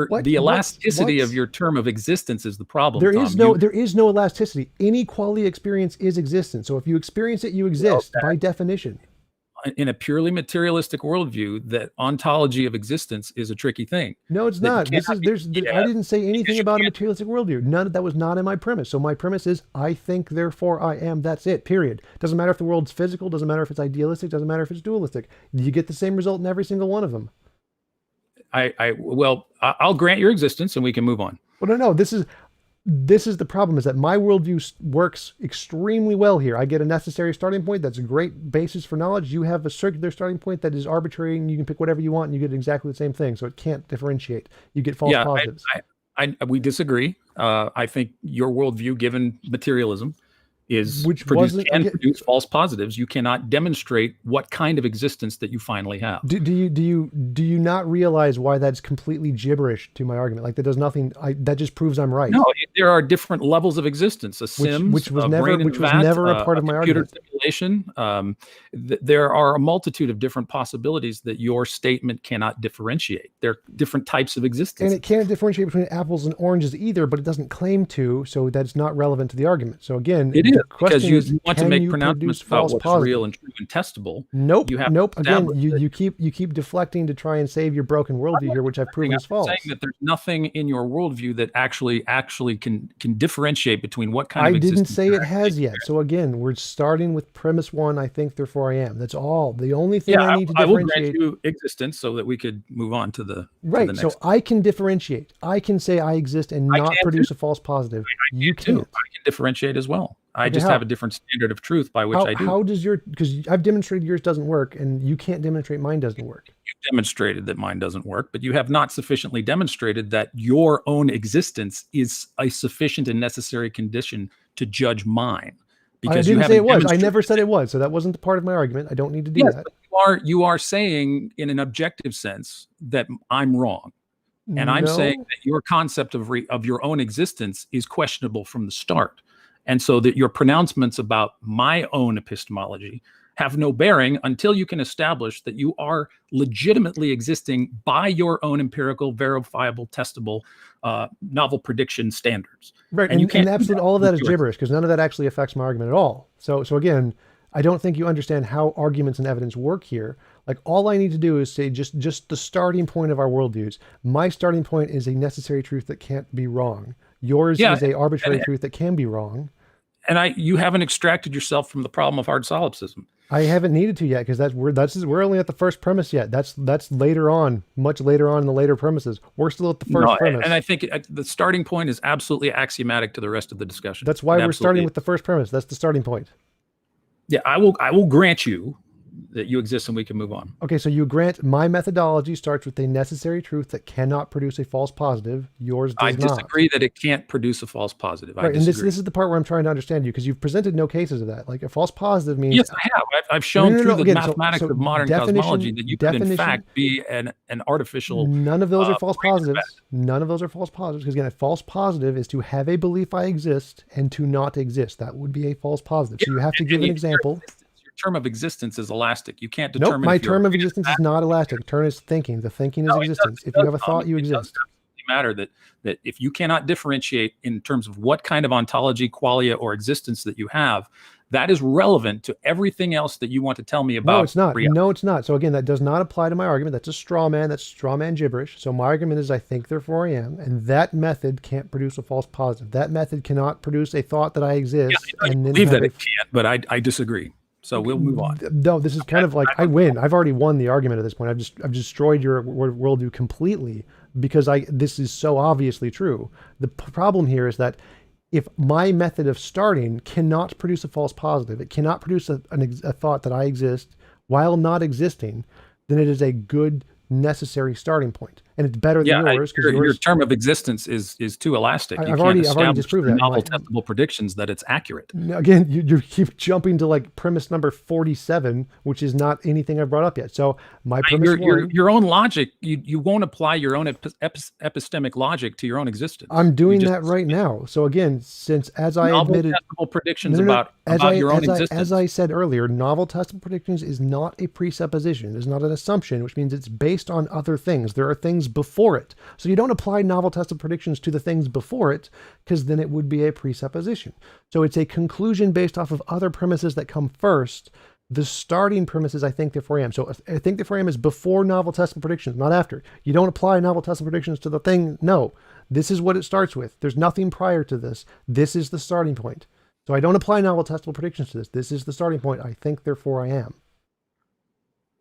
What? the elasticity What? of your term of existence is the problem, There is Tom. no elasticity. Any quality experience is existence. So if you experience it, you Well, exist by definition. in a purely materialistic worldview, that ontology of existence is a tricky thing. No, it's That you not. cannot I didn't say anything because you about a can't. materialistic worldview. That was not in my premise. So my premise is I think, therefore I am. That's it, period. Doesn't matter if the world's physical, doesn't matter if it's idealistic, doesn't matter if it's dualistic. You get the same result in every single one of them. I'll grant your existence and we can move on. Well, no, this is the problem, is that my worldview works extremely well here. I get a necessary starting point. That's a great basis for knowledge. You have a circular starting point that is arbitrary, and you can pick whatever you want, and you get exactly the same thing. So it can't differentiate. You get false positives. We disagree. I think your worldview, given materialism, Which wasn't can produce false positives. You cannot demonstrate what kind of existence that you finally have. Do you not realize why that's completely gibberish to my argument? Like that does nothing. That just proves I'm right. No, there are different levels of existence. A Sims, which was a never brain in which was vat, never a part of my computer argument. simulation. There are a multitude of different possibilities that your statement cannot differentiate. There are different types of existence. And it can't differentiate between apples and oranges either, but it doesn't claim to, so that's not relevant to the argument. So again, it is because you want to make pronouncements about what's real and true and testable. Nope. You have nope. Again, you keep deflecting to try and save your broken worldview here, which I've proven is false. I'm saying that there's nothing in your worldview that actually can differentiate between what kind of I didn't existence say it has yet. So again, we're starting with premise one. I think, therefore I am. That's all. The only thing I need to differentiate. I will grant you existence so that we could move on to the right. To the so next. I can differentiate. I can say I exist and not produce a false positive. You can't. I can differentiate as well. I Okay, just how? have a different standard of truth by which I do. How does because I've demonstrated yours doesn't work, and you can't demonstrate mine doesn't work. You've demonstrated that mine doesn't work, but you have not sufficiently demonstrated that your own existence is a sufficient and necessary condition to judge mine. Because I didn't say it was. I never said it was. So that wasn't the part of my argument. I don't need to do that. You are saying in an objective sense that I'm wrong. And I'm saying that your concept of your own existence is questionable from the start. And so that your pronouncements about my own epistemology have no bearing until you can establish that you are legitimately existing by your own empirical, verifiable, testable, novel prediction standards. Right. And you can't. And absolutely all of that is gibberish because none of that actually affects my argument at all. So again, I don't think you understand how arguments and evidence work here. Like all I need to do is say just the starting point of our worldviews. My starting point is a necessary truth that can't be wrong. Yours is a arbitrary truth that can be wrong. And you haven't extracted yourself from the problem of hard solipsism. I haven't needed to yet because we're only at the first premise yet. That's later on, much later on in the later premises. We're still at the first premise. And I think the starting point is absolutely axiomatic to the rest of the discussion. That's why we're starting with the first premise. That's the starting point. Yeah, I will grant you that you exist and we can move on. Okay, so you grant my methodology starts with a necessary truth that cannot produce a false positive. Yours does not. I disagree that it can't produce a false positive. Right, and this is the part where I'm trying to understand you because you've presented no cases of that. Like a false positive means... Yes, I have. I've shown through the mathematics of modern cosmology that you could in fact be an artificial... None of those are false positives. None of those are false positives because again, a false positive is to have a belief I exist and to not exist. That would be a false positive. So you have to give an example. Term of existence is elastic. You can't determine. Nope, my term of existence is not elastic. Term is thinking. The thinking is existence. If you have a thought, you exist. It doesn't matter that if you cannot differentiate in terms of what kind of ontology, qualia, or existence that you have, that is relevant to everything else that you want to tell me about. No, it's not. reality. No, it's not. So again, that does not apply to my argument. That's a straw man. That's straw man gibberish. So my argument is I think, therefore I am. And that method can't produce a false positive. That method cannot produce a thought that I exist. I believe that it can't, but I disagree. So we'll move on. No, this is kind of like I win. I've already won the argument at this point. I've destroyed your worldview completely because this is so obviously true. The problem here is that if my method of starting cannot produce a false positive, it cannot produce a thought that I exist while not existing, then it is a good necessary starting point. and it's better than yours because your yours. term of existence is too elastic. You I've can't already establish disproved through that. novel testable predictions that it's accurate. Again, you keep jumping to like premise number 47, which is not anything I've brought up yet. So my premise Your own logic, you won't apply your own epistemic logic to your own existence. I'm doing that right now. So again, since as I admitted, testable predictions about your own existence. As I said earlier, novel testable predictions is not a presupposition. It's not an assumption, which means it's based on other things. There are things before it. So you don't apply novel testable predictions to the things before it, because then it would be a presupposition. So it's a conclusion based off of other premises that come first. The starting premise is I think therefore I am. So I think therefore I am is before novel testable predictions, not after. You don't apply novel testable predictions to the thing. No, this is what it starts with. There's nothing prior to this. This is the starting point. So I don't apply novel testable predictions to this. This is the starting point. I think therefore I am.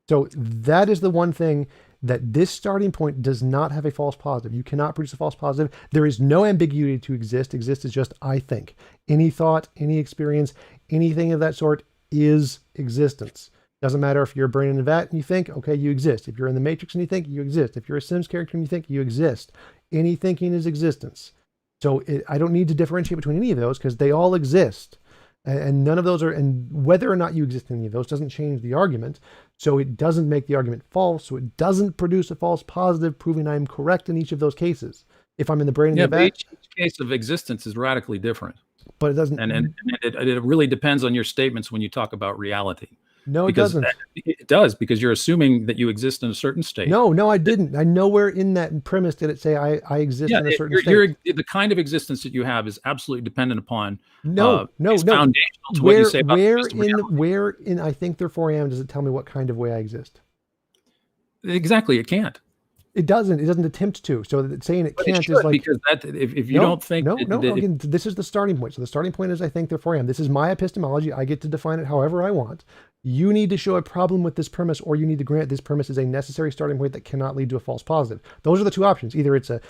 So that is the one thing, that this starting point does not have a false positive. You cannot produce a false positive. There is no ambiguity to exist. Exist is just I think. Any thought, any experience, anything of that sort is existence. Doesn't matter if you're a brain in a vat and you think, okay, you exist. If you're in the Matrix and you think, you exist. If you're a Sims character and you think, you exist. Any thinking is existence. So I don't need to differentiate between any of those because they all exist. And none of those are, and whether or not you exist in any of those doesn't change the argument. So it doesn't make the argument false. So it doesn't produce a false positive, proving I'm correct in each of those cases. If I'm in the brain in the vat. Each case of existence is radically different. But it doesn't. And it really depends on your statements when you talk about reality. No, it doesn't. It does, because you're assuming that you exist in a certain state. No, I didn't. I nowhere in that premise did it say I exist in a certain state. The kind of existence that you have is absolutely dependent upon. No. Foundational to what you say about where in I think therefore I am does it tell me what kind of way I exist? Exactly, it can't. It doesn't. It doesn't attempt to. So saying it can't is like, because that if you don't think again, this is the starting point. So the starting point is I think therefore I am. This is my epistemology. I get to define it however I want. You need to show a problem with this premise, or you need to grant this premise is a necessary starting point that cannot lead to a false positive. Those are the two options. Either it's a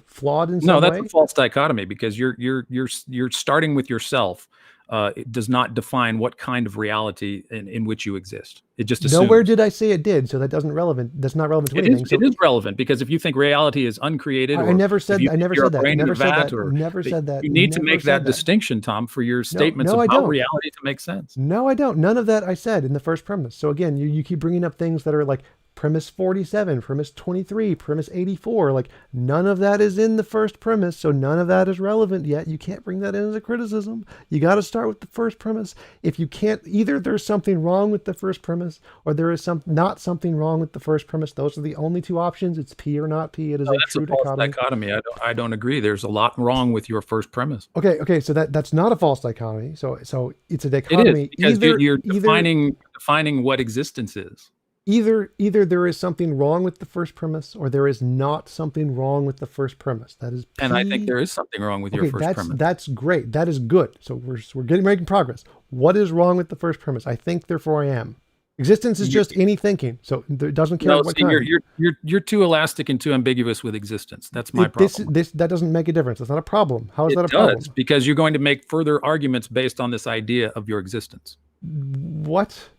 flawed in some way. No, that's a false dichotomy, because you're starting with yourself. It does not define what kind of reality in which you exist. It just assumes. Nowhere did I say it did, so that doesn't relevant. That's not relevant to anything. It is relevant, because if you think reality is uncreated, I never said that. I never said that. Never said that. You need to make that distinction, Tom, for your statements about reality to make sense. No, I don't. None of that I said in the first premise. So again, you keep bringing up things that are like premise 47, premise 23, premise 84. Like none of that is in the first premise, so none of that is relevant yet. You can't bring that in as a criticism. You got to start with the first premise. If you can't, either there's something wrong with the first premise, or there is not something wrong with the first premise. Those are the only two options. It's P or not P. It is a true dichotomy. I don't agree. There's a lot wrong with your first premise. Okay. So that's not a false dichotomy. So it's a dichotomy. It is, because you're defining what existence is. Either there is something wrong with the first premise, or there is not something wrong with the first premise. That is P. And I think there is something wrong with your first premise. That's making that is good. So we're making progress. What is wrong with the first premise? I think therefore I am. Existence is just any thinking, so it doesn't care what kind. You're too elastic and too ambiguous with existence. That's my problem. That doesn't make a difference. That's not a problem. How is that a problem? It does, because you're going to make further arguments based on this idea of your existence. What?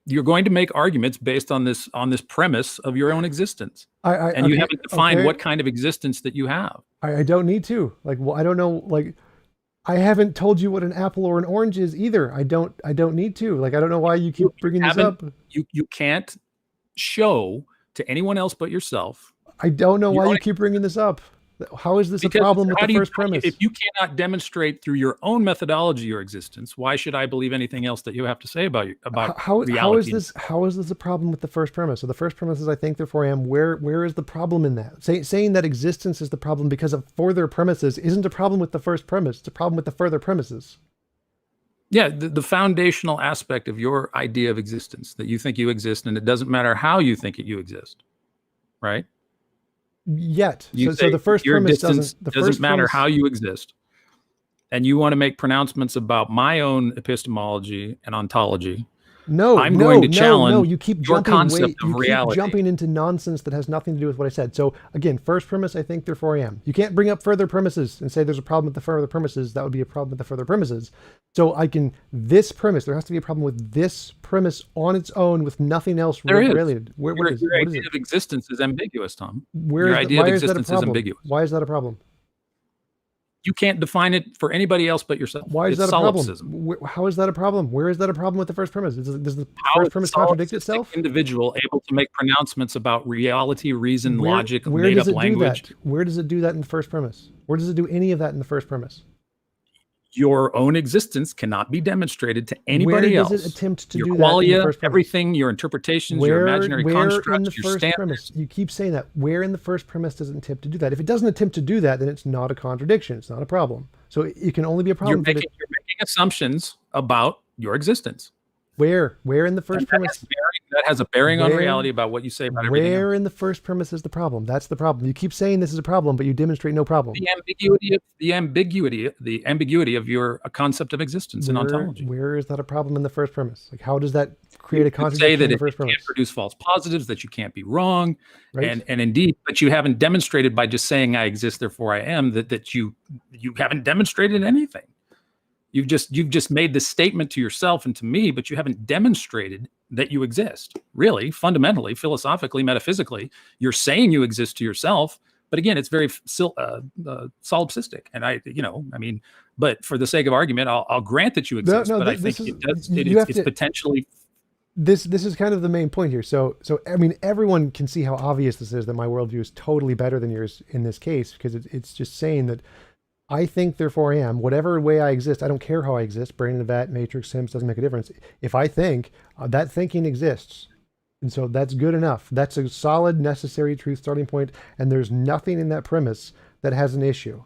You're going to make arguments based on this premise of your own existence, and you haven't defined what kind of existence that you have. I don't need to. Like, well, I don't know. Like, I haven't told you what an apple or an orange is either. I don't need to. Like, I don't know why you keep bringing this up. You can't show to anyone else but yourself. I don't know why you keep bringing this up. How is this a problem with the first premise? If you cannot demonstrate through your own methodology your existence, why should I believe anything else that you have to say about reality? How is this a problem with the first premise? So the first premise is I think therefore I am. Where is the problem in that? Saying that existence is the problem because of further premises isn't a problem with the first premise. It's a problem with the further premises. Yeah, the foundational aspect of your idea of existence, that you think you exist, and it doesn't matter how you think you exist, right? So the first premise doesn't matter how you exist, and you want to make pronouncements about my own epistemology and ontology, I'm going to challenge no. You keep your jumping. concept of You keep reality. jumping into nonsense that has nothing to do with what I said. So again, first premise, I think, therefore I am. You can't bring up further premises and say there's a problem with the further premises. That would be a problem with the further premises. So I can, this premise, there has to be a problem with this premise on its own with nothing else related. Your What is idea it? of existence is ambiguous, Tom. Why Your idea of is that a existence is problem? ambiguous. Why is that a problem? You can't define it for anybody else but yourself. Why is It's that a problem? solipsism. How is that a problem? Where is that a problem with the first premise? Does the How first is premise a contradict solipsistic itself? individual able to make pronouncements about reality, reason, Where logic, does made-up it language? do that? Where does it do that in the first premise? Where does it do any of that in the first premise? Your own existence cannot be demonstrated to anybody Where else. does it attempt to your do that in the qualia, first premise? everything, your interpretations, your imaginary where constructs, in the your first standards. premise? You keep saying that. Where in the first premise does it attempt to do that? If it doesn't attempt to do that, then it's not a contradiction. It's not a problem. So it can only be a problem. You're making assumptions about your existence. Where in the first premise? That has a bearing on reality about what you say about everything else. Where in the first premise is the problem? That's the problem. You keep saying this is a problem, but you demonstrate no problem. The ambiguity of your concept of existence in ontology. Where is that a problem in the first premise? Like, how does that create a contradiction say that in the it first premise? can't produce false positives, that you can't be wrong, Right. and indeed, but you haven't demonstrated by just saying I exist, therefore I am, that you haven't demonstrated anything. You've just made this statement to yourself and to me, but you haven't demonstrated that you exist. Really, fundamentally, philosophically, metaphysically, you're saying you exist to yourself, but again, it's very solipsistic. And but for the sake of argument, I'll grant that you exist, but I think it's potentially. This is kind of the main point here. So I mean, everyone can see how obvious this is that my worldview is totally better than yours in this case, because it's just saying that I think, therefore I am. Whatever way I exist, I don't care how I exist. Brain in the vat, matrix, Sims, doesn't make a difference. If I think, that thinking exists. And so that's good enough. That's a solid, necessary truth starting point. And there's nothing in that premise that has an issue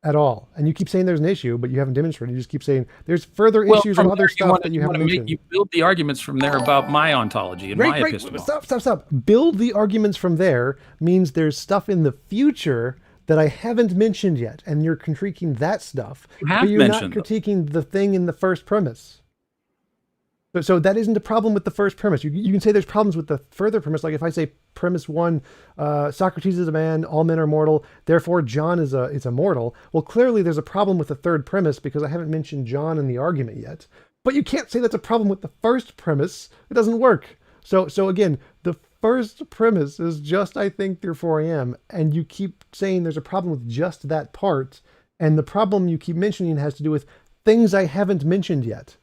at all. And you keep saying there's an issue, but you haven't demonstrated. You just keep saying there's further issues of other stuff that you haven't mentioned. You build the arguments from there about my ontology and my epistemology. Stop. Build the arguments from there means there's stuff in the future that I haven't mentioned yet, and you're critiquing that stuff, but you're not critiquing the thing in the first premise. So that isn't a problem with the first premise. You can say there's problems with the further premise, like if I say premise one, Socrates is a man, all men are mortal, therefore John is a mortal. Well, clearly there's a problem with the third premise because I haven't mentioned John in the argument yet. But you can't say that's a problem with the first premise. It doesn't work. So again, the first premise is just I think, therefore I am, and you keep saying there's a problem with just that part, and the problem you keep mentioning has to do with things I haven't mentioned yet.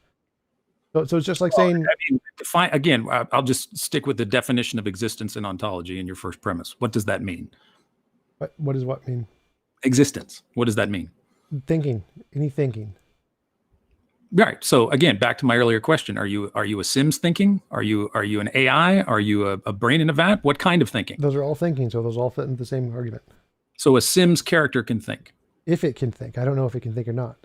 So it's just like saying. I mean, define again. I'll just stick with the definition of existence and ontology in your first premise. What does that mean? What does what mean? Existence. What does that mean? Thinking. Any thinking. Right. So again, back to my earlier question: Are you a Sims thinking? Are you an AI? Are you a brain in a vat? What kind of thinking? Those are all thinking, so those all fit into the same argument. So a Sims character can think. If it can think, I don't know if it can think or not.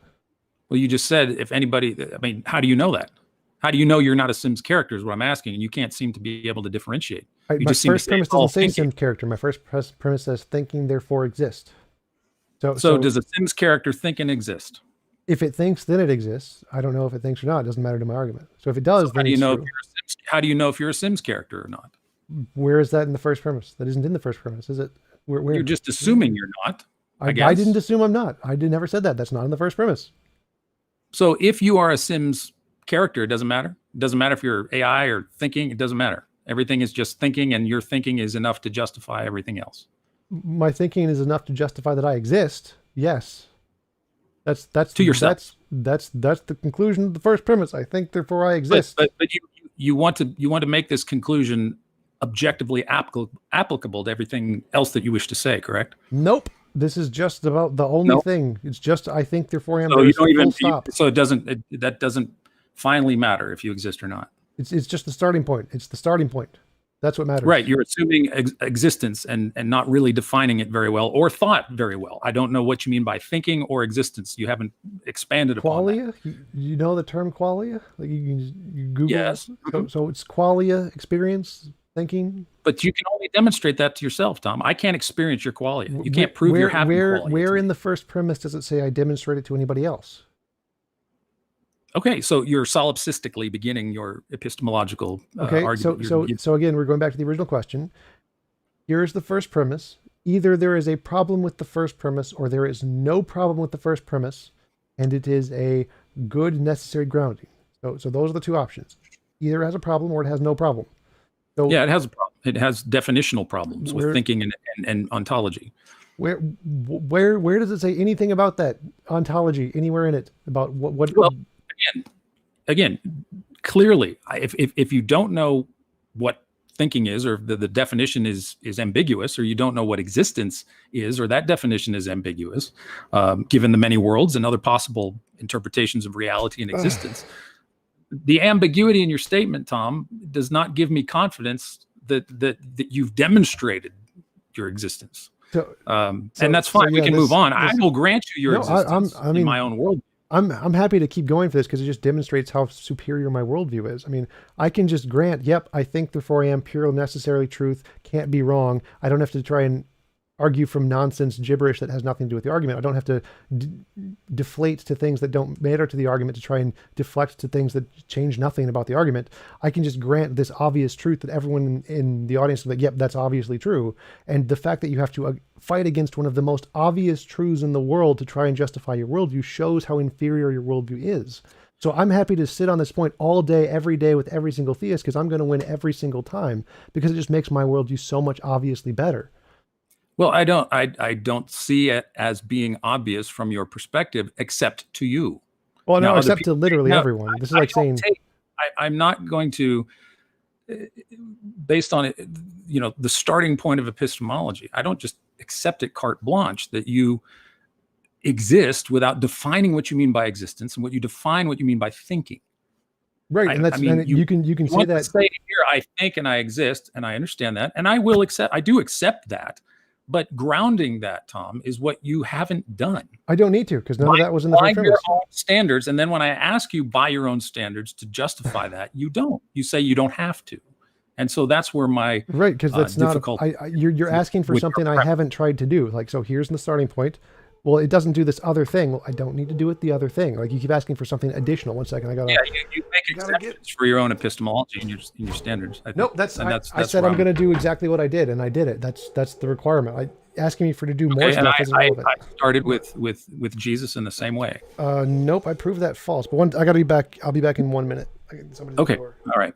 Well, you just said if anybody. I mean, how do you know that? How do you know you're not a Sims character? Is what I'm asking, and you can't seem to be able to differentiate. My first premise doesn't say Sims character. My first premise says thinking, therefore exist. So does a Sims character think and exist? If it thinks, then it exists. I don't know if it thinks or not. It doesn't matter to my argument. So if it does, then how do you know if you're a Sims character or not? Where is that in the first premise? That isn't in the first premise, is it? Where? You're just assuming you're not. I guess. I didn't assume I'm not. I never said that. That's not in the first premise. So if you are a Sims character, it doesn't matter. It doesn't matter if you're AI or thinking. It doesn't matter. Everything is just thinking, and your thinking is enough to justify everything else. My thinking is enough to justify that I exist. Yes. That's to yourself. That's the conclusion of the first premise. I think, therefore I exist. But you want to make this conclusion objectively applicable to everything else that you wish to say, correct? Nope. This is just about the only thing. It's just I think, therefore I am. So you don't even stop. So that doesn't finally matter if you exist or not. It's just the starting point. It's the starting point. That's what matters. Right. You're assuming existence and not really defining it very well or thought very well. I don't know what you mean by thinking or existence. You haven't expanded upon qualia. You know the term qualia? Like you Google. Yes. So it's qualia, experience, thinking. But you can only demonstrate that to yourself, Tom. I can't experience your qualia. You can't prove you're having qualia. Where in the first premise does it say I demonstrate it to anybody else? Okay, so you're solipsistically beginning your epistemological Okay, argument. So again, we're going back to the original question. Here's the first premise. Either there is a problem with the first premise or there is no problem with the first premise, and it is a good necessary grounding. So those are the two options. Either it has a problem or it has no problem. So Yeah, it has a problem. It has definitional problems with thinking and ontology. where does it say anything about that ontology anywhere in it about what Well, again, clearly, if you don't know what thinking is, or the definition is ambiguous, or you don't know what existence is, or that definition is ambiguous, given the many worlds and other possible interpretations of reality and existence, the ambiguity in your statement, Tom, does not give me confidence that you've demonstrated your existence. And that's fine. We can move on. I will grant you your existence in my own world. I'm happy to keep going for this because it just demonstrates how superior my worldview is. I mean, I can just grant, yep, I think therefore I am pure necessarily truth, can't be wrong. I don't have to try and argue from nonsense gibberish that has nothing to do with the argument. I don't have to deflate to things that don't matter to the argument to try and deflect to things that change nothing about the argument. I can just grant this obvious truth that everyone in the audience is like, yep, that's obviously true. And the fact that you have to fight against one of the most obvious truths in the world to try and justify your worldview shows how inferior your worldview is. So I'm happy to sit on this point all day, every day with every single theist because I'm going to win every single time because it just makes my worldview so much obviously better. Well, I don't see it as being obvious from your perspective, except to you. Well, no, except to literally everyone. This is like saying, I'm not going to, based on it, the starting point of epistemology. I don't just accept it carte blanche that you exist without defining what you mean by existence and what you mean by thinking. Right, and you can say that. Say here, I think and I exist, and I understand that, and I will accept. I do accept that. But grounding that, Tom, is what you haven't done. I don't need to because none of that was in the first premise. Your own standards, and then when I ask you by your own standards to justify that, you don't. You say you don't have to, and so that's where my right because that's difficult. You're asking for something I haven't tried to do. Like so, here's the starting point. Well, it doesn't do this other thing. Well, I don't need to do it the other thing. Like you keep asking for something additional. 1 second, I gotta. Yeah, you make exceptions for your own epistemology and your standards. Nope, I said I'm going to do exactly what I did, and I did it. That's the requirement. Asking me to do more stuff isn't relevant. I started with Jesus in the same way. Nope, I proved that false. But I got to be back. I'll be back in 1 minute. Okay, all right.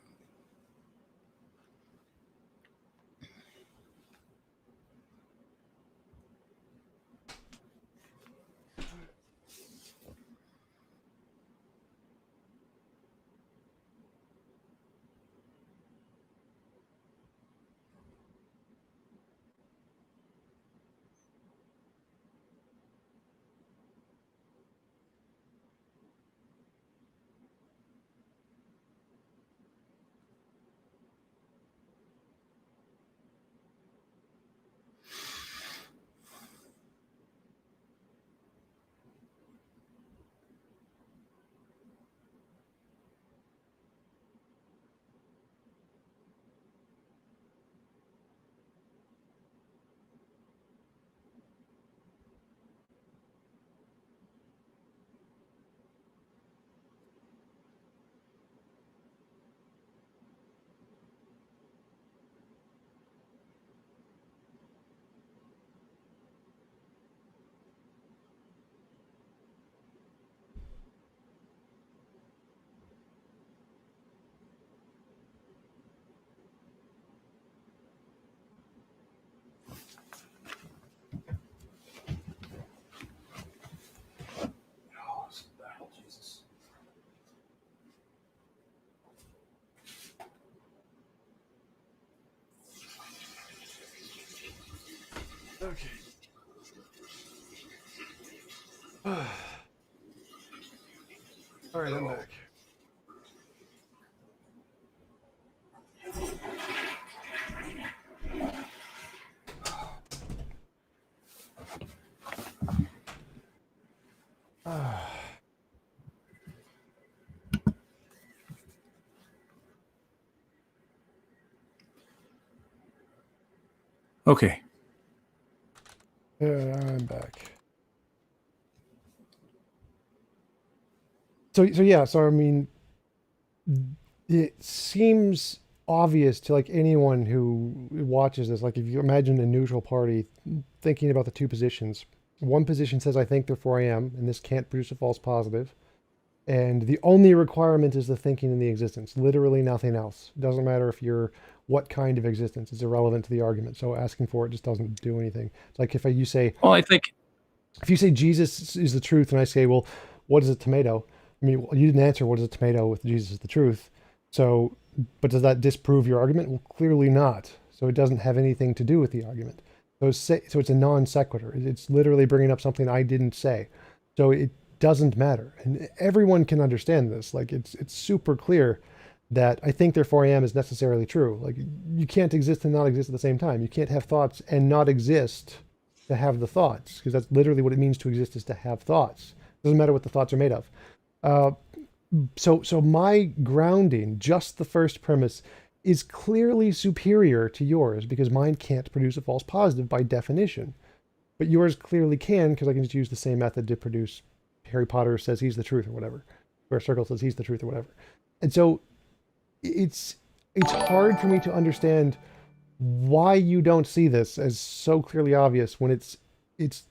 Okay. All right, I'm back. Okay. I'm back. So I mean, it seems obvious to like anyone who watches this. Like if you imagine a neutral party thinking about the two positions, one position says I think therefore I am, and this can't produce a false positive. And the only requirement is the thinking and the existence, literally nothing else. It doesn't matter if you're what kind of existence, it's irrelevant to the argument. So asking for it just doesn't do anything. It's like if you say, Well, I think if you say Jesus is the truth, and I say, well, what is a tomato? I mean, you didn't answer what is a tomato with Jesus is the truth. So, but does that disprove your argument? Well, clearly not. So it doesn't have anything to do with the argument. So it's a non sequitur. It's literally bringing up something I didn't say. So it doesn't matter, and everyone can understand this. Like it's super clear that I think therefore I am is necessarily true. Like you can't exist and not exist at the same time. You can't have thoughts and not exist to have the thoughts, because that's literally what it means to exist, is to have thoughts. Doesn't matter what the thoughts are made of. Uh, so my grounding, just the first premise, is clearly superior to yours because mine can't produce a false positive by definition, but yours clearly can because I can just use the same method to produce Harry Potter says he's the truth or whatever, or Circle says he's the truth or whatever. And so it's hard for me to understand why you don't see this as so clearly obvious when it's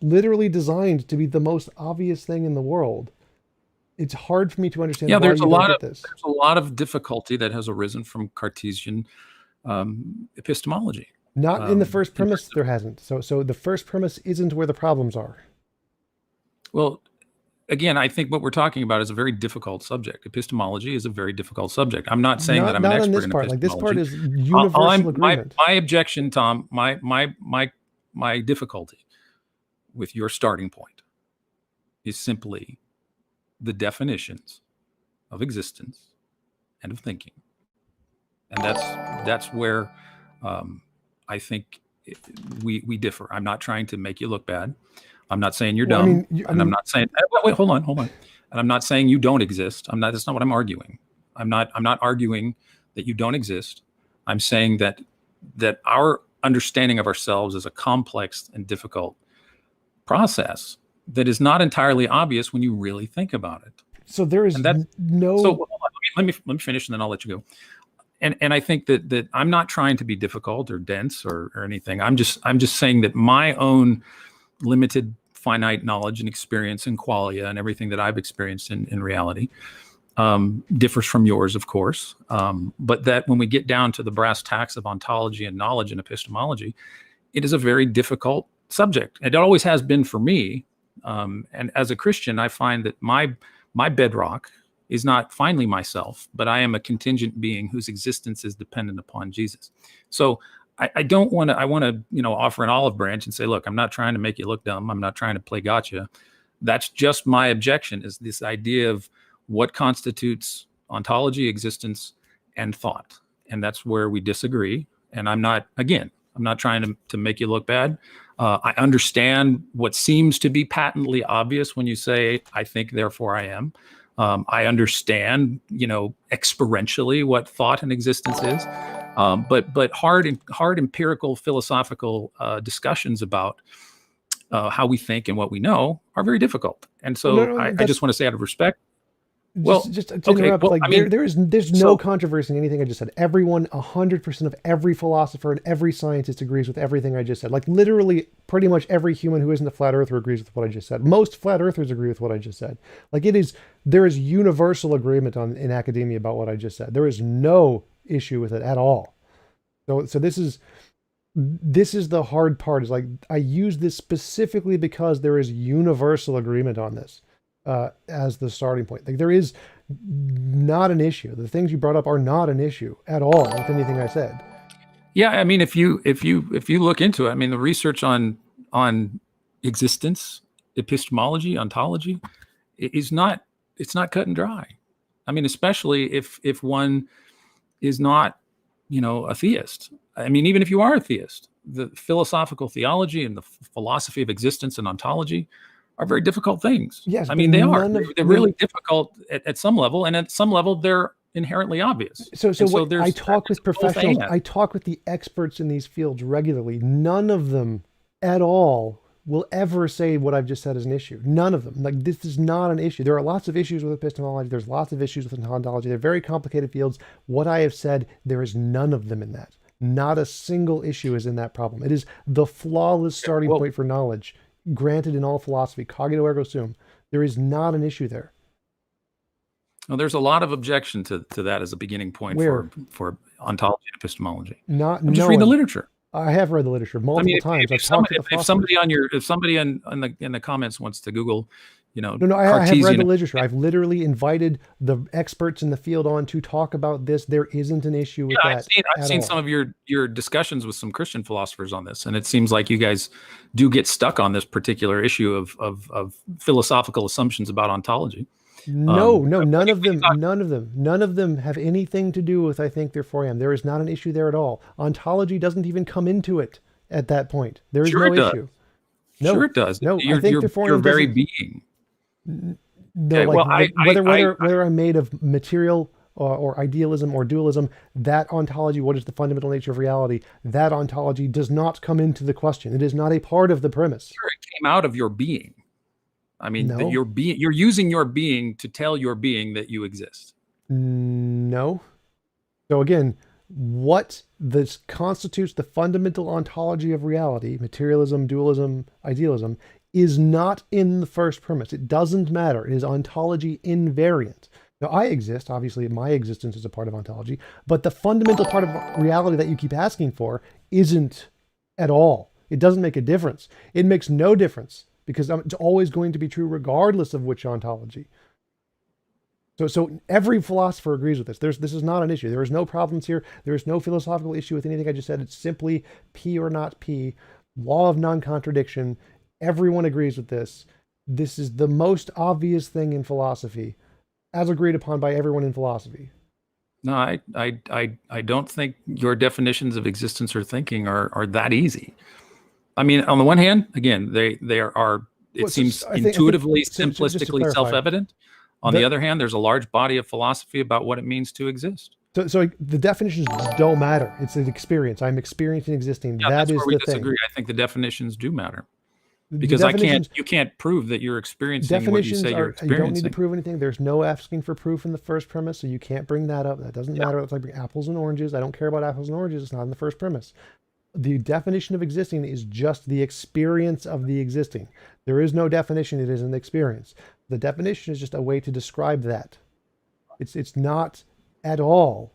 literally designed to be the most obvious thing in the world. It's hard for me to understand yeah, why you don't get this. there's a lot of difficulty that has arisen from Cartesian epistemology. Not in the first In premise, terms of, there hasn't. So the first premise isn't where the problems are. well, again, I think what we're talking about is a very difficult subject. Epistemology is a very difficult subject. I'm not saying that I'm an Not on expert this in part. Like this part epistemology. is universal My agreement. objection, Tom, my difficulty with your starting point is simply the definitions of existence and of thinking, and that's where I think we differ. I'm not trying to make you look bad. I'm not saying you're Well, dumb, I and I'm mean, not saying wait, hold on. And I'm not saying you don't exist. I'm not. That's not what I'm arguing. I'm not arguing that you don't exist. I'm saying that our understanding of ourselves is a complex and difficult process that is not entirely obvious when you really think about it. so there is And that no. so hold on, let me finish and then I'll let you go. And I think that I'm not trying to be difficult or dense or anything. I'm just saying that my own limited finite knowledge and experience and qualia and everything that I've experienced in reality differs from yours, of course. But that when we get down to the brass tacks of ontology and knowledge and epistemology, it is a very difficult subject. It always has been for me. And as a Christian, I find that my bedrock is not finally myself, but I am a contingent being whose existence is dependent upon Jesus. So I don't want to, I want to, offer an olive branch and say, look, I'm not trying to make you look dumb. I'm not trying to play gotcha. That's just my objection, is this idea of what constitutes ontology, existence, and thought. And that's where we disagree. And I'm not trying to make you look bad. I understand what seems to be patently obvious when you say, I think, therefore I am. I understand, experientially what thought and existence is. But hard empirical philosophical discussions about how we think and what we know are very difficult. And Well, so no, I just want to say out of respect. just to Okay. interrupt, Well, like I mean, there's so no controversy in anything I just said. Everyone, 100% of every philosopher and every scientist agrees with everything I just said. Like literally, pretty much every human who isn't a flat earther agrees with what I just said. Most flat earthers agree with what I just said. Like there is universal agreement in academia about what I just said. There is no issue with it at all. So this is the hard part. Is like I use this specifically because there is universal agreement on this. As the starting point. Like there is not an issue. The things you brought up are not an issue at all with anything I said. yeah, I mean, if you look into it, I mean, the research on existence, epistemology, ontology, is not cut and dry. I mean, especially if one is not, a theist. I mean, even if you are a theist, the philosophical theology and the philosophy of existence and ontology are very difficult things. Yes, I but mean, they are. none of They're really difficult at some level, and at some level, they're inherently obvious. so And what I there's talk with both professionals, and. I talk with the experts in these fields regularly. None of them at all will ever say what I've just said is an issue. None of them. Like, this is not an issue. There are lots of issues with epistemology. There's lots of issues with ontology. They're very complicated fields. What I have said, there is none of them in that. Not a single issue is in that problem. It is the flawless starting point for knowledge, granted in all philosophy. Cogito ergo sum. There is not an issue there. Well, there's a lot of objection to that as a beginning point for ontology and epistemology. Just read the literature. I have read the literature multiple times. If somebody in the comments wants to Google, I have read the literature. I've literally invited the experts in the field on to talk about this. There isn't an issue with that. I've seen some of your discussions with some Christian philosophers on this, and it seems like you guys do get stuck on this particular issue of philosophical assumptions about ontology. No, none of them have anything to do with I think therefore I am. There is not an issue there at all. Ontology doesn't even come into it at that point. There is no issue. No, sure it does. No, I think your very being. No, whether I'm made of material or idealism or dualism, that ontology, what is the fundamental nature of reality, that ontology does not come into the question. It is not a part of the premise. Sure, it came out of your being. I mean, you're using your being to tell your being that you exist. No. So again, what this constitutes the fundamental ontology of reality, materialism, dualism, idealism, is not in the first premise. It doesn't matter. It is ontology invariant. Now, I exist. Obviously, my existence is a part of ontology, but the fundamental part of reality that you keep asking for isn't at all. It doesn't make a difference. It makes no difference, because it's always going to be true regardless of which ontology. So every philosopher agrees with this. This is not an issue. There is no problems here. There is no philosophical issue with anything I just said. It's simply P or not P, law of non-contradiction. Everyone agrees with this. This is the most obvious thing in philosophy, as agreed upon by everyone in philosophy. No, I don't think your definitions of existence or thinking are that easy. I mean, on the one hand, again, they are. It seems intuitively, simplistically self-evident. On the other hand, there's a large body of philosophy about what it means to exist. So the definitions don't matter. It's an experience. I'm experiencing existing. Yeah, that's where we disagree. I think the definitions do matter, because you can't prove that you're experiencing what you say you're experiencing. You don't need to prove anything. There's no asking for proof in the first premise, so you can't bring that up. That doesn't matter. It's like apples and oranges. I don't care about apples and oranges. It's not in the first premise. The definition of existing is just the experience of the existing. There is no definition. It is an experience. The definition is just a way to describe that. It's not at all.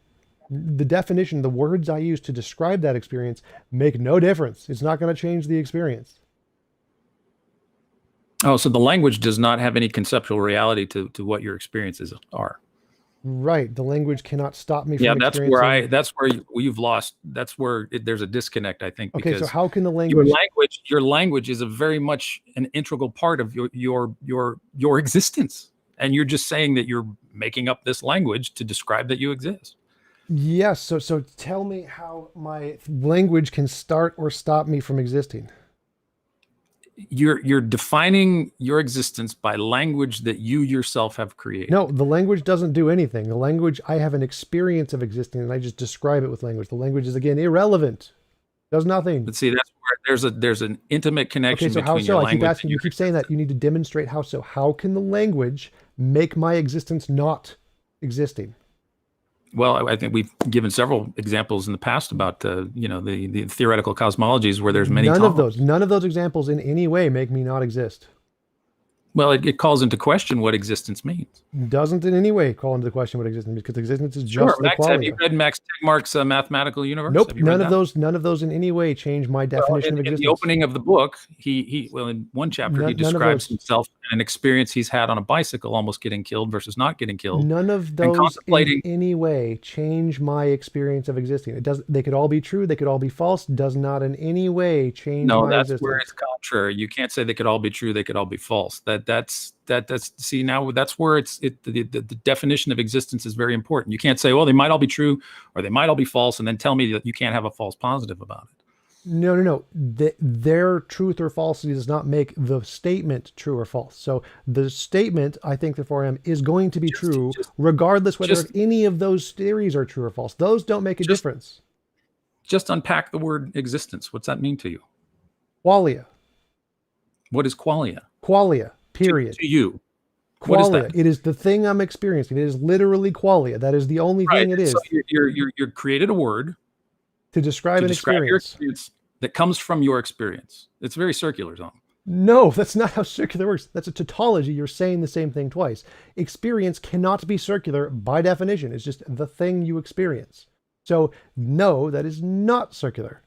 The definition, the words I use to describe that experience make no difference. It's not going to change the experience. Oh, so the language does not have any conceptual reality to what your experiences are. Right. The language cannot stop me from experiencing. That's where you've lost. That's where there's a disconnect, I think. Okay, so how can the language? Your language is a very much an integral part of your existence, and you're just saying that you're making up this language to describe that you exist. Yes. So tell me how my language can start or stop me from existing. You're defining your existence by language that you yourself have created. No, the language doesn't do anything. The language, I have an experience of existing, and I just describe it with language. The language is, again, irrelevant. Does nothing. But see, that's where there's an intimate connection between your language. I keep asking, you keep saying that. You need to demonstrate how so. How can the language make my existence not existing? Well, I think we've given several examples in the past about the theoretical cosmologies where there's many. None of those examples in any way make me not exist. Well, it calls into question what existence means. Doesn't in any way call into question what existence means, because existence is just the quality. Have you read Max Tegmark's Mathematical Universe? Nope. None of those in any way change my definition of existence. In the opening of the book, in one chapter he describes himself and an experience he's had on a bicycle, almost getting killed versus not getting killed. None of those in any way change my experience of existing. They could all be true. They could all be false. Does not in any way change my existence. No, that's where it's contrary. You can't say they could all be true. They could all be false. That's where the definition of existence is very important. You can't say, well, they might all be true or they might all be false, and then tell me that you can't have a false positive about it. No. Their truth or falsity does not make the statement true or false. So the statement, I think therefore I am, is going to be true regardless whether any of those theories are true or false. Those don't make a difference. Just unpack the word existence. What's that mean to you? Qualia. What is qualia Qualia, period. to you? What is Qualia. that? It is the thing I'm experiencing. It is literally qualia. That is the only Right. thing it is So you're created a word to describe to an describe your experience. experience that comes from your experience. It's very circular, Tom. No, that's not how circular works. That's a tautology. You're saying the same thing twice. Experience cannot be circular by definition. It's just the thing you experience. So, no, that is not circular.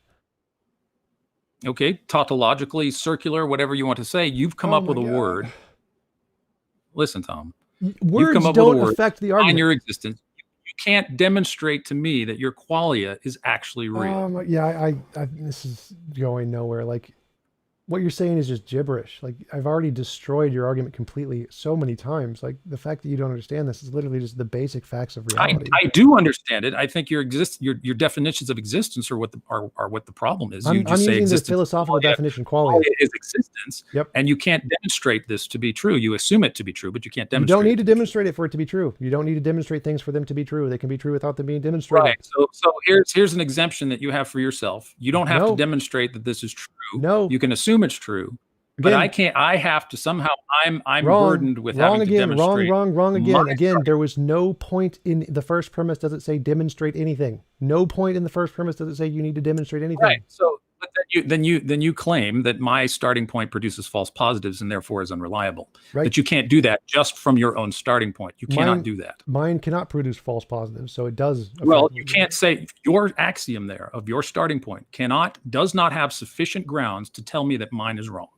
Okay, tautologically, circular, whatever you want to say. You've come Oh up my with a God. word. Listen, Tom. You've Words come up with a don't word affect the in argument. your existence. You can't demonstrate to me that your qualia is actually real. Yeah, this is going nowhere. Like, what you're saying is just gibberish. Like, I've already destroyed your argument completely so many times. Like, the fact that you don't understand this is literally just the basic facts of reality. I do understand it. I think your definitions of existence are what the problem is. You I'm just say using the existence. philosophical definition, qualia. Qualia is existence, Yep. and you can't demonstrate this to be true. You assume it to be true, but you can't You demonstrate. don't need to demonstrate it for it to be true. You don't need to demonstrate things for them to be true. They can be true without them being demonstrated. Right. So here's an exemption that you have for yourself. You don't have to demonstrate that this is true. No. You can assume it's true. But I can't. I have to somehow. I'm burdened with having to demonstrate. Wrong again. Again, there was no point in the first premise. Does it say demonstrate anything? No point in the first premise does it say you need to demonstrate anything. Right. So, but then you claim that my starting point produces false positives and therefore is unreliable. Right. But you can't do that just from your own starting point. You cannot do that. Mine cannot produce false positives, so it does. Well, you can't say your axiom there of your starting point does not have sufficient grounds to tell me that mine is wrong.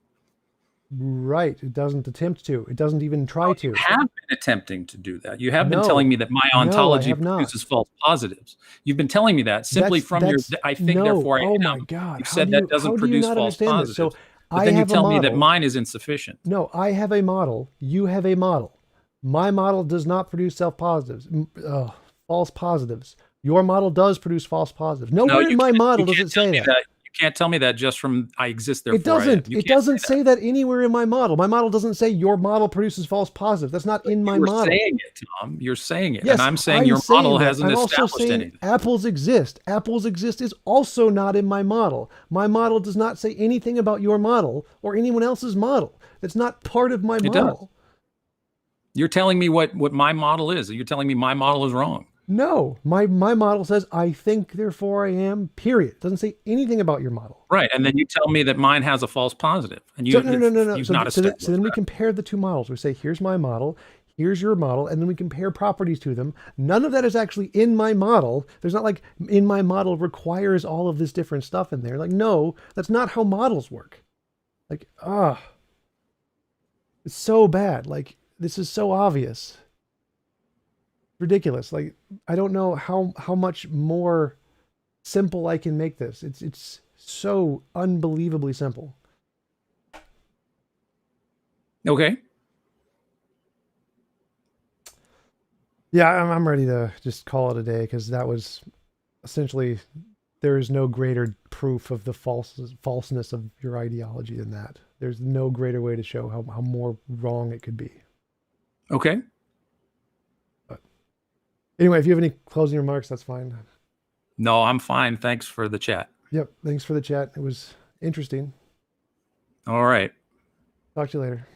Right. It doesn't attempt to. It doesn't even try to. You have been attempting to do that. You have been telling me that my ontology produces false positives. You've been telling me that simply from your I think, therefore I am. Oh my God. You said that doesn't produce false positives. So but then you tell me that mine is insufficient. No, I have a model. You have a model. My model does not produce false positives. Your model does produce false positives. Nowhere in my model does it say that. You can't tell me that just from I exist, therefore it doesn't. It doesn't say that anywhere in my model. My model doesn't say your model produces false positives. That's not in my model. You're saying it, Tom. You're saying it. Yes, and I'm saying your model hasn't established anything. Apples exist. Apples exist is also not in my model. My model does not say anything about your model or anyone else's model. It's not part of my model. You're telling me what my model is. You're telling me my model is wrong. No, my model says I think, therefore I am, period. It doesn't say anything about your model. Right, and then you tell me that mine has a false positive. And you, no. So then we compare the two models. We say, here's my model, here's your model, and then we compare properties to them. None of that is actually in my model. There's not like, in my model requires all of this different stuff in there. Like, no, that's not how models work. Like, it's so bad. Like, this is so obvious. Ridiculous. Like, I don't know how much more simple I can make this. It's so unbelievably simple. Okay. Yeah, I'm ready to just call it a day, because that was essentially, there is no greater proof of the falseness of your ideology than that. There's no greater way to show how more wrong it could be. Okay. Anyway, if you have any closing remarks, that's fine. No, I'm fine. Thanks for the chat. Yep. Thanks for the chat. It was interesting. All right. Talk to you later.